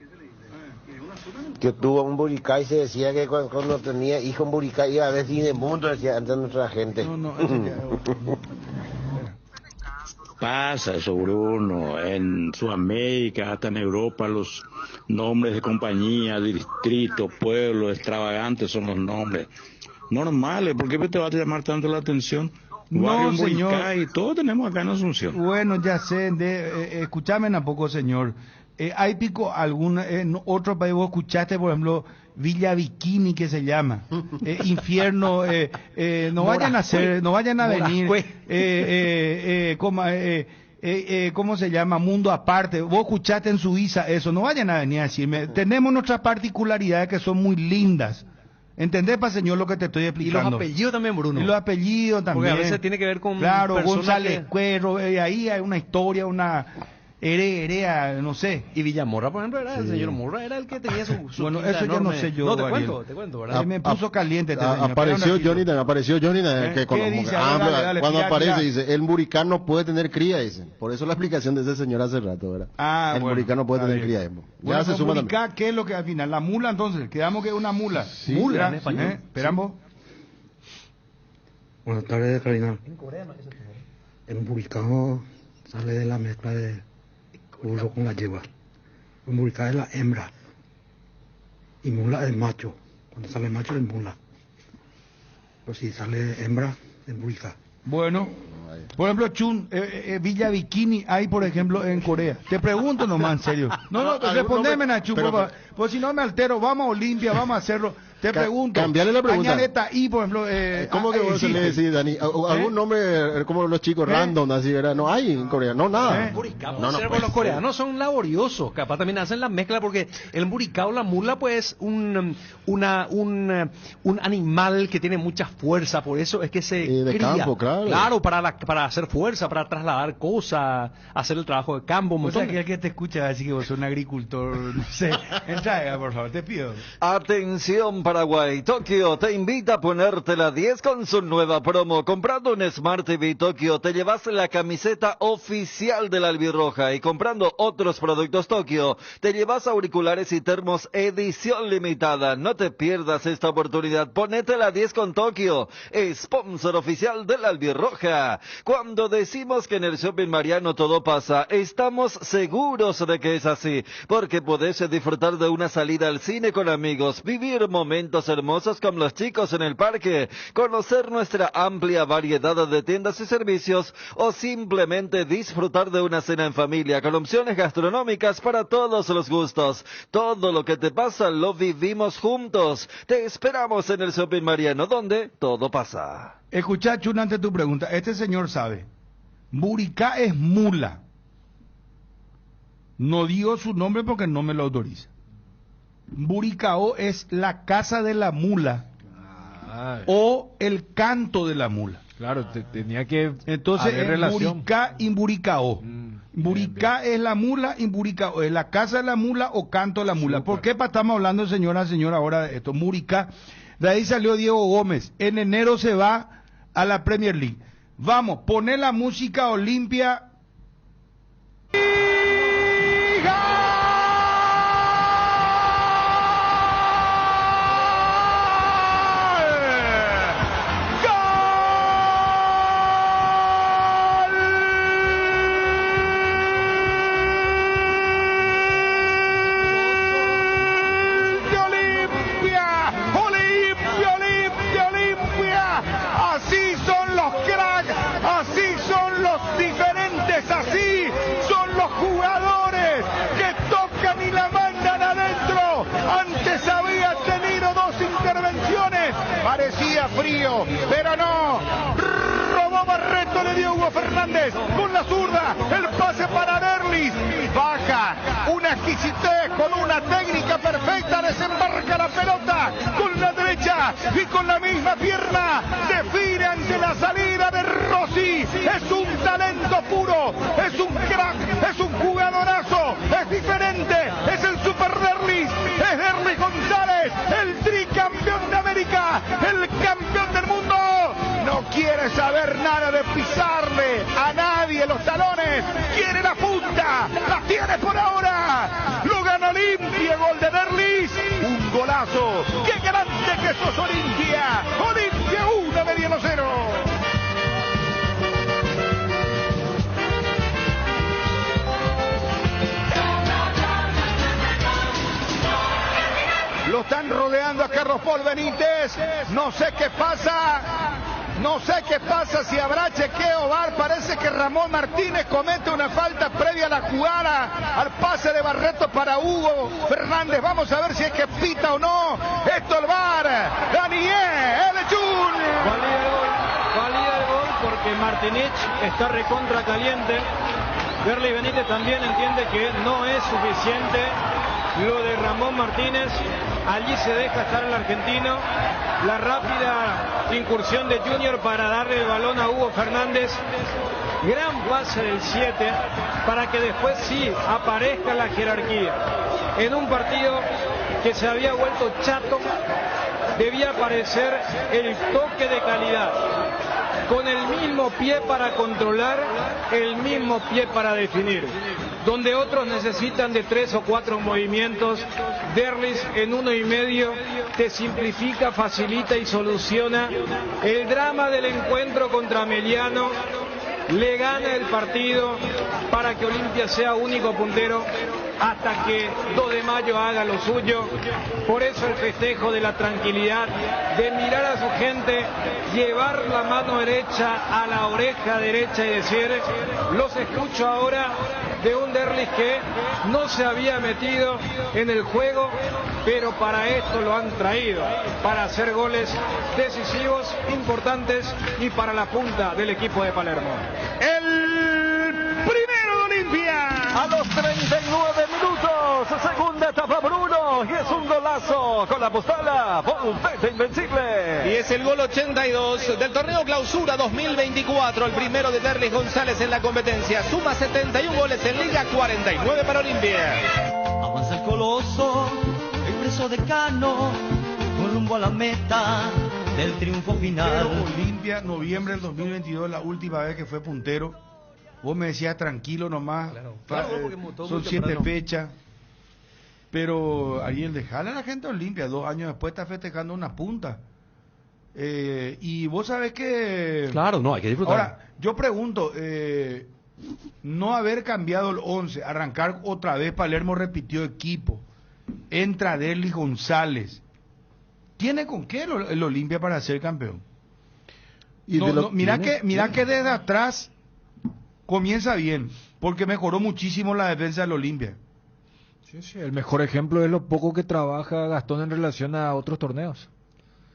que tuvo un Buricá y se decía que cuando tenía hijo en Buricá iba a ver fin del mundo, decía antes nuestra gente. Pasa eso, Bruno. En Sudamérica, hasta en Europa, los nombres de compañía, distrito, pueblo, extravagantes son los nombres normales. ¿Por qué te va a llamar tanto la atención? Barrio en señor. Buricá y todo tenemos acá en Asunción. Bueno, ya sé, escúchame un poco, señor. ¿Hay pico alguna, en otro país vos escuchaste, por ejemplo, Villa Bikini, que se llama? Infierno, no vayan a hacer, no vayan a venir, ¿cómo se llama? Mundo aparte. Vos escuchaste en Suiza eso, no vayan a venir a decirme. Tenemos nuestras particularidades que son muy lindas. ¿Entendés, pa señor, lo que te estoy Y explicando? los apellidos también, Bruno. Y los apellidos también. Porque a veces tiene que ver con Claro, personas González que- Cuero, ahí hay una historia, Herea, no sé. Y Villamorra, por ejemplo, el señor Morra era el que tenía su bueno, pinta eso enorme. ya no sé yo. No, te Ariel. cuento, ¿verdad? Me puso caliente este señor. Apareció Jonathan, que ¿Qué dice? A ver, dale, cuando tira, aparece tira. dice, el Muricán no puede tener cría, dice. Por eso la explicación de ese señor hace rato, ¿verdad? El Muricán no puede está tener bien. cría. Bueno, Ya se con suma Muricá, también. ¿qué es lo que al final? La mula, entonces. Quedamos que es una mula. Mula, en español. Esperamos. Buenas tardes, Karina. El Muricán sale de la mezcla de burro con la yegua. El Muricán es la hembra y mula es macho. Cuando sale macho es mula. Pero si sale hembra es Muricán. Bueno, por ejemplo, Chun, Villa Bikini hay, por ejemplo, en Corea. Te pregunto nomás, en serio. No, respondeme, Nacho, por favor. Pues si no me altero, vamos a Olimpia, vamos a hacerlo. Te pregunto. Cambiarle la pregunta. Cañareta y, por ejemplo... ¿Cómo que vos le decís, Dani? ¿Algún nombre como los chicos random, así, verdad? No hay en Corea, no, nada. Muricao, No, los pues, coreanos son laboriosos, capaz también hacen la mezcla porque el muricao, la mula, pues un animal que tiene mucha fuerza, por eso es que se de cría. campo, claro. Claro, para hacer fuerza, para trasladar cosas, hacer el trabajo de campo, un O montón sea, que el que te escucha va a decir que vos sos un agricultor, no sé. Entra, por favor, te pido. Atención Paraguay, Tokio te invita a ponerte la 10 con su nueva promo. Comprando un Smart TV Tokio te llevas la camiseta oficial de la Albirroja y comprando otros productos Tokio te llevas auriculares y termos edición limitada. No te pierdas esta oportunidad, ponete la 10 con Tokio, sponsor oficial de la Albirroja. Cuando decimos que en el Shopping Mariano todo pasa, estamos seguros de que es así, porque podés disfrutar de una salida al cine con amigos, vivir momentos hermosos con los chicos en el parque, conocer nuestra amplia variedad de tiendas y servicios o simplemente disfrutar de una cena en familia con opciones gastronómicas para todos los gustos. Todo lo que te pasa lo vivimos juntos. Te esperamos en el Shopping Mariano, donde todo pasa. Escuchá, Chun, ante tu pregunta. Este señor sabe. Muricá es mula. No digo su nombre porque no me lo autoriza. Buricao es la casa de la mula o el canto de la mula. Claro, tenía que entonces haber es relación. Buricá y Buricao. Buricá es la mula y Buricao es la casa de la mula o canto de la mula. ¿Por qué estamos hablando, señora ahora de esto? Buricá. De ahí salió Diego Gómez. En enero se va a la Premier League. Vamos, poner la música Olimpia. Parecía frío, pero no. Robó Barreto, le dio Hugo Fernández con la zurda. El pase para Derlis. Baja. Una exquisitez con una técnica perfecta. Desembarca la pelota con la derecha y con la misma pierna. Define ante la salida de Rossi. Es un talento puro. Es un crack. Es un jugadorazo. Es diferente. Es el Super Derlis. Es Derlis González. El tricampeón de América. El campeón del mundo. No quiere saber nada de pisarle a nadie los talones. Quiere la punta. La tiene por ahora. Lo gana Olimpia. Gol de Derlis. Un golazo. ¡Qué grande que sos, Olimpia! Olimpia 1, Mediano 0. Lo están rodeando a Carlos Paul Benítez. No sé qué pasa. No sé qué pasa, si habrá chequeo VAR. Parece que Ramón Martínez comete una falta previa a la jugada, al pase de Barreto para Hugo Fernández. Vamos a ver si es que pita o no. Esto el VAR. Daniel Chun. Valida el gol porque Martínez está recontra caliente. Derlis Benítez también entiende que no es suficiente lo de Ramón Martínez. Allí se deja estar el argentino. La rápida incursión de Junior para darle el balón a Hugo Fernández. gran pase del 7 para que después sí aparezca la jerarquía. En un partido que se había vuelto chato, debía aparecer el toque de calidad, con el mismo pie para controlar, el mismo pie para definir. Donde otros necesitan de 3 o 4 movimientos, Derlis en 1,5 te simplifica, facilita y soluciona el drama del encuentro contra Ameliano. Le gana el partido para que Olimpia sea único puntero hasta que 2 de mayo haga lo suyo. Por eso el festejo de la tranquilidad, de mirar a su gente, llevar la mano derecha a la oreja derecha y decir: los escucho ahora, de un Derlis que no se había metido en el juego, pero para esto lo han traído, para hacer goles decisivos, importantes y para la punta del equipo de Palermo. El primero de Olimpia. A los 39 minutos, segunda etapa Bruno, y es un golazo con la postala, Volpete Invencible. Y es el gol 82 del torneo Clausura 2024, el primero de Derlis González en la competencia. Suma 71 goles en Liga, 49 para Olimpia. Avanza el coloso, el preso decano, con rumbo a la meta del triunfo final. Pero Olimpia, noviembre del 2022, la última vez que fue puntero. Vos me decías tranquilo nomás, son 7 fechas. Pero Ariel, dejale a la gente Olimpia, 2 años después está festejando una punta. Y vos sabés que... Claro, no, hay que disfrutar. Ahora, yo pregunto, no haber cambiado el 11, arrancar otra vez, Palermo repitió equipo, entra Derlis González. ¿Tiene con qué el Olimpia para ser campeón? Y mira que desde atrás comienza bien, porque mejoró muchísimo la defensa del Olimpia. Sí, el mejor ejemplo es lo poco que trabaja Gastón en relación a otros torneos.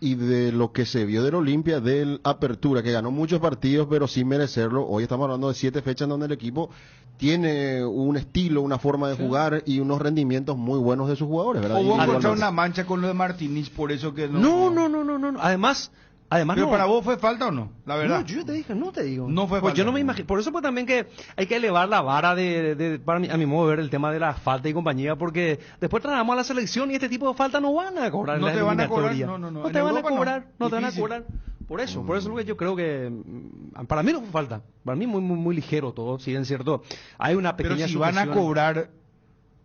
Y de lo que se vio del Olimpia, del Apertura, que ganó muchos partidos, pero sin merecerlo. Hoy estamos hablando de 7 fechas donde el equipo tiene un estilo, una forma de jugar y unos rendimientos muy buenos de sus jugadores, ¿verdad? O vos encontraste una mancha con lo de Martínez, por eso que No. Además pero no. ¿Para vos fue falta o no? La verdad. No, yo te dije, no te digo. No fue pues falta. Yo no me imagino. Por eso pues también que hay que elevar la vara para mí, a mi modo de ver, el tema de la falta y compañía, porque después trasladamos a la selección y este tipo de falta no van a cobrar. No te van a cobrar, no te van a cobrar, no te van a cobrar. Por eso es lo que yo creo que para mí no fue falta. Para mí muy ligero todo, si bien es cierto. Hay una pequeña Pero si sujeción. van a cobrar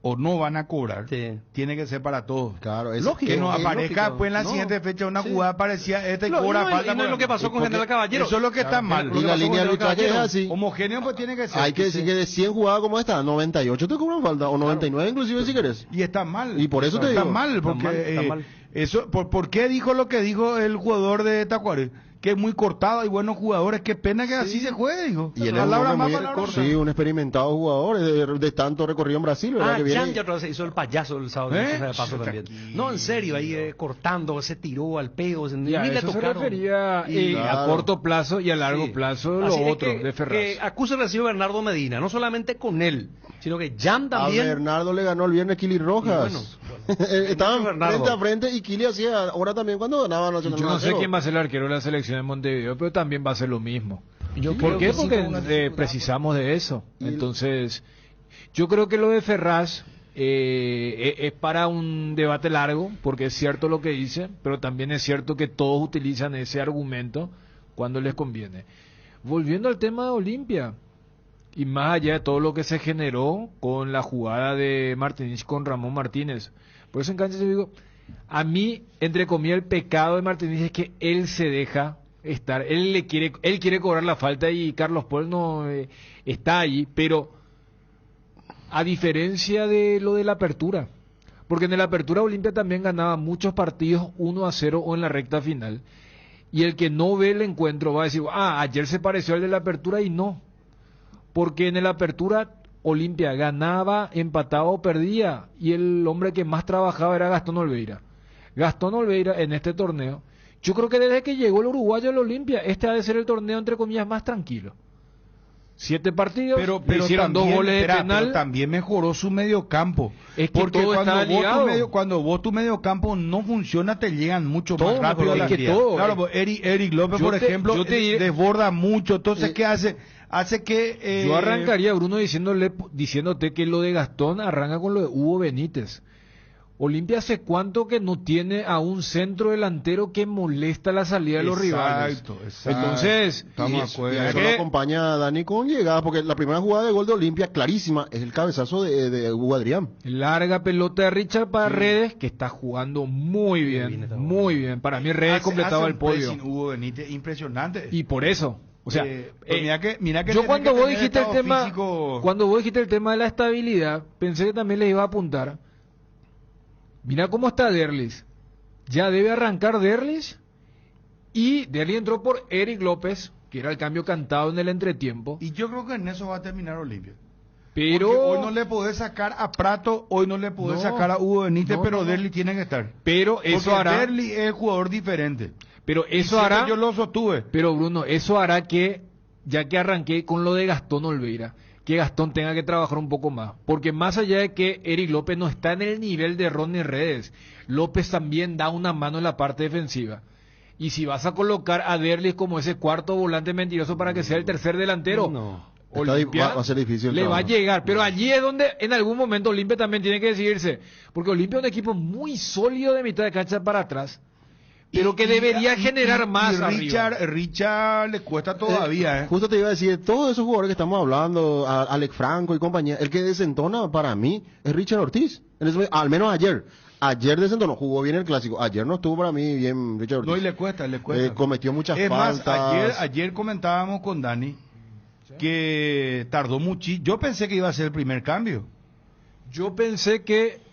o no van a cobrar, tiene que ser para todos. Claro, es lógico. Que no aparezca lógico. después en la siguiente fecha una jugada parecida, cobra falta. Y no es lo que pasó con General Caballero. Eso es lo que está mal. Y la línea de arbitraje es así. Homogéneo pues tiene que ser. Hay que decir que de 100 jugadas como esta, 98 te cobran falta, o 99 inclusive si querés. Y está mal. Y por eso te digo. Está mal, porque está mal. Eso, ¿por qué dijo lo que dijo el jugador de Tacuaré? Que es muy cortado, hay buenos jugadores, qué pena que así se juegue, dijo. Y él es un experimentado jugador de tanto recorrido en Brasil, ¿verdad? Que viene ya otra vez hizo el payaso el sábado de paso también. No, en serio, ahí cortando, se tiró al peo, ni le eso tocaron. Se refería a corto plazo y a largo plazo lo otro de Ferraz. Que acusa el recibo Bernardo Medina, no solamente con él, sino que Jan también. A Bernardo le ganó el viernes Kili Rojas. Estaban frente a frente y Kili hacía ahora también cuando ganaba Nacional. Yo no sé quién va a ser el arquero de la selección de Montevideo, pero también va a ser lo mismo. ¿Por qué? Porque precisamos de eso. Entonces, yo creo que lo de Ferraz es para un debate largo, porque es cierto lo que dice, pero también es cierto que todos utilizan ese argumento cuando les conviene. Volviendo al tema de Olimpia, y más allá de todo lo que se generó con la jugada de Martínez con Ramón Martínez, por eso en cancha yo digo, a mí, entre comillas, el pecado de Martínez es que él se deja estar, él quiere cobrar la falta y Carlos Paul no está allí, pero a diferencia de lo de la apertura, porque en la apertura Olimpia también ganaba muchos partidos 1-0 o en la recta final, y el que no ve el encuentro va a decir, ayer se pareció al de la apertura, y no, porque en la apertura Olimpia ganaba, empataba o perdía, y el hombre que más trabajaba era Gastón Olveira. Gastón Olveira en este torneo, yo creo que desde que llegó el uruguayo al Olimpia, este ha de ser el torneo entre comillas más tranquilo. 7 partidos, pero hicieron también, 2 goles de penal. Pero también mejoró su mediocampo. Es que porque cuando vos tu mediocampo no funciona, te llegan mucho más rápido a la Claro, Eric López, por ejemplo, desborda mucho. Entonces, ¿qué hace? hace que... Yo arrancaría, Bruno, diciéndote que lo de Gastón arranca con lo de Hugo Benítez. Olimpia hace cuánto que no tiene a un centro delantero que molesta la salida de los rivales. Exacto. Y Entonces, eso lo acompaña a Dani con llegada, porque la primera jugada de gol de Olimpia, clarísima, es el cabezazo de Hugo Adrián. Larga pelota de Richard para Redes, que está jugando muy bien, muy bien. Para mí Redes completaba el podio. Hugo Benítez, impresionante. Y por eso, o sea, mira que yo cuando vos dijiste el tema, físico... cuando vos dijiste el tema de la estabilidad, pensé que también les iba a apuntar. Mira cómo está Derlis. Ya debe arrancar Derlis. Y Derlis entró por Eric López, que era el cambio cantado en el entretiempo. Y yo creo que en eso va a terminar Olimpia. Pero porque hoy no le podés sacar a Prato, hoy no le podés sacar a Hugo Benítez, pero Derlis tiene que estar. Pero eso porque hará. Derlis es el jugador diferente. Pero eso hará. Yo lo sostuve. Pero Bruno, eso hará que, ya que arranqué con lo de Gastón Olveira, que Gastón tenga que trabajar un poco más, porque más allá de que Eric López no está en el nivel de Ronnie Redes, López también da una mano en la parte defensiva. Y si vas a colocar a Derlis como ese cuarto volante mentiroso para que sea el tercer delantero, Olimpia va a ser difícil le va a llegar, pero allí es donde en algún momento Olimpia también tiene que decidirse, porque Olimpia es un equipo muy sólido de mitad de cancha para atrás, pero que debería generar más arriba. Richard le cuesta todavía. Justo te iba a decir, todos esos jugadores que estamos hablando, Alex Franco y compañía, el que desentona para mí es Richard Ortiz. Al menos ayer. Ayer desentonó, jugó bien el clásico. Ayer no estuvo para mí bien Richard Ortiz. No, y le cuesta. Cometió muchas faltas. Más, ayer comentábamos con Dani que tardó mucho. Yo pensé que iba a ser el primer cambio. Yo pensé que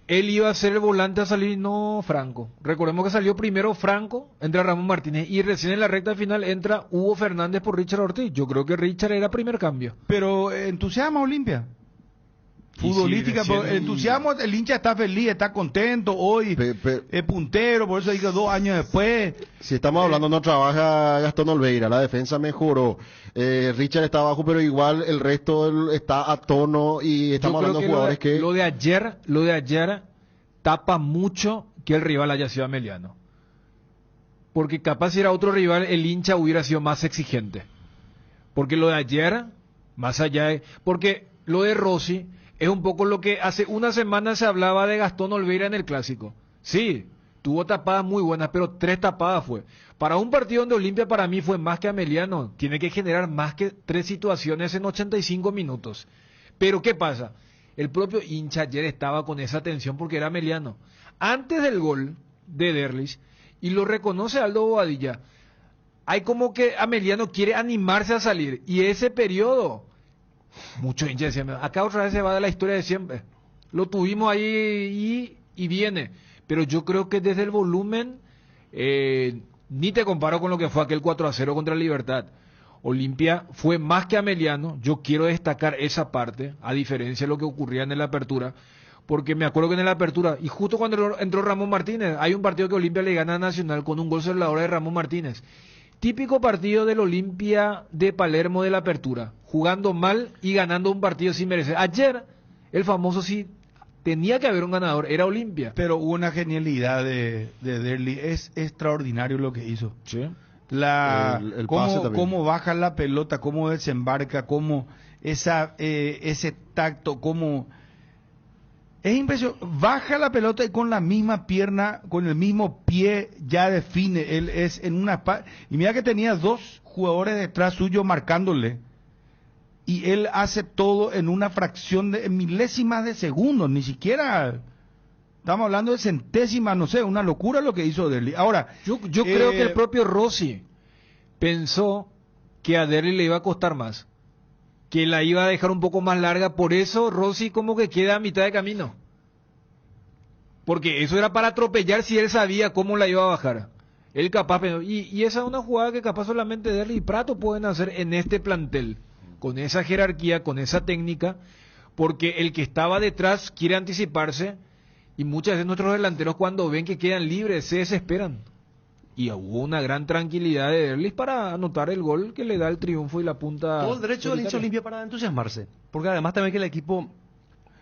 él iba a ser el volante a salir, no Franco. Recordemos que salió primero Franco, entra Ramón Martínez y recién en la recta final entra Hugo Fernández por Richard Ortiz. Yo creo que Richard era primer cambio. Pero entusiasma Olimpia. Futbolística, sí, entusiasmo, el hincha está feliz, está contento, hoy es puntero, por eso digo 2 años después. Si estamos hablando, no trabaja Gastón Olveira, la defensa mejoró, Richard está abajo, pero igual el resto está a tono y estamos hablando de jugadores que... Lo de ayer tapa mucho que el rival haya sido Ameliano. Porque capaz si era otro rival, el hincha hubiera sido más exigente. Porque lo de ayer, más allá de... Porque lo de Rossi... es un poco lo que hace una semana se hablaba de Gastón Olveira en el Clásico. Sí, tuvo tapadas muy buenas, pero 3 tapadas fue. Para un partido donde Olimpia para mí fue más que Ameliano, tiene que generar más que 3 situaciones en 85 minutos. Pero ¿qué pasa? El propio hincha ayer estaba con esa tensión porque era Ameliano. Antes del gol de Derlis, y lo reconoce Aldo Bobadilla, hay como que Ameliano quiere animarse a salir, y ese periodo... Muchos hinchas decían, acá otra vez se va de la historia de siempre. Lo tuvimos ahí y viene. Pero yo creo que desde el volumen, ni te comparo con lo que fue aquel 4-0 contra Libertad. Olimpia fue más que Ameliano. Yo quiero destacar esa parte, a diferencia de lo que ocurría en la apertura. Porque me acuerdo que en la apertura, y justo cuando entró Ramón Martínez, hay un partido que Olimpia le gana a Nacional con un gol sobre la hora de Ramón Martínez. Típico partido del Olimpia de Palermo de la apertura, jugando mal y ganando un partido sin merecer. Ayer, el famoso sí, tenía que haber un ganador, era Olimpia. Pero hubo una genialidad de Derlis, es extraordinario lo que hizo. Sí. El pase también. Cómo baja la pelota, cómo desembarca, cómo ese tacto, cómo... Es impresionante, baja la pelota y con la misma pierna, con el mismo pie ya define, él es en una... Y mira que tenía 2 jugadores detrás suyo marcándole, y él hace todo en una fracción de milésimas de segundos, ni siquiera... Estamos hablando de centésimas, no sé, una locura lo que hizo Derlis. Ahora, yo creo que el propio Rossi pensó que a Derlis le iba a costar más, que la iba a dejar un poco más larga, por eso Rossi como que queda a mitad de camino. Porque eso era para atropellar si él sabía cómo la iba a bajar. Él capaz, y esa es una jugada que capaz solamente Derlis y Prato pueden hacer en este plantel, con esa jerarquía, con esa técnica, porque el que estaba detrás quiere anticiparse, y muchas veces nuestros delanteros cuando ven que quedan libres se desesperan. Y hubo una gran tranquilidad de Derlis para anotar el gol que le da el triunfo y la punta. Todo el derecho del hincha Olimpia para entusiasmarse. Porque además también que el equipo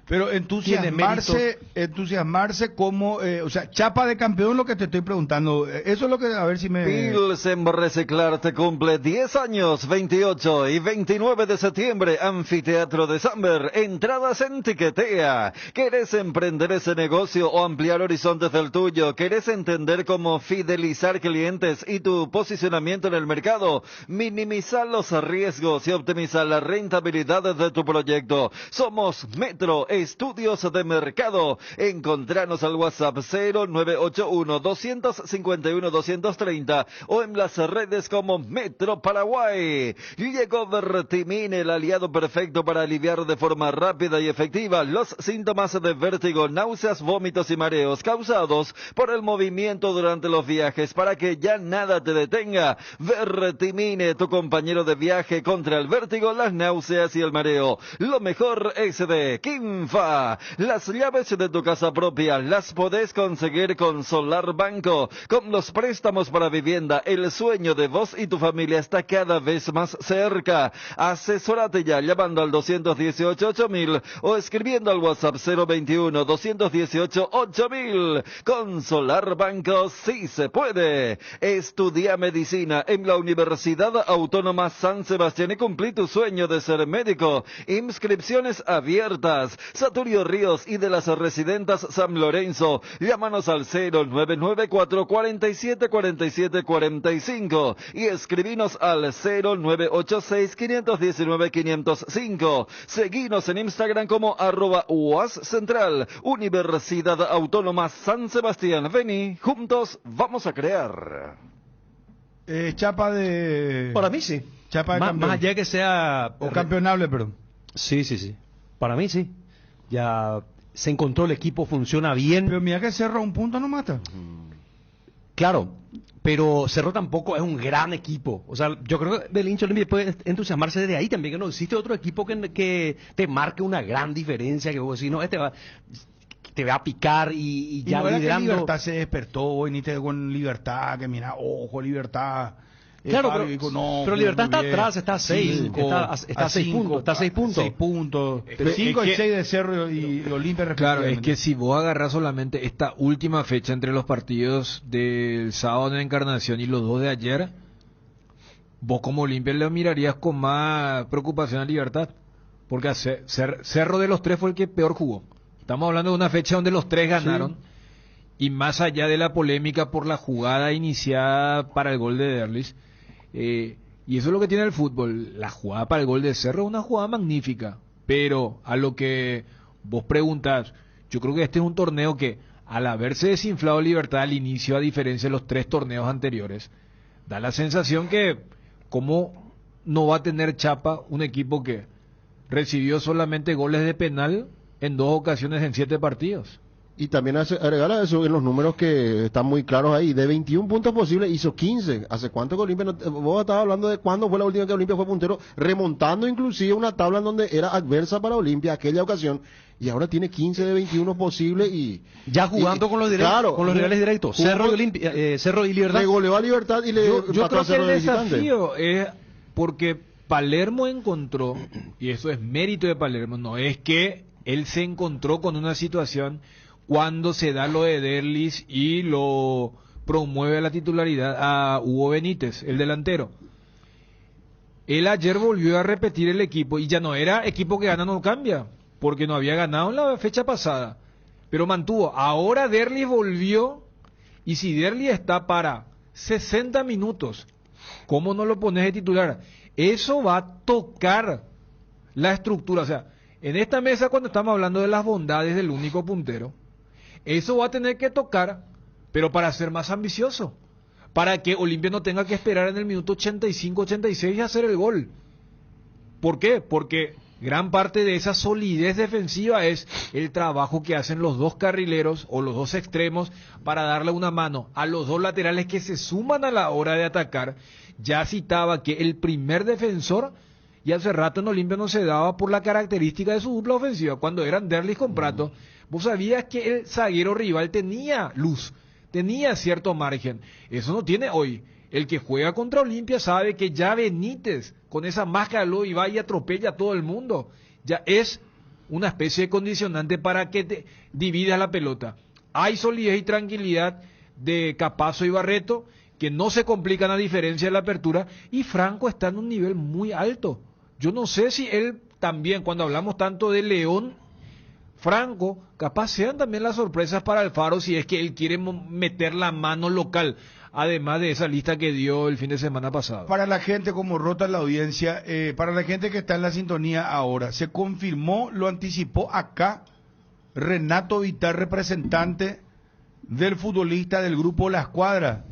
Pero entusiasmarse como, o sea, chapa de campeón, lo que te estoy preguntando. Eso es lo que, a ver si me... Pilsen Reciclar te cumple 10 años, 28 y 29 de septiembre, Anfiteatro de Samber, entradas en Tiquetea. ¿Querés emprender ese negocio o ampliar horizontes del tuyo? ¿Querés entender cómo fidelizar clientes y tu posicionamiento en el mercado? Minimizar los riesgos y optimizar la rentabilidad de tu proyecto. Somos Metro Estudios de Mercado. Encontranos al WhatsApp 0981-251-230 o en las redes como Metro Paraguay. Llegó Vertimine, el aliado perfecto para aliviar de forma rápida y efectiva los síntomas de vértigo, náuseas, vómitos y mareos causados por el movimiento durante los viajes, para que ya nada te detenga. Vertimine, tu compañero de viaje contra el vértigo, las náuseas y el mareo. Lo mejor es de Kinfa. Las llaves de tu casa propia las podés conseguir con Solar Banco. Con los préstamos para vivienda, el sueño de vos y tu familia está cada vez más cerca. Asesórate ya llamando al 218-8000 o escribiendo al WhatsApp 021-218-8000. Con Solar Banco sí se puede. Estudia medicina en la Universidad Autónoma San Sebastián y cumplí tu sueño de ser médico. Inscripciones abiertas. Saturio Ríos y de las Residentas San Lorenzo. Llámanos al 0994-474745 y escribinos al 0986-519-505. Seguinos en Instagram como @UASCentral. Universidad Autónoma San Sebastián. Vení, juntos vamos a crear. Chapa de... Para mí sí. Chapa de campeón. Más allá que sea... O campeonable, perdón. Sí. Para mí sí. Ya se encontró, el equipo funciona bien. Pero mira que Cerro un punto no mata. Claro, pero Cerro tampoco es un gran equipo. O sea, yo creo que el hincha Olimpia puede entusiasmarse desde ahí también, que no existe otro equipo que te marque una gran diferencia, que vos decís, no, te va a picar y ya no liderando. Que Libertad se despertó hoy, ni te con Libertad, que mira, ojo, Libertad. Claro, pero Libertad está atrás, está a 6 puntos. Está a 6 puntos. 6 puntos. 5 y 6 de Cerro y Olimpia. Claro, es que si vos agarrás solamente esta última fecha entre los partidos del sábado de Encarnación y los dos de ayer, vos como Olimpia le mirarías con más preocupación a Libertad. Porque Cerro de los tres fue el que peor jugó. Estamos hablando de una fecha donde los tres ganaron. Sí. Y más allá de la polémica por la jugada iniciada para el gol de Derlis, y eso es lo que tiene el fútbol. La jugada para el gol de Cerro es una jugada magnífica, pero a lo que vos preguntás, yo creo que este es un torneo que, al haberse desinflado Libertad al inicio, a diferencia de los 3 torneos anteriores, da la sensación que cómo no va a tener chapa un equipo que recibió solamente goles de penal en 2 ocasiones en 7 partidos. Y también agregar a eso en los números que están muy claros ahí. De 21 puntos posibles hizo 15. ¿Hace cuánto que Olimpia vos estabas hablando de cuándo fue la última que Olimpia fue puntero? Remontando inclusive una tabla en donde era adversa para Olimpia aquella ocasión. Y ahora tiene 15 de 21 posibles y... Ya jugando con los directos, claro, con los rivales directos. Cerro y Libertad. Le goleó a Libertad y yo creo a que el de desafío es porque Palermo encontró, y eso es mérito de Palermo, no es que él se encontró con una situación... Cuando se da lo de Derlis y lo promueve a la titularidad a Hugo Benítez, el delantero. Él ayer volvió a repetir el equipo y ya no era equipo que gana no cambia, porque no había ganado en la fecha pasada, pero mantuvo. Ahora Derlis volvió y si Derlis está para 60 minutos, ¿cómo no lo pones de titular? Eso va a tocar la estructura. O sea, en esta mesa cuando estamos hablando de las bondades del único puntero, eso va a tener que tocar, pero para ser más ambicioso, para que Olimpia no tenga que esperar en el minuto 85-86 y hacer el gol. ¿Por qué? Porque gran parte de esa solidez defensiva es el trabajo que hacen los 2 carrileros o los 2 extremos para darle una mano a los 2 laterales que se suman a la hora de atacar. Ya citaba que el primer defensor, y hace rato en Olimpia no se daba por la característica de su dupla ofensiva, cuando eran Derlis con Prato. Vos sabías que el zaguero rival tenía luz, tenía cierto margen. Eso no tiene hoy. El que juega contra Olimpia sabe que ya Benítez, con esa máscara, y va y atropella a todo el mundo. Ya es una especie de condicionante para que te dividas la pelota. Hay solidez y tranquilidad de Capazo y Barreto, que no se complican a diferencia de la apertura, y Franco está en un nivel muy alto. Yo no sé si él también, cuando hablamos tanto de León, Franco, capaz sean también las sorpresas para Alfaro si es que él quiere meter la mano local, además de esa lista que dio el fin de semana pasado. Para la gente, como rota la audiencia, para la gente que está en la sintonía ahora, se confirmó, lo anticipó acá Renato Vital, representante del futbolista del grupo La Escuadra,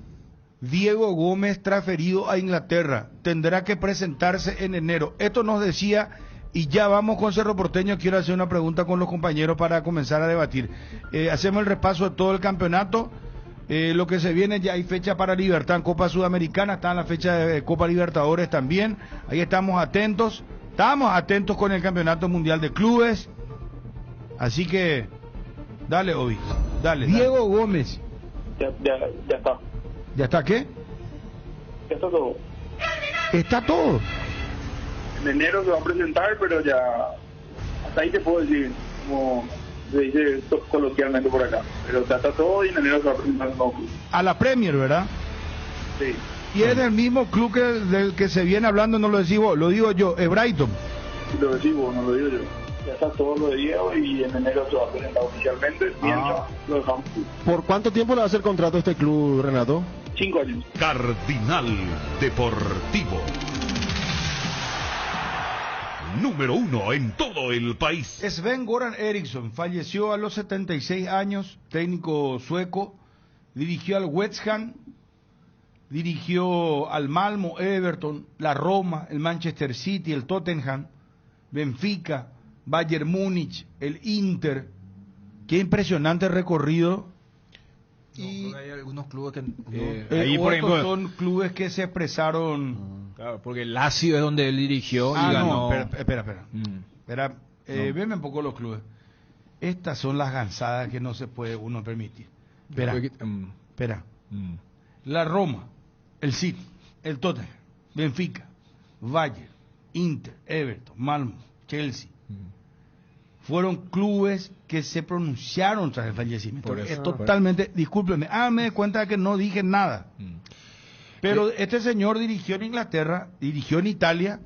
Diego Gómez, transferido a Inglaterra, tendrá que presentarse en enero. Esto nos decía, y ya vamos con Cerro Porteño. Quiero hacer una pregunta con los compañeros para comenzar a debatir. Hacemos el repaso de todo el campeonato. Lo que se viene, ya hay fecha para Libertad en Copa Sudamericana, está en la fecha de Copa Libertadores también. Ahí estamos atentos con el Campeonato Mundial de Clubes. Así que, dale, Obi, dale. Diego Gómez. Ya está. ¿Ya está qué? Ya está todo. ¿Está todo? En enero se va a presentar, pero ya hasta ahí te puedo decir, como se dice coloquialmente por acá. Pero ya está todo y en enero se va a presentar un nuevo club. A la Premier, ¿verdad? Sí. Y es el mismo club del que se viene hablando, no lo decís vos, lo digo yo, es Brighton. Lo decís vos, no lo digo yo. Ya está todo lo de Diego y en enero se va a presentar oficialmente, mientras lo dejamos. ¿Por cuánto tiempo le va a hacer contrato a este club, Renato? 5 años. Cardinal Deportivo. Número 1 en todo el país. Sven-Goran Eriksson falleció a los 76 años, técnico sueco, dirigió al West Ham, dirigió al Malmo, Everton, la Roma, el Manchester City, el Tottenham, Benfica, Bayern Múnich, el Inter. Qué impresionante recorrido. Y hay algunos clubes que ahí, por ejemplo, son clubes que se expresaron. Claro, porque el Lazio es donde él dirigió y ganó. No, espera. Veme un poco los clubes. Estas son las gansadas que no se puede uno permitir. Espera. La Roma, el City, el Tottenham, Benfica, Bayern, Inter, Everton, Malmo, Chelsea. Fueron clubes que se pronunciaron tras el fallecimiento. Es totalmente, discúlpeme, hágame de cuenta de que no dije nada. Pero este señor dirigió en Inglaterra, dirigió en Italia.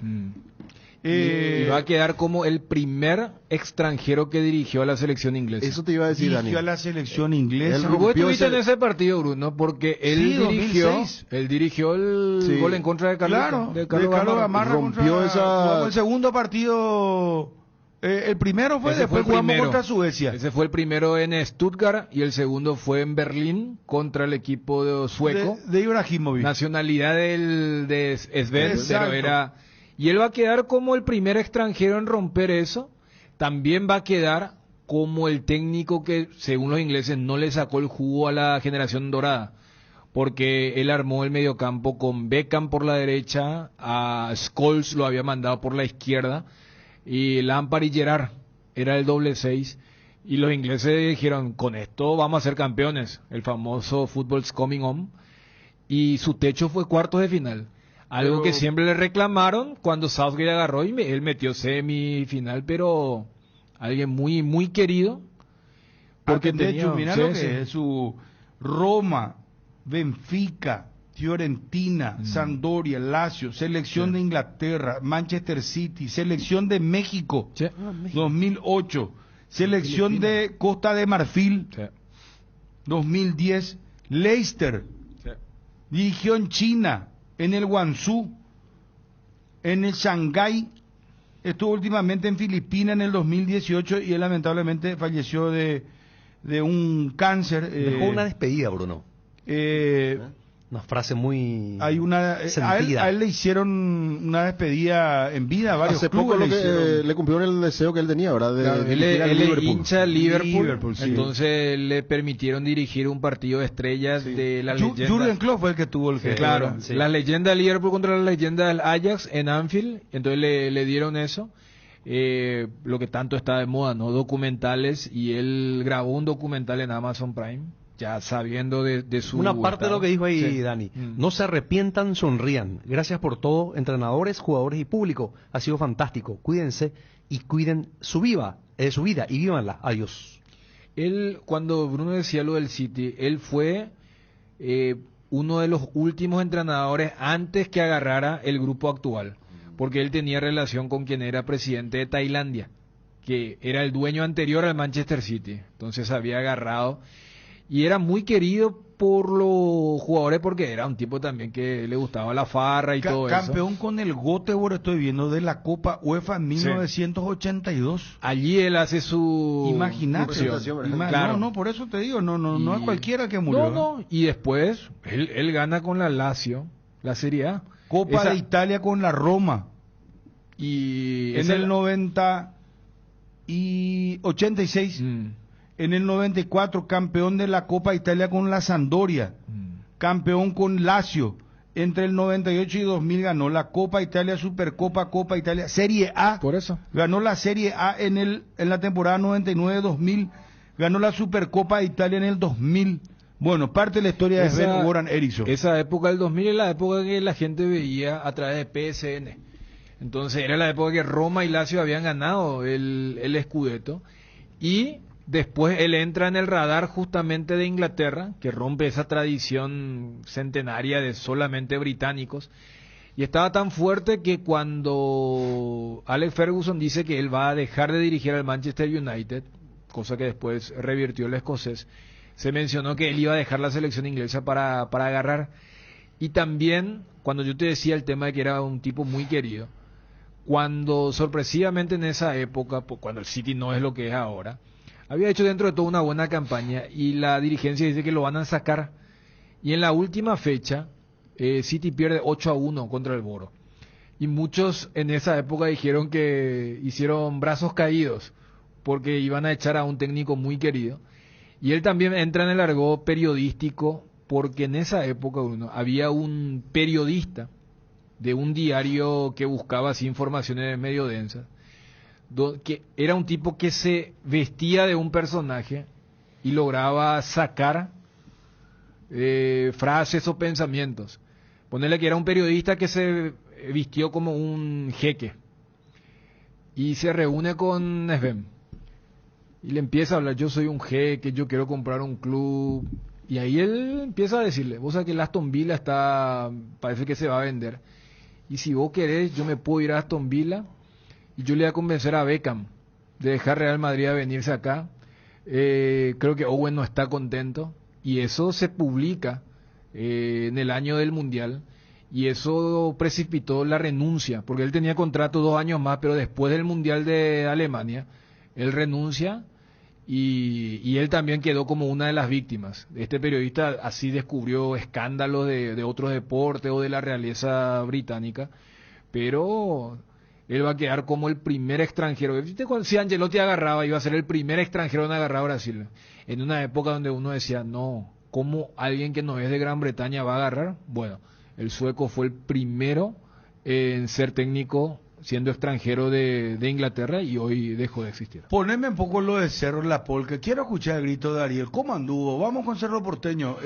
Y va a quedar como el primer extranjero que dirigió a la selección inglesa. Eso te iba a decir, Dani. Dirigió a la selección inglesa. Vos estuviste en ese partido, Bruno, porque él dirigió el gol en contra de Carlos Gamarra. Rompió esa... el segundo partido. El primero fue, después jugamos contra Suecia. Ese fue el primero en Stuttgart y el segundo fue en Berlín contra el equipo sueco. De Ibrahimovic. Nacionalidad de Sven, pero era... Y él va a quedar como el primer extranjero en romper eso. También va a quedar como el técnico que, según los ingleses, no le sacó el jugo a la generación dorada. Porque él armó el mediocampo con Beckham por la derecha, a Scholes lo había mandado por la izquierda, y Lampard y Gerrard era el doble 6. Y los ingleses dijeron, con esto vamos a ser campeones. El famoso Football's Coming Home. Y su techo fue cuartos de final. Algo que siempre le reclamaron cuando Southgate agarró y él metió semifinal, pero alguien muy muy querido. Porque de hecho, mira lo que es su Roma, Benfica, Fiorentina, Sampdoria, Lazio, selección de Inglaterra, Manchester City, selección de México, 2008, selección de Costa de Marfil, 2010, Leicester, dirigió en China, en el Guangzhou, en el Shanghái, estuvo últimamente en Filipinas en el 2018 y él lamentablemente falleció de un cáncer. Dejó una despedida, Bruno. Una frase muy sentida. A él le hicieron una despedida en vida a varios Hace clubes. Poco le cumplieron el deseo que él tenía, ¿verdad? Él hincha Liverpool, sí. Entonces le permitieron dirigir un partido de estrellas de la leyenda. Jürgen Klopp fue el que tuvo el que... Claro, la leyenda de Liverpool contra la leyenda del Ajax en Anfield, entonces le dieron eso. Lo que tanto está de moda, ¿no? Documentales, y él grabó un documental en Amazon Prime. ya sabiendo de su Una parte de lo que dijo ahí, Sí. Dani. No se arrepientan, sonrían. Gracias por todo, entrenadores, jugadores y público. Ha sido fantástico. Cuídense y cuiden su vida y vívanla. Adiós. Él, cuando Bruno decía lo del City, él fue uno de los últimos entrenadores antes que agarrara el grupo actual, porque él tenía relación con quien era presidente de Tailandia, que era el dueño anterior al Manchester City. Entonces había agarrado y era muy querido por los jugadores porque era un tipo también que le gustaba la farra y todo eso. Campeón con el Göteborg, estoy viendo, de la Copa UEFA en 1982. Allí él hace su Imagínate. Claro. No, por eso te digo, no es cualquiera que murió. No, y después él gana con la Lazio, la Serie A. Copa de Italia con la Roma. Y en el 86. En el 94, campeón de la Copa Italia con la Sampdoria. Campeón con Lazio. Entre el 98 y 2000 ganó la Copa Italia, Supercopa, Copa Italia, Serie A. Por eso. Ganó la Serie A en la temporada 99-2000. Ganó la Supercopa de Italia en el 2000. Bueno, parte de la historia de Sven Goran Eriksson. Esa época del 2000 es la época que la gente veía a través de PSN. Entonces era la época que Roma y Lazio habían ganado el Scudetto. Y después él entra en el radar justamente de Inglaterra, que rompe esa tradición centenaria de solamente británicos. Y estaba tan fuerte que cuando Alex Ferguson dice que él va a dejar de dirigir al Manchester United, cosa que después revirtió el escocés, se mencionó que él iba a dejar la selección inglesa para agarrar. Y también, cuando yo te decía el tema de que era un tipo muy querido, cuando sorpresivamente en esa época, cuando el City no es lo que es ahora, había hecho dentro de todo una buena campaña y la dirigencia dice que lo van a sacar. Y en la última fecha, City pierde 8-1 contra el Boro. Y muchos en esa época dijeron que hicieron brazos caídos porque iban a echar a un técnico muy querido. Y él también entra en el argot periodístico porque en esa época había un periodista de un diario que buscaba así informaciones medio densas, que era un tipo que se vestía de un personaje y lograba sacar frases o pensamientos. Ponerle que era un periodista que se vistió como un jeque y se reúne con Sven y le empieza a hablar: yo soy un jeque, yo quiero comprar un club. Y ahí él empieza a decirle: vos sabés que el Aston Villa parece que se va a vender, y si vos querés yo me puedo ir a Aston Villa y yo le voy a convencer a Beckham de dejar Real Madrid a venirse acá. Creo que Owen no está contento, y eso se publica en el año del Mundial, y eso precipitó la renuncia, porque él tenía contrato 2 años más, pero después del Mundial de Alemania él renuncia, y él también quedó como una de las víctimas. Este periodista así descubrió escándalos de otros deportes o de la realeza británica, pero él va a quedar como el primer extranjero. Si Ancelotti agarraba, iba a ser el primer extranjero en agarrar a Brasil, en una época donde uno decía: no, ¿cómo alguien que no es de Gran Bretaña va a agarrar? Bueno, el sueco fue el primero en ser técnico siendo extranjero de Inglaterra, y hoy dejó de existir. Poneme un poco lo de Cerro La Polca. Quiero escuchar el grito de Ariel. ¿Cómo anduvo? Vamos con Cerro Porteño.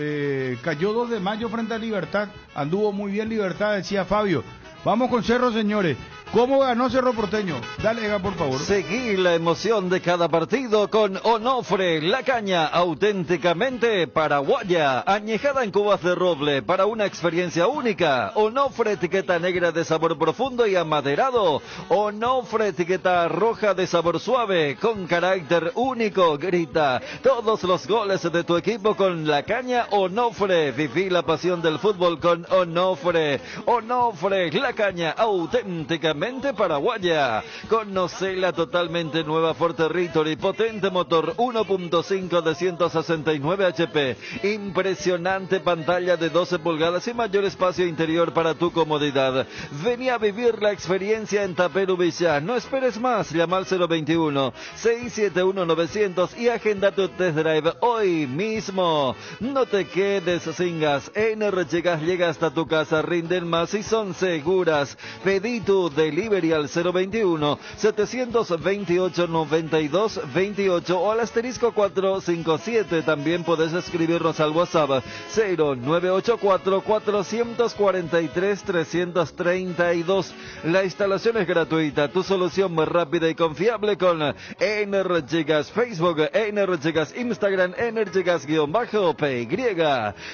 Cayó 2 de mayo frente a Libertad. Anduvo muy bien Libertad, decía Fabio. Vamos con Cerro, señores. ¿Cómo ganó Cerro Porteño? Dale, Ega, por favor. Seguí la emoción de cada partido con Onofre, la caña auténticamente paraguaya, añejada en cubas de roble para una experiencia única. Onofre, etiqueta negra de sabor profundo y amaderado. Onofre, etiqueta roja de sabor suave, con carácter único. Grita todos los goles de tu equipo con la caña Onofre. Viví la pasión del fútbol con Onofre. Onofre, la caña auténticamente paraguaya. Conoce la totalmente nueva Ford Territory, potente motor 1.5 de 169 HP, impresionante pantalla de 12 pulgadas y mayor espacio interior para tu comodidad. Vení a vivir la experiencia en Taperú Villa. No esperes más, llama al 021-671-900 y agenda tu test drive hoy mismo. No te quedes sin gas. Energy Gas llega hasta tu casa, rinden más y son seguras. Pedí tu delivery delivery al 021-728-9228 o al asterisco 457. También podés escribirnos al WhatsApp 0984-443-332. La instalación es gratuita, tu solución más rápida y confiable con Energygas, Facebook, Energygas, Instagram, Energygas-PY.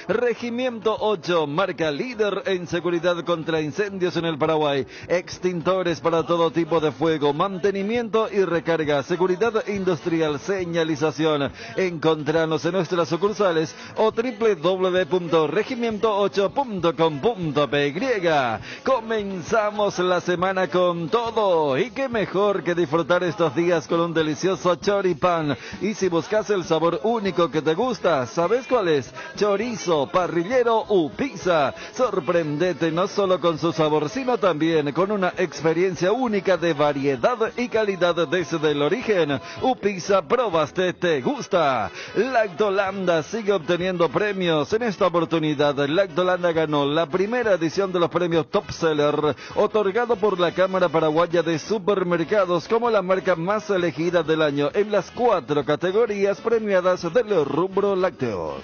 Regimiento 8, marca líder en seguridad contra incendios en el Paraguay. Extintores para todo tipo de fuego, mantenimiento y recarga, seguridad industrial, señalización. Encontranos en nuestras sucursales o www.regimiento8.com.py. Comenzamos la semana con todo, y qué mejor que disfrutar estos días con un delicioso choripán. Y si buscas el sabor único que te gusta, ¿sabes cuál es? Chorizo parrillero Upisa. Sorprendete no solo con su sabor, sino también con una experiencia única de variedad y calidad desde el origen. Upisa, probaste, te gusta. Lactolanda sigue obteniendo premios. En esta oportunidad, Lactolanda ganó la primera edición de los premios Top Seller, otorgado por la Cámara Paraguaya de Supermercados como la marca más elegida del año en las 4 categorías premiadas del rubro lácteos.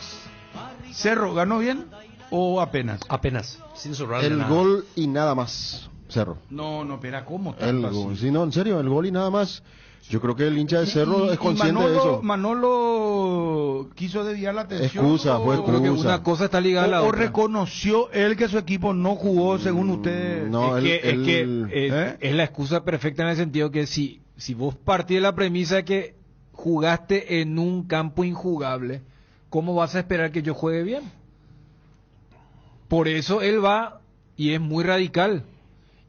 ¿Cerro ganó bien o apenas? Apenas, sin sobrar El nada. gol y nada más, Cerro. No, espera, ¿cómo? El gol. Sí, no, en serio, el gol y nada más. Yo creo que el hincha de Cerro es consciente Manolo, de eso. Manolo quiso desviar la atención. Excusa, fue Creo que excusa. una cosa está ligada a la O otra. reconoció él que su equipo no jugó según usted. No, Es la excusa perfecta en el sentido que si vos partís de la premisa de que jugaste en un campo injugable, ¿cómo vas a esperar que yo juegue bien? Por eso él va y es muy radical.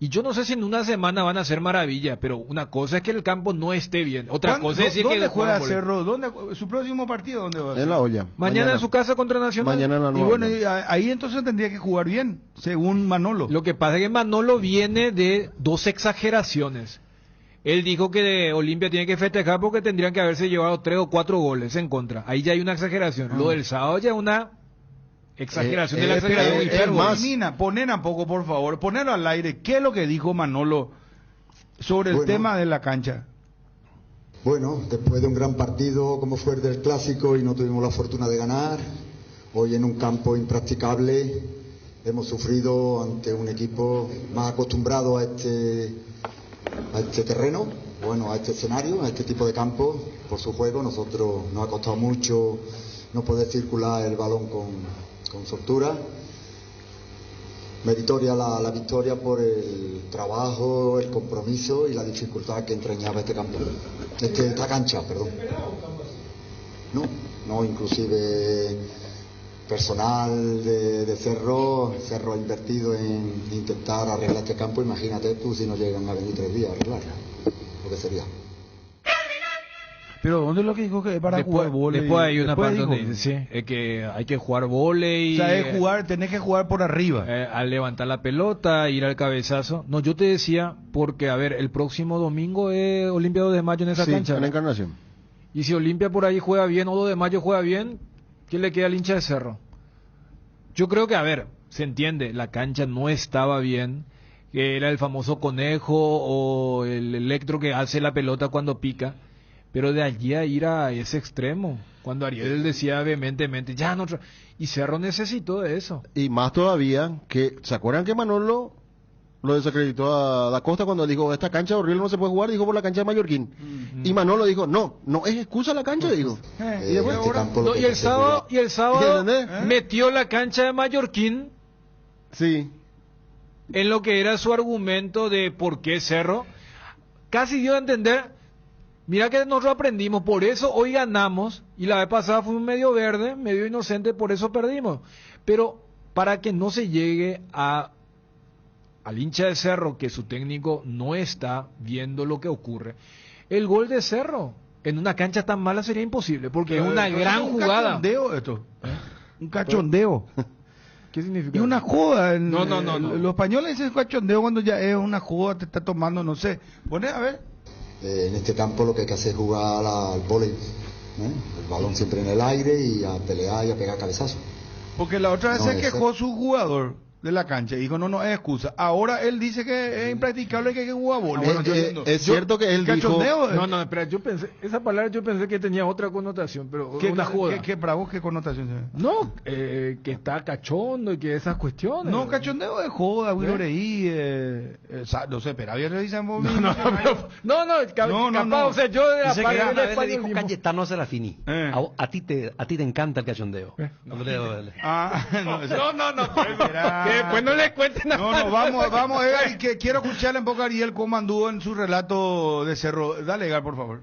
Y yo no sé si en una semana van a hacer maravilla, pero una cosa es que el campo no esté bien. Otra cosa es decir que ¿Dónde juega juegan Cerro? ¿Su próximo partido dónde va a ser? En la olla. Mañana en su casa contra Nacional. Mañana en la Y nueva. bueno, ahí entonces tendría que jugar bien, según Manolo. Lo que pasa es que Manolo viene de dos exageraciones. Él dijo que Olimpia tiene que festejar porque tendrían que haberse llevado 3 o 4 goles en contra. Ahí ya hay una exageración. Lo del sábado ya es una exageración de la exageración. Poner un poco, por favor, ponerlo al aire. ¿Qué es lo que dijo Manolo sobre el tema de la cancha? Bueno, después de un gran partido como fue el del Clásico y no tuvimos la fortuna de ganar, hoy en un campo impracticable hemos sufrido ante un equipo más acostumbrado a este terreno, bueno, a este escenario, a este tipo de campo, por su juego. Nosotros nos ha costado mucho no poder circular el balón con soltura. Meritoria la victoria por el trabajo, el compromiso y la dificultad que entrañaba esta cancha, perdón. No, inclusive personal de Cerro ha invertido en intentar arreglar este campo. Imagínate tú si no llegan a venir 3 días a arreglarlo, lo que sería. Pero ¿dónde es lo que dijo que para jugar vóley? Después hay una parte donde dice, sí, es que hay que jugar vóley. O sea, es jugar, tenés que jugar por arriba. Al levantar la pelota, ir al cabezazo. No, yo te decía, porque, a ver, el próximo domingo es Olimpia 2 de Mayo en esa cancha. En la Encarnación. Y si Olimpia por ahí juega bien, o 2 de Mayo juega bien, ¿qué le queda al hincha de Cerro? Yo creo que, a ver, se entiende, la cancha no estaba bien, que era el famoso conejo o el electro que hace la pelota cuando pica. Pero de allí a ir a ese extremo, cuando Ariel decía vehementemente, ya no... Y Cerro necesitó de eso. Y más todavía, que ¿se acuerdan que Manolo lo desacreditó a Da Costa cuando dijo, esta cancha horrible no se puede jugar? Dijo, por la cancha de Mallorquín. Y Manolo dijo, no es excusa la cancha, dijo. Y el sábado metió la cancha de Mallorquín. Sí. En lo que era su argumento de por qué Cerro. Casi dio a entender... Mira que nosotros aprendimos, por eso hoy ganamos, y la vez pasada fuimos medio verde, medio inocente, por eso perdimos. Pero para que no se llegue al hincha de Cerro, que su técnico no está viendo lo que ocurre, el gol de Cerro en una cancha tan mala sería imposible, porque es una gran jugada. Un cachondeo esto. Un cachondeo. ¿Qué significa? Y una joda. No. Los españoles dicen cachondeo cuando ya es una joda, te está tomando, no sé. Pone, a ver. En este campo lo que hay que hacer es jugar al vóley, el balón siempre en el aire y a pelear y a pegar cabezazos. Porque la otra vez se quejó su jugador de la cancha. Dijo, no es excusa. Ahora él dice que es impracticable que hay que jugar bola. Es cierto que él dijo... No, espera, yo pensé, esa palabra yo pensé que tenía otra connotación, pero una joda. ¿Qué bravo, qué connotación tiene? No, que está cachondo y que esas cuestiones. No, cachondeo es joda, güey, reí, no sé, pero había reído capaz, o sea, yo de la dice parte que del una vez le español dijo Cayetano Serafini. A ti te encanta el cachondeo. No, que después no le cuenten nada. Vamos, Edgar, y que quiero escucharle un poco a Ariel cómo anduvo en su relato de Cerro. Dale, Edgar, por favor.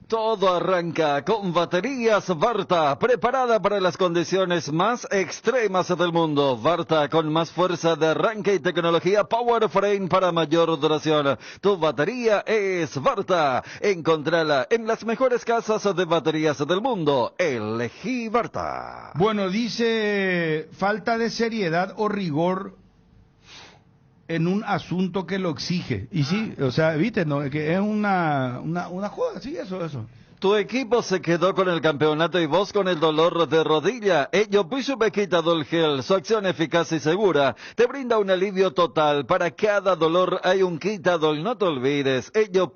Todo arranca con baterías Varta, preparada para las condiciones más extremas del mundo. Varta con más fuerza de arranque y tecnología Power Frame para mayor duración. Tu batería es Varta. Encontrala en las mejores casas de baterías del mundo. Elegí Varta. Bueno, dice falta de seriedad o rigor en un asunto que lo exige. Y sí, o sea, viste, ¿no? Que es una joda, sí, eso. Tu equipo se quedó con el campeonato y vos con el dolor de rodilla. Ello Quitadol Gel, su acción eficaz y segura, te brinda un alivio total. Para cada dolor hay un Quitadol, no te olvides. Ello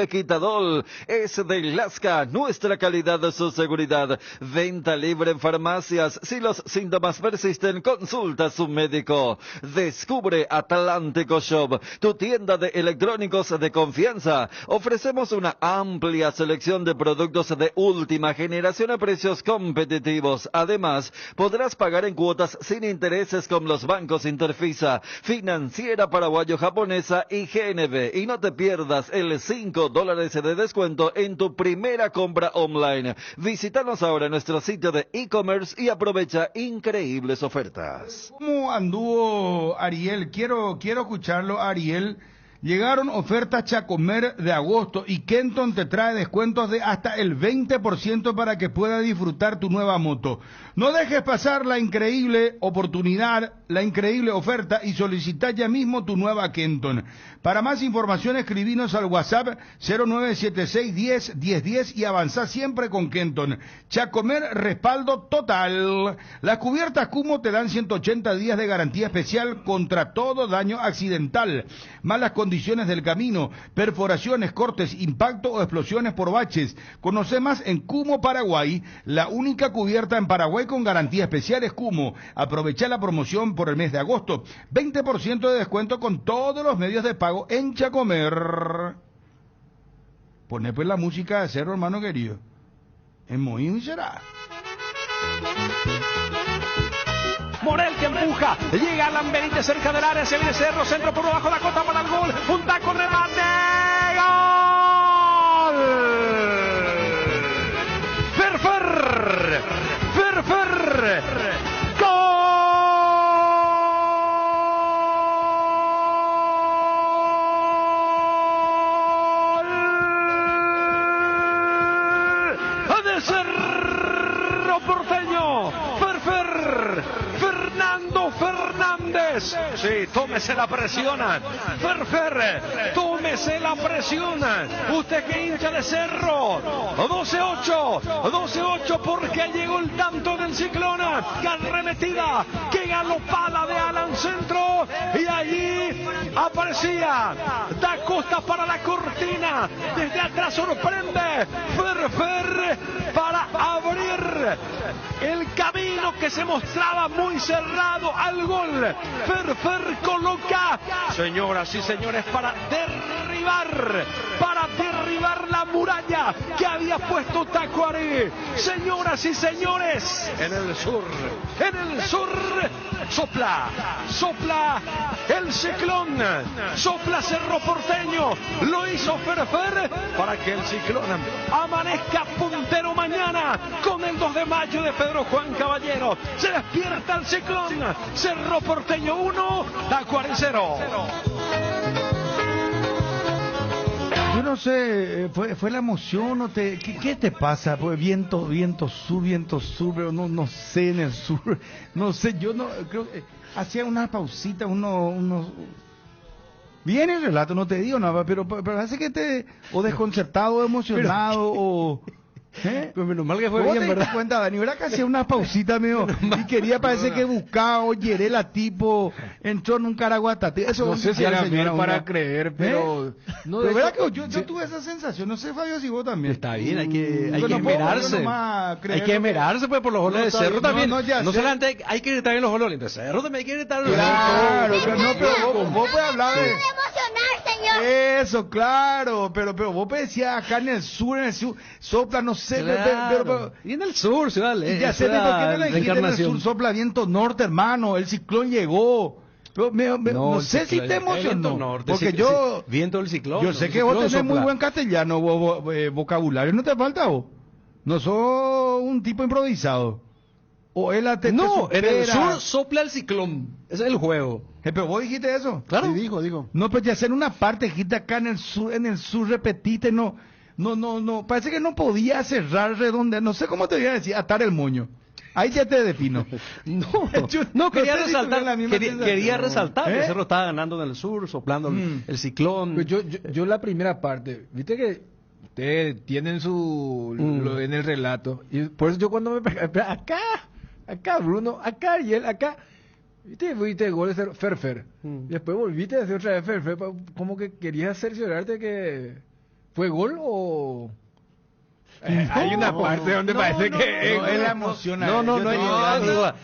Quitadol es de Lasca, nuestra calidad de su seguridad. Venta libre en farmacias. Si los síntomas persisten, consulta a su médico. Descubre Atlántico Shop, tu tienda de electrónicos de confianza. Ofrecemos una amplia selección de productos de última generación a precios competitivos. Además, podrás pagar en cuotas sin intereses con los bancos Interfisa, Financiera Paraguayo-Japonesa y GNB. Y no te pierdas el $5 de descuento en tu primera compra online. Visítanos ahora en nuestro sitio de e-commerce y aprovecha increíbles ofertas. ¿Cómo anduvo Ariel? Quiero escucharlo, Ariel. Llegaron ofertas Chacomer de agosto y Kenton te trae descuentos de hasta el 20% para que puedas disfrutar tu nueva moto. No dejes pasar la increíble oportunidad, la increíble oferta y solicita ya mismo tu nueva Kenton. Para más información escribinos al WhatsApp 0976101010 y avanzá siempre con Kenton. Chacomer, respaldo total. Las cubiertas Kumo te dan 180 días de garantía especial contra todo daño accidental, malas condiciones del camino, perforaciones, cortes, impacto o explosiones por baches. Conoce más en Kumo Paraguay, la única cubierta en Paraguay con garantía especial es Kumo. Aprovecha la promoción por el mes de agosto, 20% de descuento con todos los medios de pago en Chacomer. Poné pues la música de Cerro, hermano querido. En Moín será. Morel que empuja, llega Lamberite cerca del área, se viene Cerro, centro por abajo, la cota para el gol, un taco, remate, ¡gol! Ferfer, ¡gol! De Cerro Porteño, Fernando Fernández. Sí, tómese la presión. Tómese la presión. Usted que hincha de Cerro. 12-8 porque llegó el tanto del Ciclón. Que arremetida, que galopada de Alan Centro. Y allí aparecía Da Costa para la cortina. Desde atrás sorprende Ferfer para abrir el camino que se mostraba muy cerrado al gol. Ferfer coloca, señoras y señores, para derribar la muralla que había puesto Tacuarí. Señoras y señores, en el sur, sopla el Ciclón, sopla Cerro Porteño, lo hizo Ferfer para que el Ciclón amanezca puntero mañana con el 2 de mayo de Pedro Juan Caballero. Se despierta el Ciclón, Cerro Porteño 1, Tacuarí 0. Yo no sé, fue la emoción o ¿qué te pasa? Pues viento sur, pero no sé en el sur, no sé, yo no creo que hacía una pausita, unos bien el relato, no te digo nada, pero parece que o desconcertado, o emocionado, Pues menos mal que fue ¿Vos bien, te diste ¿verdad? cuenta, Dani? Era que hacía una pausita, mío, y quería, parece que buscaba, oye, la tipo, entró en un caraguatate. Eso No sé si era bien para creer, pero... No, pero verdad que yo tuve esa sensación, no sé, Fabio, si vos también. Está bien, hay que Yo no puedo esmerarse. nomás creer Hay que lo esmerarse, pues, por los goles No, de está Cerro bien, también. no, ya No sé. solamente hay que gritar en los goles de Cerro, también hay que gritar en los Claro, goles. pero no, pero vos puedes hablar de... emocionar, señor. Eso, claro, pero vos decías acá en el sur, sopla, no sé, Claro. Y en el sur, Ciudad y ya sé, ¿por qué no le dijiste en el sur sopla viento norte, hermano? El ciclón llegó. Pero no sé si te emocionó, norte, porque sí, yo... sí, viento del ciclón. Yo sé el que vos ciclón tenés muy sopla. buen castellano, vocabulario, ¿no te falta vos? No sos un tipo improvisado. O él te No, en el supera. sur sopla el ciclón. Ese es el juego. Pero vos dijiste eso. Claro. Sí, dijo. No, pues ya hacer una parte, dijiste acá en el sur repetiste, no, parece que no podía cerrar redondear, no sé cómo te voy a decir, atar el moño. Ahí ya te defino. No, quería sé si resaltar, tuvieron la misma sensación. quería resaltar que ¿Eh? Cerro estaba ganando en el sur, soplando el ciclón. Pues yo la primera parte, viste que ustedes tienen lo en el relato, y por eso yo cuando acá Bruno, acá Ariel, acá, viste goles de Ferfer, y después volviste a hacer otra vez Ferfer, como que querías cerciorarte que fue gol o... hay una parte donde parece que él la emociona. No hay ninguna duda.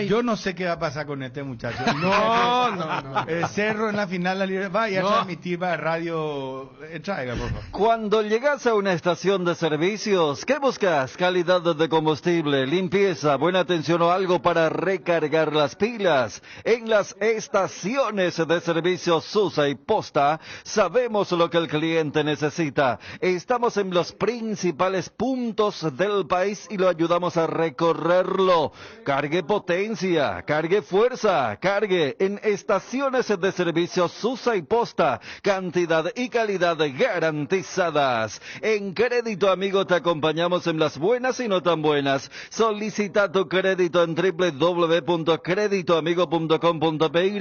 Yo no sé qué va a pasar con este muchacho. No. El Cerro en la final, la libre, vaya a transmitir para radio. Traiga, por favor. Cuando llegas a una estación de servicios, ¿qué buscas? Calidad de combustible, limpieza, buena atención o algo para recargar las pilas. En las estaciones de servicios Susa y Posta, sabemos lo que el cliente necesita. Estamos en los principales puntos del país y lo ayudamos a recorrerlo. Cargue potencia, cargue fuerza, cargue en estaciones de servicios Susa y Posta. Cantidad y calidad garantizadas. En Crédito Amigo te acompañamos en las buenas y no tan buenas. Solicita tu crédito en www.creditoamigo.com.py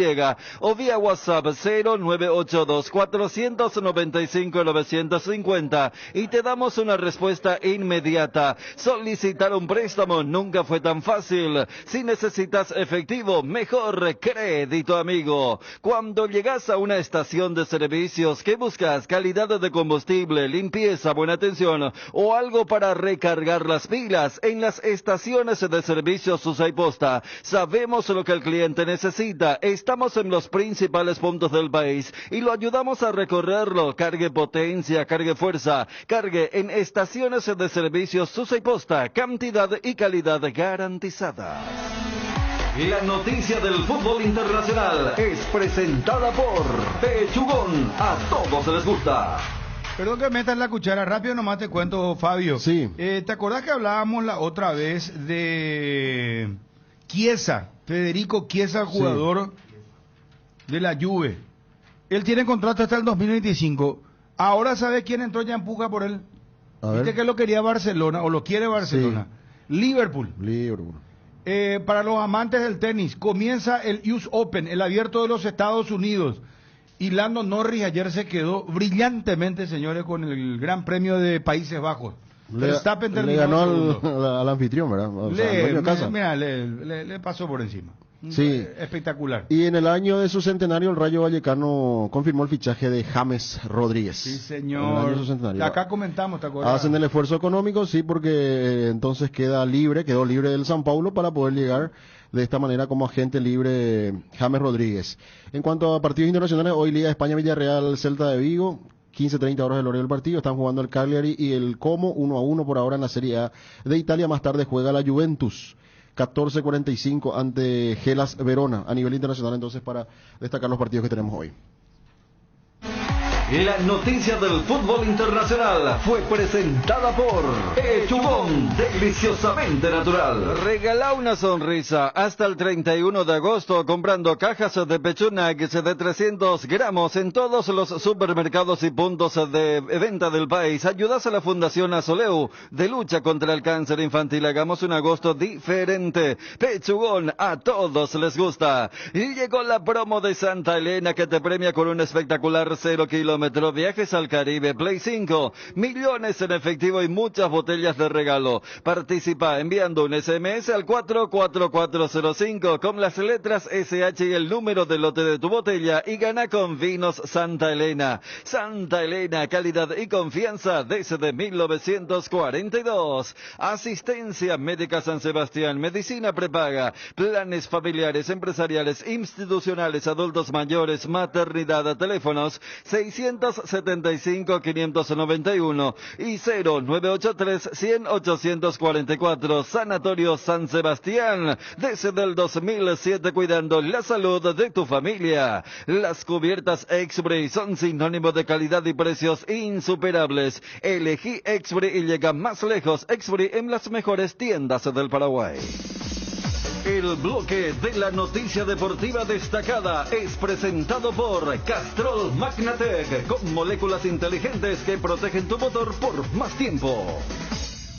o vía WhatsApp 0982 495 950 y te damos una respuesta inmediata. Solicitar un préstamo nunca fue tan fácil. Si necesitas efectivo, mejor Crédito Amigo. Cuando llegas a una estación de servicios, ¿qué buscas? Calidad de combustible, limpieza, buena atención o algo para recargar las pilas. En las estaciones de servicios Susa y Posta, sabemos lo que el cliente necesita. Estamos en los principales puntos del país y lo ayudamos a recorrerlo. Cargue potencia, cargue fuerza, cargue en estaciones de servicios Susa y Posta, cantidad y calidad garantizadas. La noticia del fútbol internacional es presentada por Pechugón. A todos les gusta. Perdón que metas la cuchara, rápido nomás te cuento, Fabio. Sí. ¿Te acordás que hablábamos la otra vez de Chiesa, Federico Chiesa, jugador de la Juve? Él tiene contrato hasta el 2025. Ahora, ¿sabe quién entró ya en puja por él? Viste que lo quería Barcelona, o lo quiere Barcelona. Sí. Liverpool. Para los amantes del tenis, comienza el US Open, el abierto de los Estados Unidos. Y Lando Norris ayer se quedó brillantemente, señores, con el Gran Premio de Países Bajos. Le ganó al anfitrión, ¿verdad? O sea, le pasó por encima. Sí. Espectacular. Y en el año de su centenario, el Rayo Vallecano confirmó el fichaje de James Rodríguez. Sí, señor. Acá comentamos, ¿te acuerdas? Hacen el esfuerzo económico, sí, porque entonces quedó libre del San Paulo para poder llegar de esta manera como agente libre James Rodríguez. En cuanto a partidos internacionales, hoy Liga de España, Villarreal, Celta de Vigo. 15:30 horas del horario del partido, están jugando el Cagliari y el Como 1-1 por ahora en la Serie A de Italia. Más tarde juega la Juventus 14:45 ante Hellas Verona. A nivel internacional, entonces, para destacar los partidos que tenemos hoy. La noticia del fútbol internacional fue presentada por Pechugón, deliciosamente natural. Regala una sonrisa hasta el 31 de agosto comprando cajas de Pechunax de 300 gramos en todos los supermercados y puntos de venta del país. Ayudas a la Fundación Azoleu de lucha contra el cáncer infantil. Hagamos un agosto diferente. Pechugón, a todos les gusta. Y llegó la promo de Santa Elena que te premia con un espectacular 0 kilómetros kilómetro, viajes al Caribe, Play 5, millones en efectivo y muchas botellas de regalo. Participa enviando un SMS al 44405 con las letras SH y el número del lote de tu botella y gana con Vinos Santa Elena. Santa Elena, calidad y confianza desde 1942. Asistencia Médica San Sebastián, medicina prepaga, planes familiares, empresariales, institucionales, adultos mayores, maternidad, teléfonos 675-591 y 0983-100-844. Sanatorio San Sebastián, desde el 2007 cuidando la salud de tu familia. Las cubiertas Exbri son sinónimo de calidad y precios insuperables. Elegí Exbri y llega más lejos. Exbri en las mejores tiendas del Paraguay. El bloque de la noticia deportiva destacada es presentado por Castrol Magnatec, con moléculas inteligentes que protegen tu motor por más tiempo.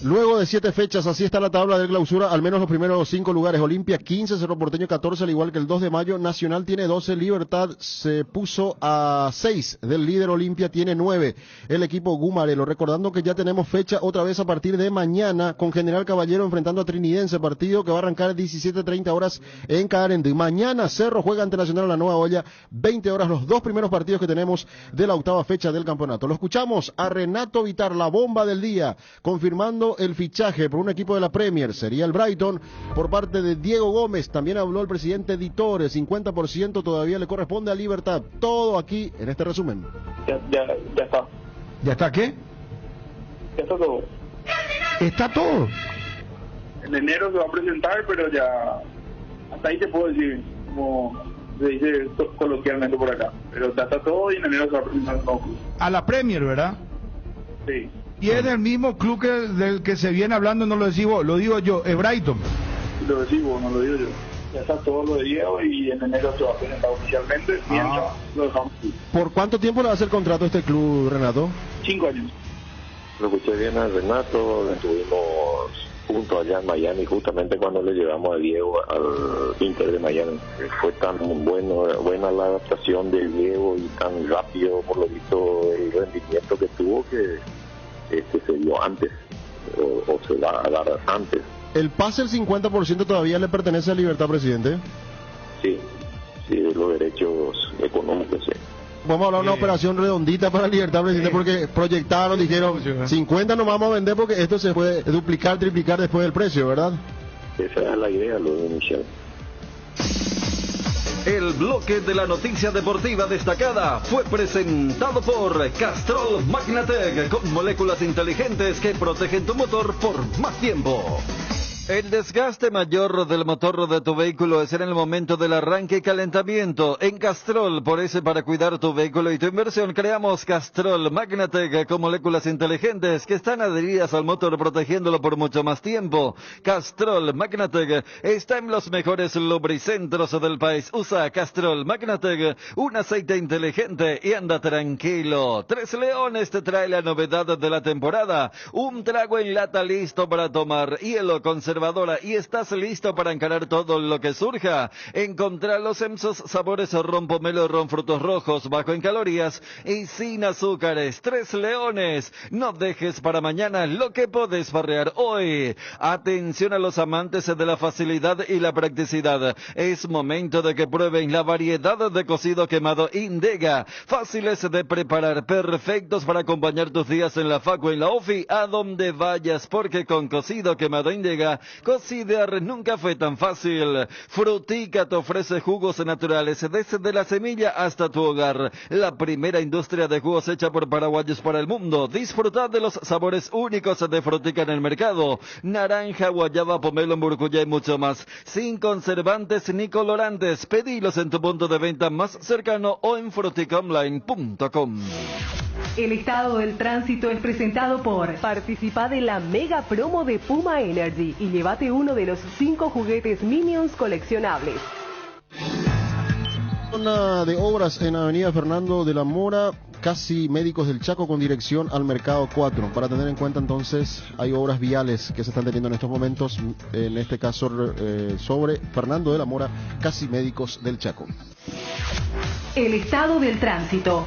Luego de 7 fechas, así está la tabla de clausura, al menos los primeros 5 lugares. Olimpia 15, Cerro Porteño 14, al igual que el 2 de mayo. Nacional tiene 12, Libertad se puso a 6 del líder. Olimpia tiene 9, el equipo Gumarelo. Recordando que ya tenemos fecha otra vez a partir de mañana, con General Caballero enfrentando a Trinidense, partido que va a arrancar a 17:30 horas en Caarendí. Mañana Cerro juega ante Nacional a la Nueva Olla, 20 horas, los 2 primeros partidos que tenemos de la 8ª fecha del campeonato. Lo escuchamos a Renato Vitar, la bomba del día, confirmando el fichaje por un equipo de la Premier, sería el Brighton, por parte de Diego Gómez. También habló el presidente Editor, el 50% todavía le corresponde a Libertad. Todo aquí en este resumen. Ya está. ¿Ya está qué? Ya está todo. ¿Está todo? En enero se va a presentar, pero ya hasta ahí te puedo decir, como se dice coloquialmente por acá. Pero ya está todo y en enero se va a presentar todo. A la Premier, ¿verdad? Sí. Y es del mismo club del que se viene hablando, no lo decimos, lo digo yo, es Brighton. Lo decimos, no lo digo yo. Ya está todo lo de Diego y en enero se va a presentar oficialmente, mientras lo dejamos. ¿Por cuánto tiempo le va a hacer contrato a este club, Renato? 5 años. Lo escuché bien a Renato, estuvimos juntos allá en Miami, justamente cuando le llevamos a Diego al Inter de Miami. Fue tan buena la adaptación de Diego y tan rápido, por lo visto, el rendimiento que tuvo, que se dio antes o se va a dar antes. ¿El pase el 50% todavía le pertenece a Libertad, presidente? Sí, de los derechos económicos, sí. Vamos a hablar de una operación redondita para Libertad, presidente, porque proyectaron, dijeron 50 no vamos a vender porque esto se puede duplicar, triplicar después del precio, ¿verdad? Esa es la idea, lo inicial. El bloque de la noticia deportiva destacada fue presentado por Castrol Magnatec, con moléculas inteligentes que protegen tu motor por más tiempo. El desgaste mayor del motor de tu vehículo es en el momento del arranque y calentamiento. En Castrol, por eso, para cuidar tu vehículo y tu inversión, creamos Castrol Magnatec con moléculas inteligentes que están adheridas al motor, protegiéndolo por mucho más tiempo. Castrol Magnatec está en los mejores lubricentros del país. Usa Castrol Magnatec, un aceite inteligente, y anda tranquilo. Tres Leones te trae la novedad de la temporada: un trago en lata listo para tomar, hielo, conservadora, y estás listo para encarar todo lo que surja. Encontralos en sus sabores: ron pomelo, ron frutos rojos, bajo en calorías y sin azúcares. Tres Leones, no dejes para mañana lo que podés farrear hoy. Atención a los amantes de la facilidad y la practicidad. Es momento de que prueben la variedad de cocido quemado Indega. Fáciles de preparar, perfectos para acompañar tus días en la facu, en la ofi, a donde vayas, porque con cocido quemado Indega, cocidear nunca fue tan fácil. Frutica te ofrece jugos naturales desde la semilla hasta tu hogar. La primera industria de jugos hecha por paraguayos para el mundo. Disfrutad de los sabores únicos de Frutica en el mercado: naranja, guayaba, pomelo, murcuya y mucho más, sin conservantes ni colorantes. Pedilos en tu punto de venta más cercano o en fruticaonline.com. El estado del tránsito es presentado por... Participa de la mega promo de Puma Energy y llévate uno de los 5 juguetes Minions coleccionables. Zona de obras en Avenida Fernando de la Mora, casi Médicos del Chaco, con dirección al Mercado 4. Para tener en cuenta, entonces, hay obras viales que se están teniendo en estos momentos, en este caso sobre Fernando de la Mora, casi Médicos del Chaco. El estado del tránsito.